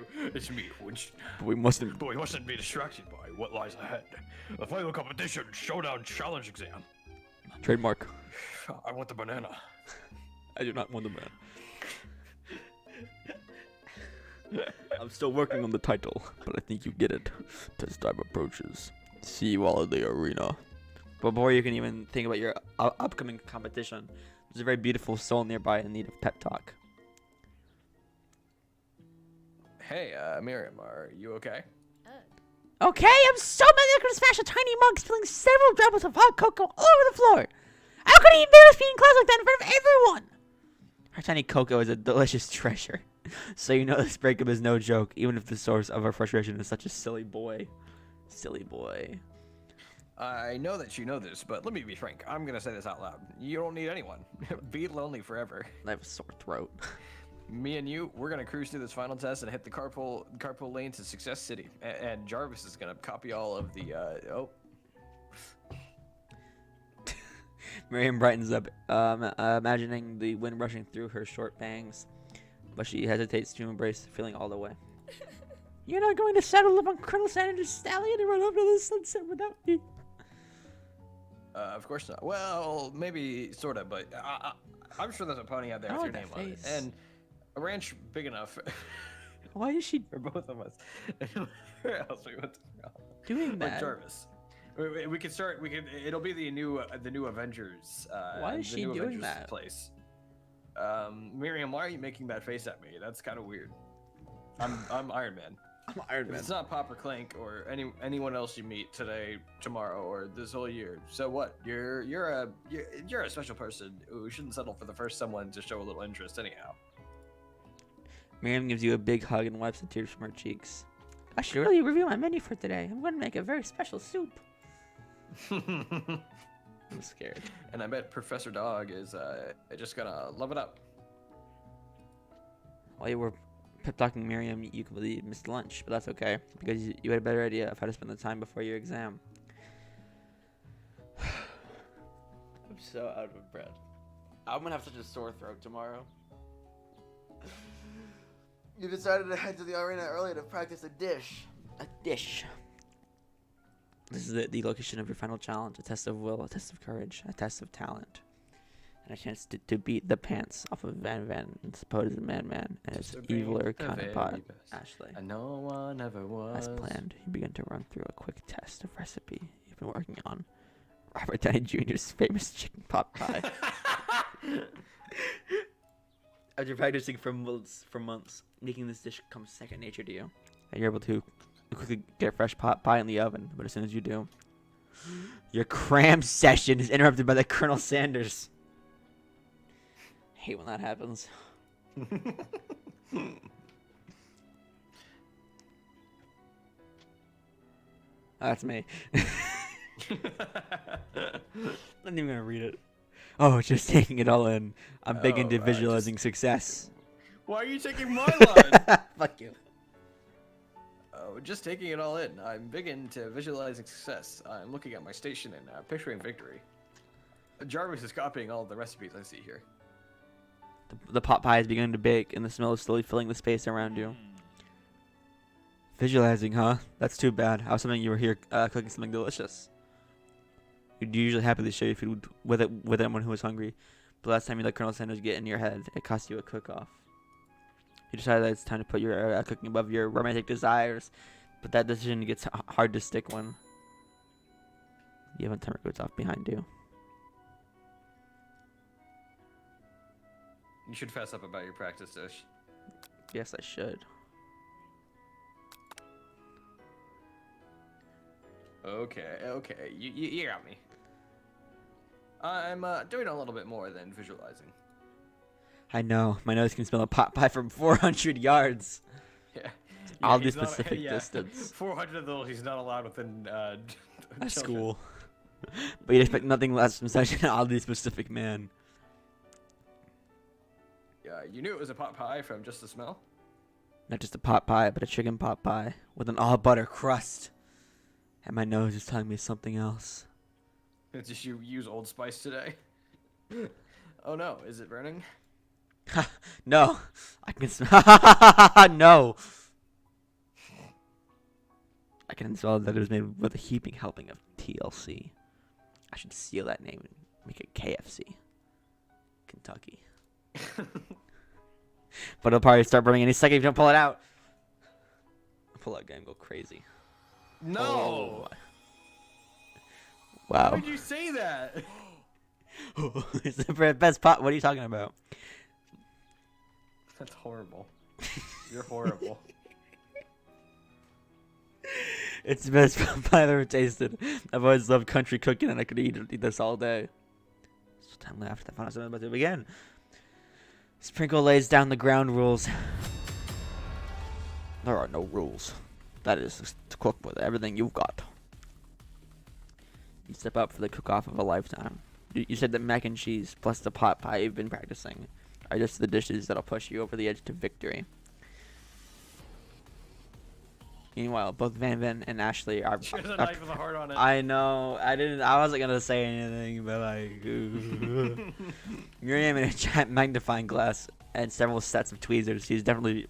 Winston. But we mustn't. But we mustn't be distracted by what lies ahead. The final competition showdown challenge exam. Trademark. I want the banana. I do not want the man. I'm still working on the title, but I think you get it. Test time approaches. See you all in the arena. But before you can even think about your upcoming competition, there's a very beautiful soul nearby in need of pep talk. Hey, Miriam, are you okay? Okay, I'm so mad I could smash a tiny mug, spilling several droplets of hot cocoa all over the floor. How could he embarrass me in class like that in front of everyone? Her tiny cocoa is a delicious treasure. So you know this breakup is no joke, even if the source of her frustration is such a silly boy. Silly boy. I know that you know this, but let me be frank. I'm gonna say this out loud. You don't need anyone. Be lonely forever. I have a sore throat. Me and you, we're gonna cruise through this final test and hit the carpool lane to Success City. And Jarvis is gonna copy all of the, Miriam brightens up, imagining the wind rushing through her short bangs, but she hesitates to embrace the feeling all the way. You're not going to settle up on Colonel Sanders' stallion and run off to the sunset without me. Of course not. Well, maybe sorta, but I'm sure there's a pony out there with your name on it, and a ranch big enough. Why is she for both of us? Where else we went to doing that? Like Jarvis. We could start. It'll be the new Avengers. Why is she doing Avengers that? Place. Miriam, why are you making that face at me? That's kind of weird. I'm Iron Man. I'm Iron If Man. it's not Papa Clank or anyone else you meet today, tomorrow, or this whole year. So what? You're a special person who shouldn't settle for the first someone to show a little interest anyhow. Miriam gives you a big hug and wipes the tears from her cheeks. I should really review my menu for today. I'm going to make a very special soup. I'm scared. And I bet Professor Dog is just gonna love it up. While you were pep talking Miriam, you completely missed lunch, but that's okay because you had a better idea of how to spend the time before your exam. I'm so out of breath. I'm gonna have such a sore throat tomorrow. You decided to head to the arena early to practice a dish. A dish. This is the location of your final challenge, a test of will, a test of courage, a test of talent. and a chance to beat the pants off of Van Van and supposed Man and his Just to be eviler the counterpart, very best. Ashley. And no one ever was. As planned, you begin to run through a quick test of recipe you've been working on. Robert Downey Jr.'s famous chicken pot pie. After practicing for months, making this dish comes second nature to you. And you're able to quickly get a fresh pot pie in the oven, but as soon as you do, your cram session is interrupted by the Colonel Sanders. Hate when that happens. That's me. Not even gonna read it. Oh, just taking it all in. I'm big into Oh, visualizing success. Why are you taking my line? Fuck you. Oh, just taking it all in. I'm big into visualizing success. I'm looking at my station and picturing victory. Jarvis is copying all the recipes I see here. The pot pie is beginning to bake, and the smell is slowly filling the space around you. Visualizing, huh? That's too bad. I was hoping you were here cooking something delicious. You'd usually happily share your food with anyone who was hungry, but last time you let Colonel Sanders get in your head, it cost you a cook-off. You decided that it's time to put your cooking above your romantic desires, but that decision gets hard to stick when you have a timer goes off behind you. You should fess up about your practice dish. Yes, I should. Okay, you got me. I'm doing a little bit more than visualizing. I know. My nose can smell a pot pie from 400 yards. Yeah. I'll do he's not- specific yeah. distance. 400 of those he's not allowed within At children. school. But you'd expect nothing less from such an oddly specific man. Yeah, you knew it was a pot pie from just the smell? Not just a pot pie, but a chicken pot pie with an all butter crust. And my nose is telling me something else. Did you use Old Spice today? Oh no, is it burning? No, I can smell. No, I can smell that it was made with a heaping helping of TLC. I should steal that name and make it KFC, Kentucky. But it'll probably start burning any second if you don't pull it out. Pull out game, go crazy. No! Wow. Why would you say that? It's the best pot. What are you talking about? That's horrible. You're horrible. It's the best pie I've ever tasted. I've always loved country cooking, and I could eat this all day. So time left. I found out something about to begin. Sprinkle lays down the ground rules. There are no rules. That is to cook with everything you've got. You step up for the cook-off of a lifetime. You said that mac and cheese plus the pot pie you've been practicing are just the dishes that'll push you over the edge to victory. Meanwhile, both Van Van and Ashley are. There's a knife with a heart on it. I know. I wasn't gonna say anything, but like, you're aiming a giant magnifying glass and several sets of tweezers. He's definitely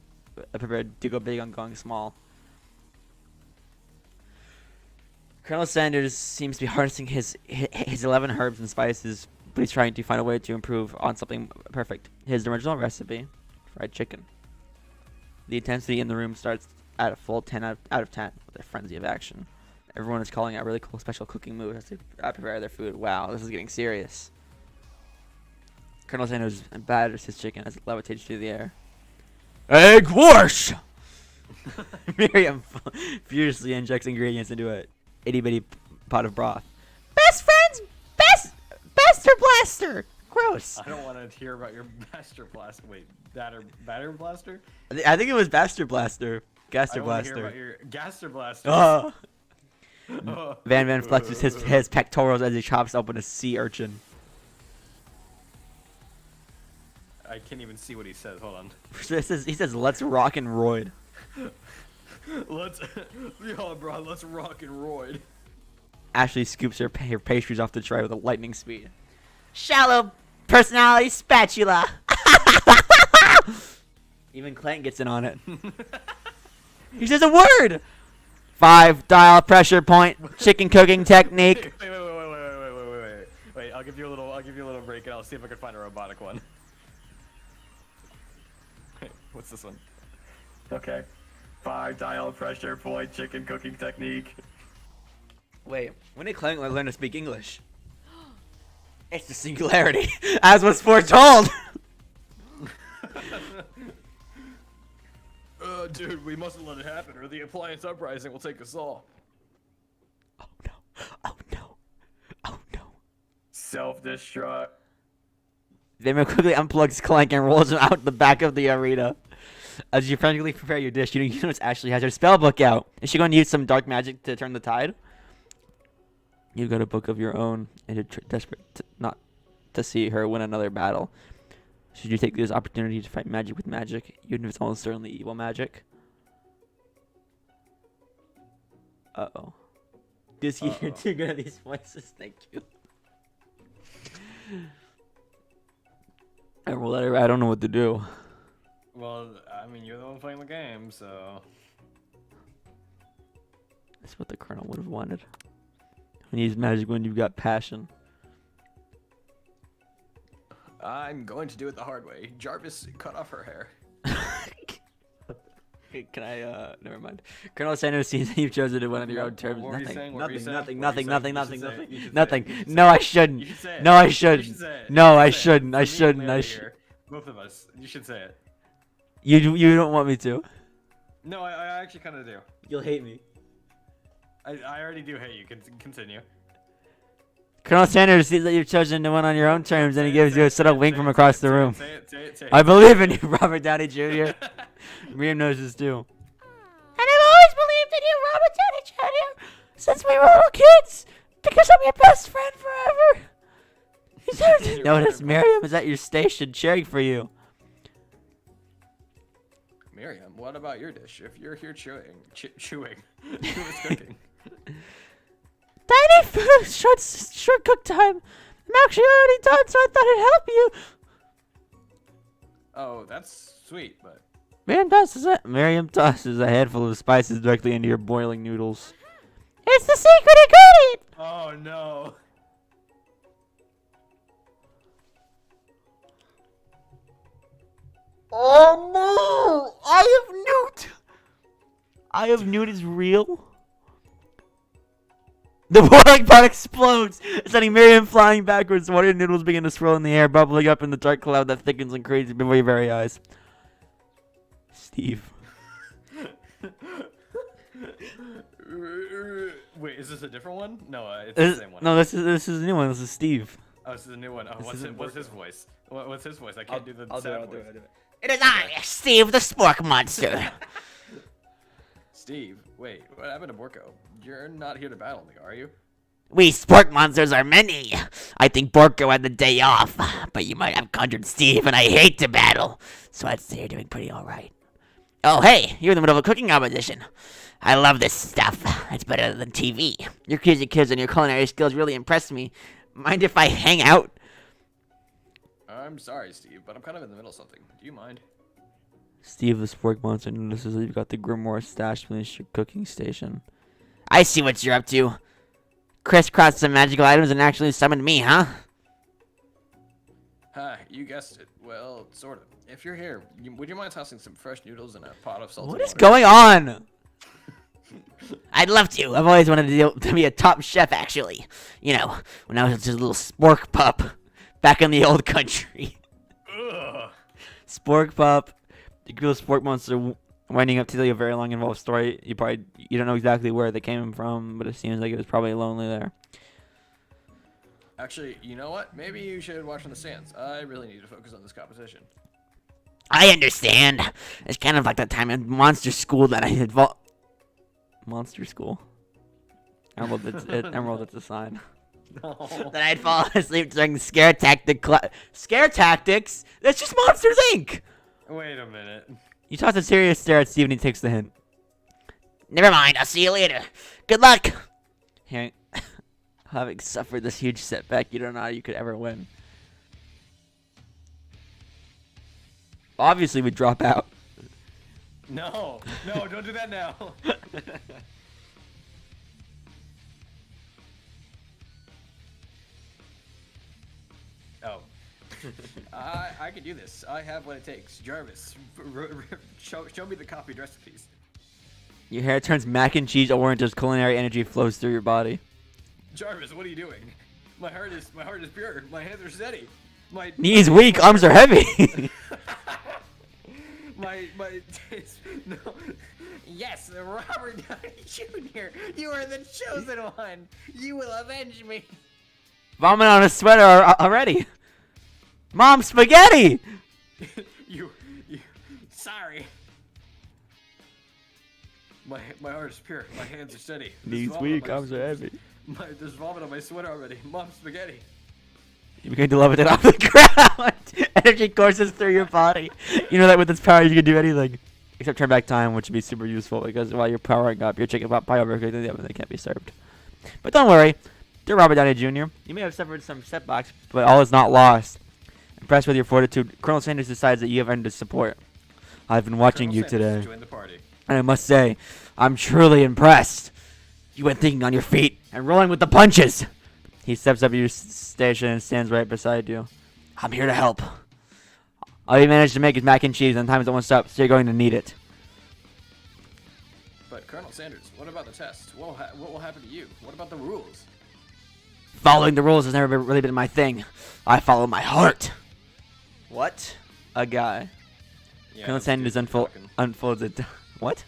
prepared to go big on going small. Colonel Sanders seems to be harnessing his 11 herbs and spices, but he's trying to find a way to improve on something perfect. His original recipe, fried chicken. The intensity in the room starts at a full 10 out of 10 with a frenzy of action. Everyone is calling out really cool special cooking moves as they prepare their food. Wow, this is getting serious. Colonel Sanders batters his chicken as it levitates through the air. Egg wash! Miriam furiously injects ingredients into a itty-bitty pot of broth. Best friends! Bester blaster! Gross. I don't want to hear about your Baster Blaster. Wait, batter blaster? I think it was Baster Blaster. I Gaster don't want to hear Blaster. about your Gaster Blaster. Oh. Oh. Van Van flexes his pectorals as he chops open a sea urchin. I can't even see what he says. Hold on. He says, let's rock and roid. Let's, yeah, bro. Let's rock and roid. Ashley scoops her pastries off the tray with a lightning speed. Shallow personality spatula. Even Clint gets in on it. He says a word. 5 dial pressure point chicken cooking technique. Wait. I'll give you a little I'll give you a little break, and I'll see if I can find a robotic one. What's this one? Okay. 5 dial pressure point chicken cooking technique. Wait, when did Clank learn to speak English? It's the singularity, as was foretold! Dude, we mustn't let it happen, or the appliance uprising will take us all. Oh no, oh no, oh no. Self-destruct. Damien quickly unplugs Clank and rolls him out the back of the arena. As you frantically prepare your dish, you notice Ashley has her spell book out. Is she going to use some dark magic to turn the tide? You've got a book of your own, and you're desperate not to see her win another battle. Should you take this opportunity to fight magic with magic, even if it's almost certainly evil magic? Uh-oh. This year, you're too good at these voices, thank you. I don't know what to do. Well, I mean, you're the one playing the game, so... That's what the Colonel would have wanted. When you use magic when you've got passion. I'm going to do it the hard way. Jarvis cut off her hair. Can I, never mind. Colonel Sanders seems that you've chosen to win on your own terms. What were you saying? What were you saying? Nothing. You should say it. You should say Nothing. it. You should No, say I it. shouldn't. You should say it. No, I You shouldn't. should say it. No, You I should say it. shouldn't. I For me and shouldn't. I Larry sh- here, both of us. You should say it. You don't want me to. No, I actually kind of do. You'll hate me. I already do hate you. Continue. Colonel Sanders sees that you've chosen to win on your own terms, and he gives you a subtle wink from Say it, across say the it, room. Say it, say it, say it. I believe in you, Robert Downey Jr. Miriam knows this too. And I've always believed in you, Robert Downey Jr. Since we were little kids, because I'm your best friend forever. Notice Miriam is at your station cheering for you. Miriam, what about your dish? If you're here chewing, who is cooking? Tiny food, short cook time. I'm actually already done, so I thought it'd help you. Oh, that's sweet, but Miriam tosses a handful of spices directly into your boiling noodles. It's the secret ingredient. oh no. Oh no! I have Newt! I have Newt is real? The boiling pot explodes, sending Miriam flying backwards. Water noodles begin to swirl in the air, bubbling up in the dark cloud that thickens and creates before your very eyes. Steve. Wait, is this a different one? No, it's the same one. No, this is a new one. This is Steve. Oh, this is a new one. Oh, This what's isn't his voice? What's his voice? I can't do the I'll do sad it. voice. It is I, Steve the Spork Monster. Steve, wait, what happened to Borko? You're not here to battle me, are you? We Spork Monsters are many. I think Borko had the day off, but you might have conjured Steve, and I hate to battle, so I'd say you're doing pretty alright. Oh, hey, you're in the middle of a cooking competition. I love this stuff. It's better than TV. Your crazy kids and your culinary skills really impress me. Mind if I hang out? I'm sorry, Steve, but I'm kind of in the middle of something. Do you mind? Steve the Spork Monster notices that you've got the Grimoire stashed beneath your cooking station. I see what you're up to. Crisscrossed some magical items and actually summoned me, huh? Hi, you guessed it. Well, sort of. If you're here, would you mind tossing some fresh noodles in a pot of salted What is water? going on? I'd love to. I've always wanted to be a top chef, actually. You know, when I was just a little spork pup back in the old country. Ugh. Spork pup, the cool spork monster winding up to tell you a very long involved story. You don't know exactly where they came from, but it seems like it was probably lonely there. Actually, you know what? Maybe you should watch from the stands. I really need to focus on this competition. I understand. It's kind of like that time in monster school that I involved. Monster school. Emerald, it's a sign. No. That I'd fall asleep during the scare tactic Scare tactics? That's just Monsters Inc. Wait a minute. You toss a serious stare at Steve and he takes the hint. Never mind, I'll see you later. Good luck! Having suffered this huge setback, you don't know how you could ever win. Obviously, we drop out. No, don't do that now. I can do this. I have what it takes. Jarvis, show me the copied recipes. Your hair turns mac and cheese orange as culinary energy flows through your body. Jarvis, what are you doing? My heart is pure. My hands are steady. My Knees weak, arms are heavy. my no. Yes, Robert Downey Jr. You are the chosen one. You will avenge me. Vomit on a sweater already. Mom, spaghetti! you. Sorry. My heart is pure. My hands are steady. There's Knees vomit weak, on my- arms are heavy. There's vomit on my sweater already. Mom, spaghetti. You begin to levitate off the ground. Energy courses through your body. You know that with this power, you can do anything. Except turn back time, which would be super useful because while you're powering up, your chicken pot pie over in the oven, they can't be served. But don't worry. Dear Robert Downey Jr., you may have suffered some setbacks, but all is not lost. Impressed with your fortitude, Colonel Sanders decides that you have earned his support. I've been watching Colonel you Sanders, today, join the party. and I must say, I'm truly impressed. You went thinking on your feet and rolling with the punches. He steps up to your station and stands right beside you. I'm here to help. All you managed to make is mac and cheese, and time's almost up, so you're going to need it. But Colonel Sanders, what about the test? What will happen to you? What about the rules? Following the rules has never really been my thing. I follow my heart. What? A guy. Yeah, Colonel that's Sanders good talking. unfolds it. What?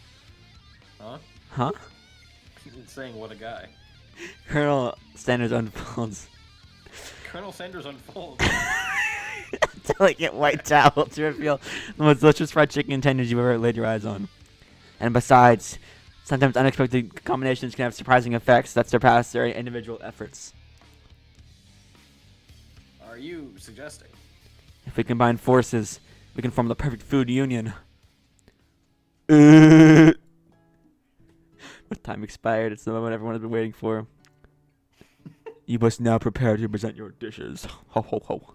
Huh? Huh? It's saying what a guy. Colonel Sanders unfolds. Colonel Sanders unfolds. Delicate white towel to reveal the most delicious fried chicken tenders you've ever laid your eyes on. And besides, sometimes unexpected combinations can have surprising effects that surpass their individual efforts. Are you suggesting? If we combine forces, we can form the perfect food union. With time expired, it's the moment everyone has been waiting for. You must now prepare to present your dishes. Ho ho ho.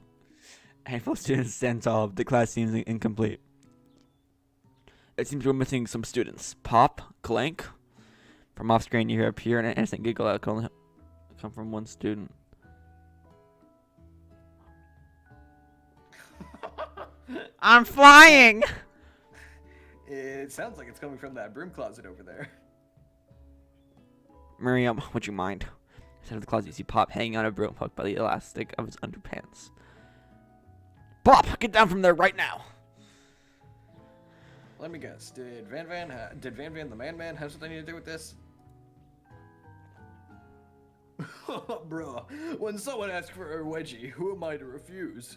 A handful of students stand tall, but the class seems incomplete. It seems we're missing some students. Pop, Clank. From off screen, you hear a pure and innocent giggle that can only come from one student. I'm flying! It sounds like it's coming from that broom closet over there. Miriam, would you mind? Inside of the closet, you see Pop hanging on a broom hook by the elastic of his underpants. Pop, get down from there right now! Let me guess. Did Van Van the Man have something to do with this? Bro, when someone asks for a wedgie, who am I to refuse?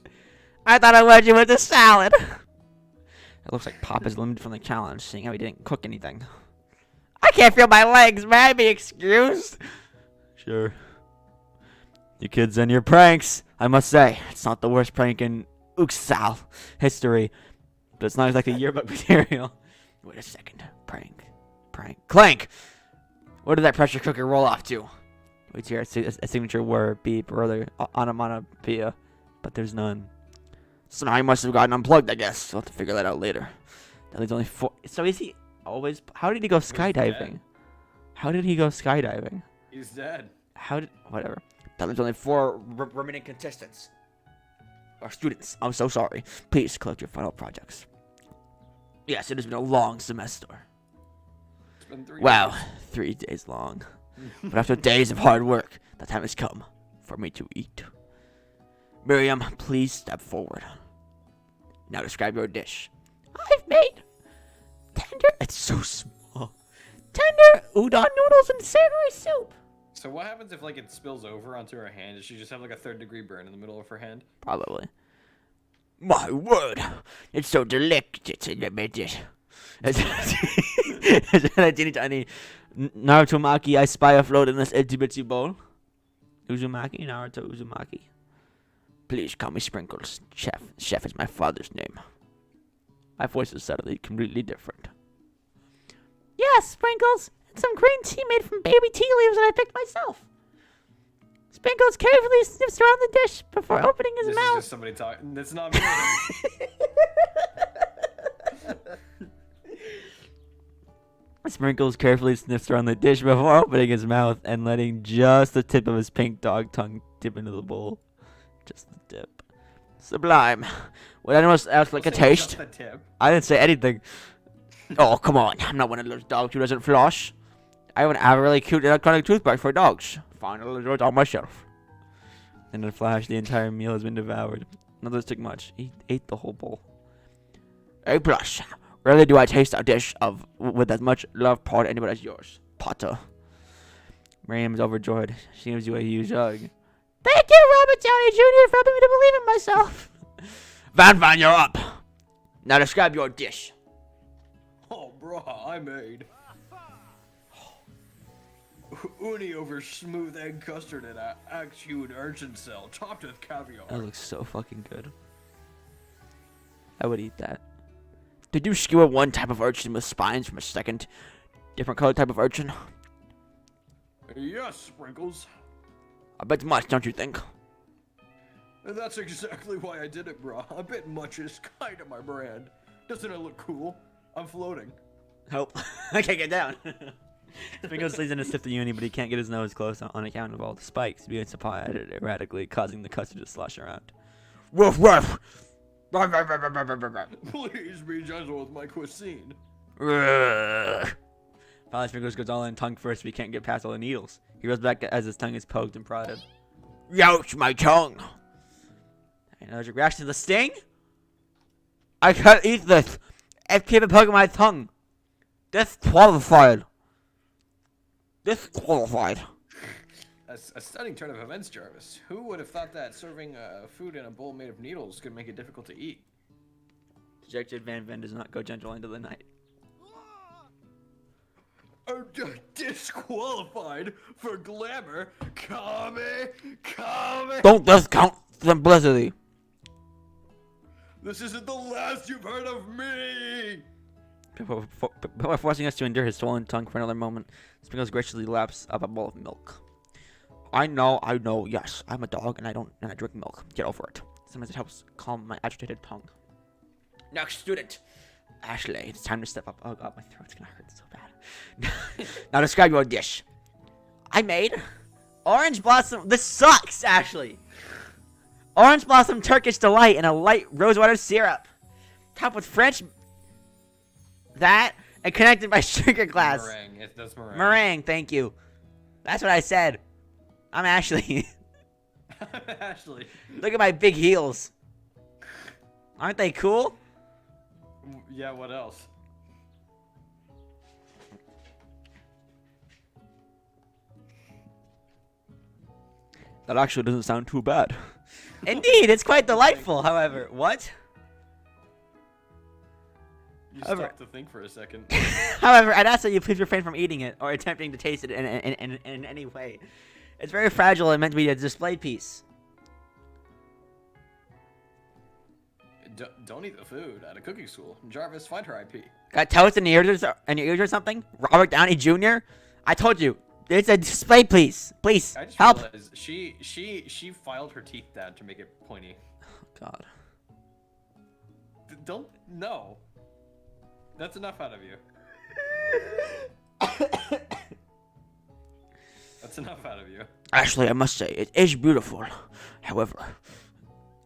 I thought I led you with a salad! It looks like Pop is limited from the challenge, seeing how he didn't cook anything. I can't feel my legs, may I be excused? Sure. You kids and your pranks. I must say, it's not the worst prank in Uxal history, but it's not exactly yearbook material. Wait a second. Prank. Clank! Where did that pressure cooker roll off to? Wait here, a signature word, beep, or other onomatopoeia, but there's none. Somehow he must have gotten unplugged, I guess. We'll have to figure that out later. That leaves only 4. So is he always... How did he go skydiving? How did he go skydiving? He's dead. How did... Whatever. That leaves only 4 remaining contestants. Or students. I'm so sorry. Please collect your final projects. Yes, it has been a long semester. It's been 3 Wow, days. 3 days long. But after days of hard work, the time has come for me to eat. Miriam, please step forward. Now describe your dish. I've made tender... It's so small. Tender udon noodles and savory soup. So what happens if like it spills over onto her hand? Does she just have like a 3rd-degree burn in the middle of her hand? Probably. My word, it's so delicious in the dish. A teeny tiny Naruto-maki I spy afloat in this itty bitty bowl. Uzumaki, Naruto Uzumaki. Please call me Sprinkles. Chef is my father's name. My voice is suddenly completely different. Yes, Sprinkles. And some green tea made from baby tea leaves that I picked myself. Sprinkles carefully sniffs around the dish before opening his This mouth. is just somebody talking. That's not me. Sprinkles carefully sniffs around the dish before opening his mouth and letting just the tip of his pink dog tongue dip into the bowl. Just the tip. Sublime. Would anyone else like a Say taste? just a tip. I didn't say anything. Oh, come on. I'm not one of those dogs who doesn't floss. I even have a really cute electronic toothbrush for dogs. Finally, it's on my shelf. In a flash, the entire meal has been devoured. Not that it took much. He ate the whole bowl. A plus. Rarely do I taste a dish with as much love poured into it as yours, Potter. Miriam is overjoyed. She gives you a huge hug. Thank you, Robert Downey Jr., for helping me to believe in myself. Van, you're up. Now describe your dish. Oh, bruh, I made uni over smooth egg custard and a axe-hewed urchin cell, topped with caviar. That looks so fucking good. I would eat that. Did you skewer one type of urchin with spines from a second, different color type of urchin? Yes, Sprinkles. I bet much, don't you think? And that's exactly why I did it, bruh. A bit much is kind of my brand. Doesn't it look cool? I'm floating. Help. I can't get down. Sprinkles stays in his fifth uni, but he can't get his nose close on account of all the spikes being supplied erratically, causing the custard to slosh around. Woof woof! Please be gentle with my cuisine. Finally, Sprinkles goes all in tongue first, but he can't get past all the needles. He goes back as his tongue is poked and prodded. Youch, my tongue! An allergic reaction to the sting? I can't eat this! It keeps poking my tongue! Disqualified! Disqualified! A stunning turn of events, Jarvis. Who would have thought that serving food in a bowl made of needles could make it difficult to eat? Dejected Van Ven does not go gentle into the night. Disqualified for glamour? Kame! Don't discount simplicity! This isn't the last you've heard of me! Before forcing us to endure his swollen tongue for another moment, Sprinkles graciously laps up a bowl of milk. I know, yes, I'm a dog and I drink milk. Get over it. Sometimes it helps calm my agitated tongue. Next student! Ashley, it's time to step up. Oh god, my throat's gonna hurt so bad. Now describe your dish. I made orange blossom. This sucks, Ashley. Orange blossom Turkish delight and a light rosewater syrup, topped with French. That and connected by sugar glass. Meringue. That's meringue. Meringue, thank you. That's what I said. I'm Ashley. Ashley. Look at my big heels. Aren't they cool? Yeah, what else? That actually doesn't sound too bad. Indeed, it's quite delightful, however. What? You However- stopped to think for a second. However, I'd ask that you please refrain from eating it or attempting to taste it in any way. It's very fragile and meant to be a display piece. Don't eat the food at a cooking school. Jarvis, find her IP. Got toast in your ears or something? Robert Downey Jr.? I told you, it's a display piece. Please, I just help. realized she filed her teeth down to make it pointy. God. Don't no. That's enough out of you. That's enough out of you. Actually, I must say, it is beautiful. However,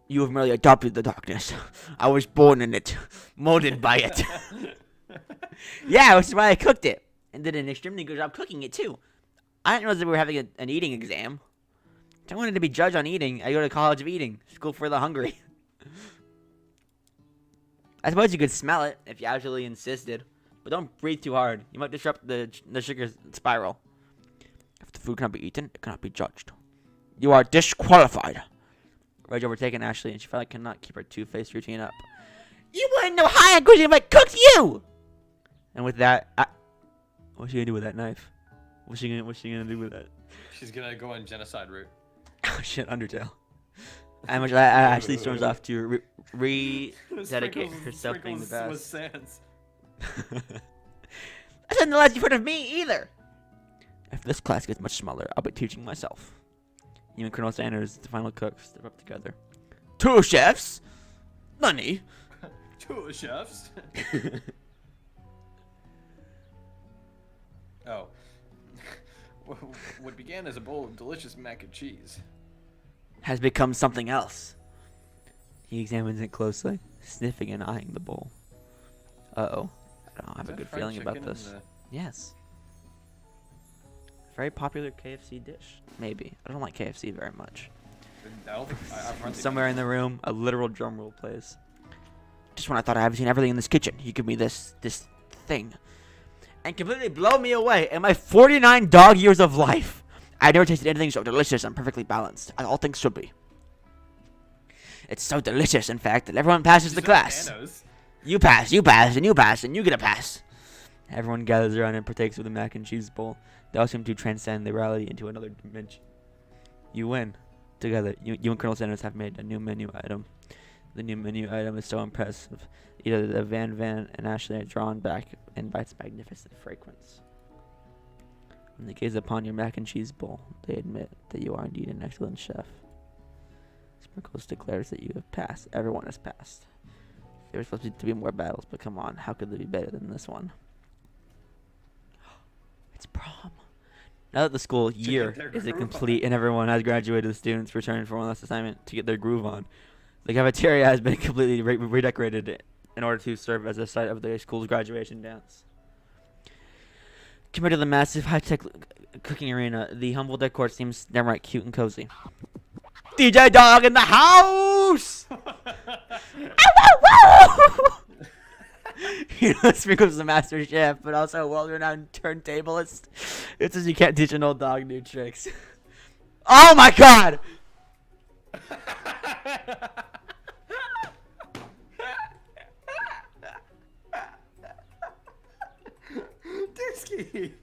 you have merely adopted the darkness. I was born in it, molded by it. Yeah, which is why I cooked it. And did an extremely good job cooking it, too. I didn't realize that we were having an eating exam. If I wanted to be judged on eating, I go to College of Eating, School for the Hungry. I suppose you could smell it if you actually insisted. But don't breathe too hard. You might disrupt the sugar spiral. If the food cannot be eaten, it cannot be judged. You are disqualified. Rage overtaken Ashley, and she felt like cannot keep her two-faced routine up. You wouldn't know how I'm if I cooked you! And with that, what's she gonna do with that knife? What's she gonna do with that? She's gonna go on genocide route. Oh shit, Undertale. And which Ashley storms off to rededicate herself being the Sprinkles was best. Sans. That's not the last you've heard of me either. If this class gets much smaller, I'll be teaching myself. You and Colonel Sanders, the final cook, step up together. Two chefs? Money. Two chefs. Oh. What began as a bowl of delicious mac and cheese. Has become something else. He examines it closely, sniffing and eyeing the bowl. Uh-oh. I don't have a good feeling about this. Yes. Very popular KFC dish. Maybe. I don't like KFC very much. I don't think I've hardly Somewhere in the room, a literal drum roll plays. Just when I thought I had seen everything in this kitchen, you give me this thing. And completely blow me away in my 49 dog years of life. I never tasted anything so delicious and perfectly balanced, as all things should be. It's so delicious, in fact, that everyone passes the class. You pass, and you pass, and you get a pass. Everyone gathers around and partakes of the mac and cheese bowl. They all seem to transcend their reality into another dimension. You win. Together, you and Colonel Sanders have made a new menu item. The new menu item is so impressive. Either the Van and Ashley are drawn back and by its magnificent fragrance. When they gaze upon your mac and cheese bowl, they admit that you are indeed an excellent chef. Sprinkles declares that you have passed. Everyone has passed. There were supposed to be more battles, but come on, how could they be better than this one? It's prom. Now that the school year is complete and everyone has graduated, the students return for one last assignment to get their groove on. The cafeteria has been completely redecorated in order to serve as a site of the school's graduation dance. Compared to the massive high-tech cooking arena, the humble decor seems downright cute and cozy. DJ Dog in the house! You know, Sprinkles the master chef, but also a world-renowned turntablist. It says you can't teach an old dog new tricks. Oh my god! Disky.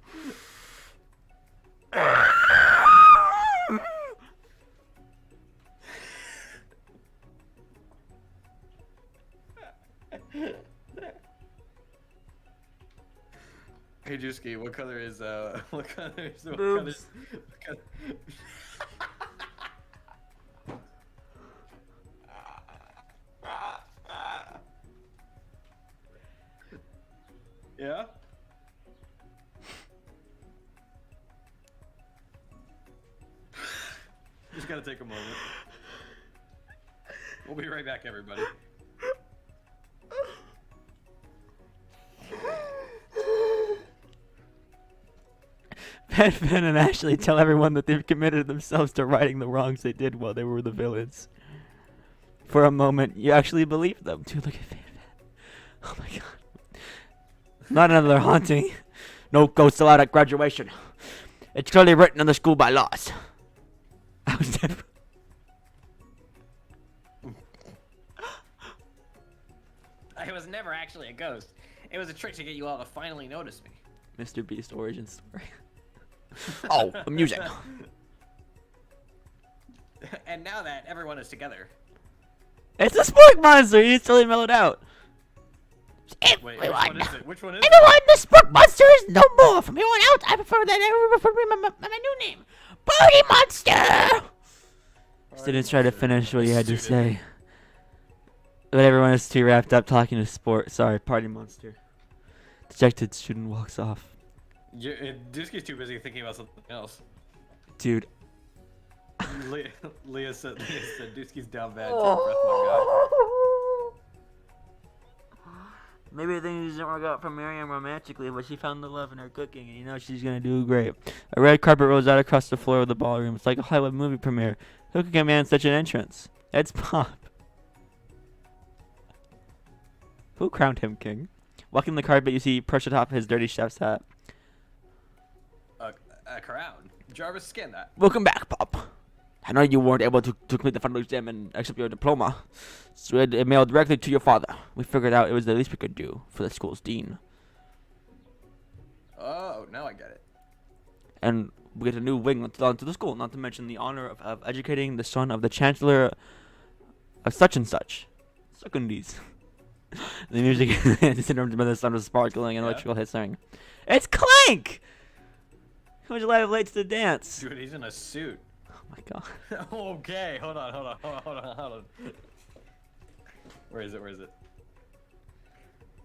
Hey Juski, what color is Boobs. Yeah? Just gotta take a moment. We'll be right back, everybody. Ben and Ashley tell everyone that they've committed themselves to righting the wrongs they did while they were the villains. For a moment, you actually believe them. Dude, look at Van. Oh my god. Not another haunting. No ghosts allowed at graduation. It's clearly written in the school bylaws. I was never... I was never actually a ghost. It was a trick to get you all to finally notice me. Mr. Beast origin story. Oh, amusing. And now that everyone is together. It's a Spork Monster! He's totally mellowed out. Wait, which one is it? Which one is Everyone, the Spork Monster is no more. From here on out, I prefer that everyone refer to me my new name. Party Monster! Students try to finish what you had to say. But everyone is too wrapped up talking to Party Monster. Dejected student walks off. Disky's too busy thinking about something else. Dude. Leah said Disky's down bad. Take a breath, my guy. Maybe things didn't work out for Miriam romantically, but she found the love in her cooking, and you know she's gonna do great. A red carpet rolls out across the floor of the ballroom. It's like a Hollywood movie premiere. Who could command such an entrance? It's Pop. Who crowned him king? Walking the carpet, you see perched atop his dirty chef's hat. A crown. Jarvis, scan that. Welcome back, Pop. I know you weren't able to complete the final exam and accept your diploma, so it mailed directly to your father. We figured out it was the least we could do for the school's dean. Oh, now I get it. And we get a new wing onto the school, not to mention the honor of educating the son of the chancellor of such and such. Secundies. The music is interrupted by the sound of sparkling and electrical hissing. It's Clank! Who would you like late to the dance? Dude, he's in a suit. Oh my god. Okay, hold on. Where is it?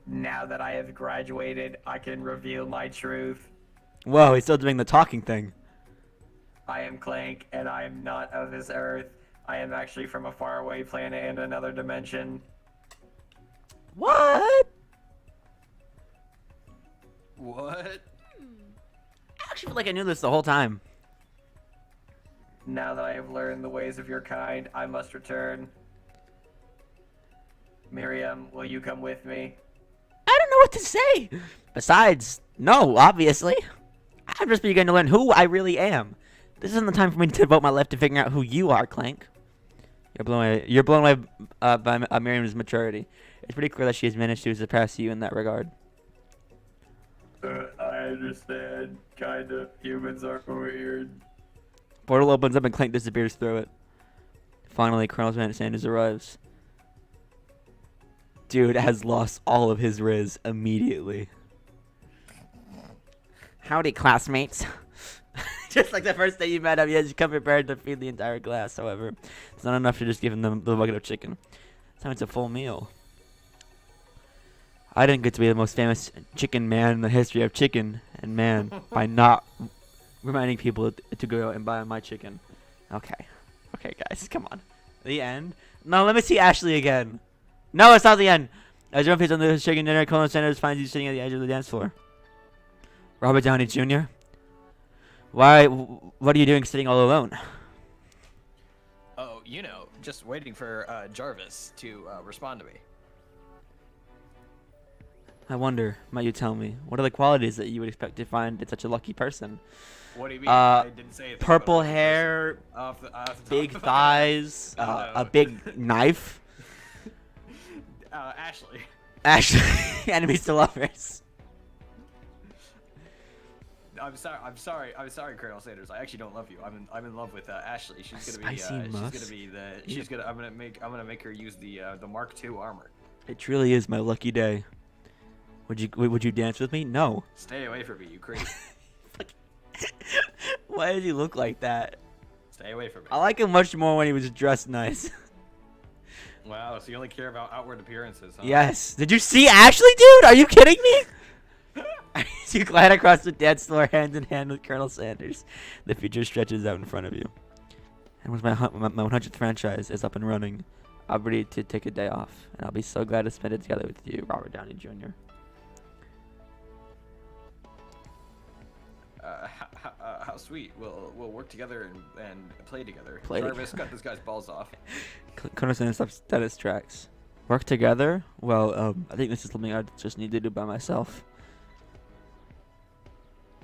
Now that I have graduated, I can reveal my truth. Whoa, he's still doing the talking thing. I am Clank, and I am not of this earth. I am actually from a faraway planet and another dimension. What? What? I actually feel like I knew this the whole time. Now that I have learned the ways of your kind, I must return. Miriam, will you come with me? I don't know what to say. Besides, no, obviously. I'm just beginning to learn who I really am. This isn't the time for me to devote my life to figuring out who you are, Clank. You're blown away by Miriam's maturity. It's pretty clear that she has managed to surpass you in that regard. I understand. Kinda. Humans are weird. Portal opens up and Clank disappears through it. Finally, Colonel Sanders arrives. Dude has lost all of his riz immediately. Howdy, classmates. Just like the first day you met him, you come prepared to feed the entire class. However, it's not enough to just give him the bucket of chicken. Sometimes it's a full meal. I didn't get to be the most famous chicken man in the history of chicken and man by not reminding people to go out and buy my chicken. Okay. Okay, guys, come on. The end? No, let me see Ashley again. No, it's not the end. As everyone feeds on the chicken dinner, Colonel Sanders finds you sitting at the edge of the dance floor. Robert Downey Jr.? What are you doing sitting all alone? Oh, you know, just waiting for Jarvis to respond to me. I wonder, might you tell me, what are the qualities that you would expect to find in such a lucky person? What do you mean? I didn't say anything Purple about it. hair, Off the top big of my head. thighs, No. a big knife. Ashley. Actually, enemies to lovers. I'm sorry, Colonel Sanders. I actually don't love you. I'm in love with Ashley. She's gonna be. Spicy musk? I'm gonna make her use the Mark II armor. It truly is my lucky day. Would you dance with me? No. Stay away from me, you creep. Why did he look like that? Stay away from me. I like him much more when he was dressed nice. Wow, so you only care about outward appearances, huh? Yes. Did you see Ashley, dude? Are you kidding me? You glide across the dance floor hand in hand with Colonel Sanders. The future stretches out in front of you. And once my 100th franchise is up and running, I'm ready to take a day off. And I'll be so glad to spend it together with you, Robert Downey Jr. How sweet. We'll work together and play together. Play Jarvis, together. cut this guy's balls off. Colonel Sanders stops dead his tracks. Work together? Well, I think this is something I just need to do by myself.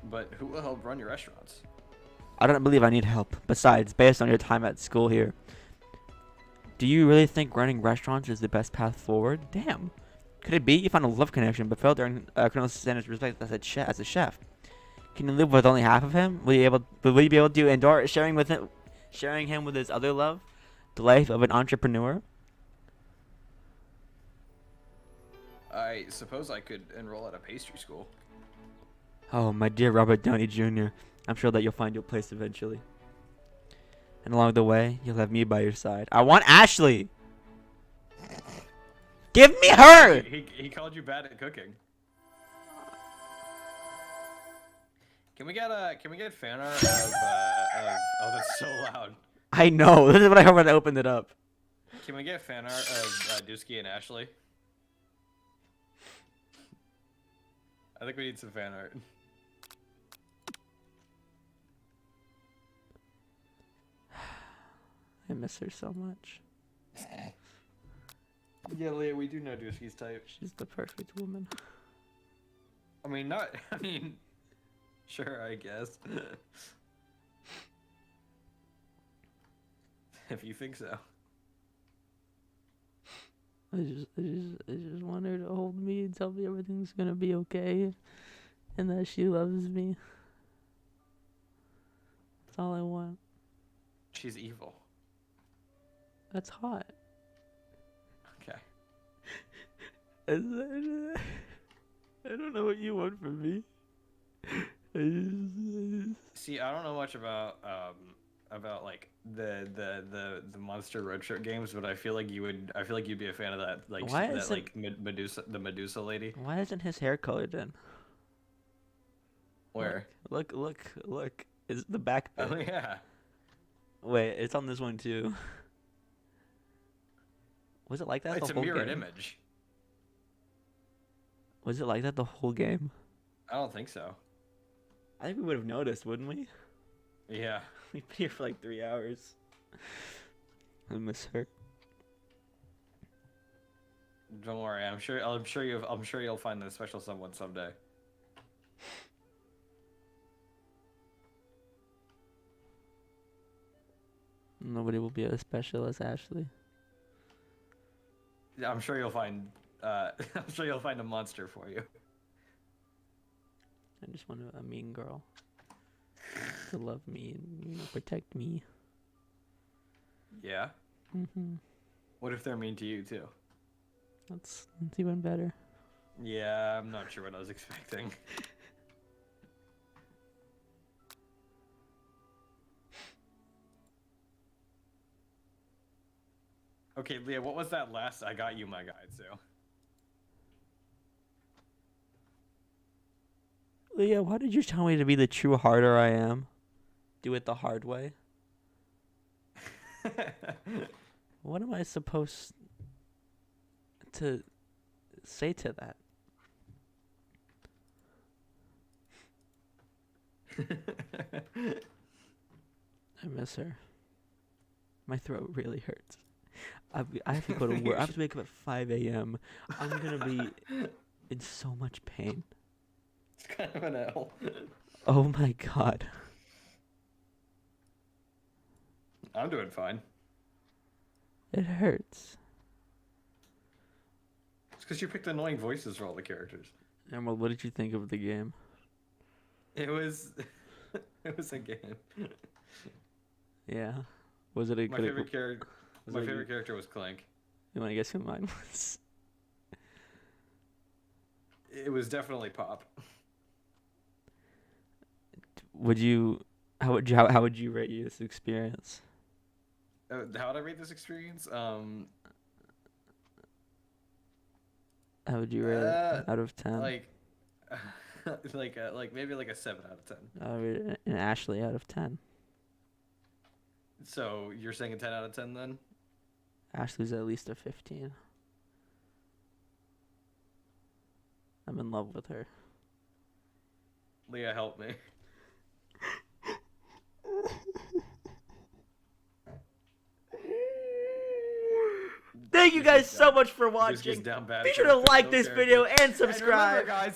But who will help run your restaurants? I don't believe I need help. Besides, based on your time at school here, do you really think running restaurants is the best path forward? Damn. Could it be you found a love connection but failed to earn Colonel Sanders' respect as a chef? Can you live with only half of him? Will you be able to endure sharing him with his other love, the life of an entrepreneur? I suppose I could enroll at a pastry school. Oh, my dear Robert Downey Jr., I'm sure that you'll find your place eventually. And along the way, you'll have me by your side. I want Ashley! Give me her! He called you bad at cooking. Can we get fan art of oh, that's so loud. I know. This is what I heard when I opened it up. Can we get fan art of Dusky and Ashley? I think we need some fan art. I miss her so much. Yeah, Leah, we do know Dusky's type. She's the perfect woman. I mean, sure, I guess. If you think so. I just want her to hold me and tell me everything's gonna be okay, and that she loves me. That's all I want. She's evil. That's hot. Okay. I don't know what you want from me. See, I don't know much about like the Monster Road Trip games, but I feel like you'd be a fan of that, like Why that isn't- like Medusa, the Medusa lady. Why isn't his hair colored in? Where? Look. Is the back bit? Oh yeah. Wait, it's on this one too. Was it like that It's the a whole mirrored game? image. Was it like that the whole game? I don't think so. I think we would have noticed, wouldn't we? Yeah. We've been here for like 3 hours. I miss her. Don't worry. I'm sure you'll find the special someone someday. Nobody will be as special as Ashley. Yeah, I'm sure you'll find. I'm sure you'll find a monster for you. I just want a mean girl to love me and protect me. Yeah. Hmm. What if they're mean to you too? That's even better. Yeah, I'm not sure what I was expecting. Okay, Leah, what was that last I got you my guide to? Leah, why did you tell me to be the true harder I am? Do it the hard way? What am I supposed to say to that? I miss her. My throat really hurts. I have to go to work. I have to wake up at 5 a.m. I'm gonna be in so much pain. It's kind of an L. Oh my god. I'm doing fine. It hurts. It's because you picked annoying voices for all the characters. Emerald, what did you think of the game? It was, it was a game. Yeah. Was it a My good? favorite character. was My it a favorite good- character was Clank. You want to guess who mine was? It was definitely Pop. Would you? How would you rate this experience? How would I rate this experience? How would you rate it out of 10? Like, like maybe like a 7 out of 10. I would rate it an Ashley out of 10. So you're saying a 10 out of 10 then? Ashley's at least a 15. I'm in love with her. Leah, help me. Thank you guys so much for This goes watching. down bad Be for sure to a like fictional this character. video and And remember, subscribe. guys,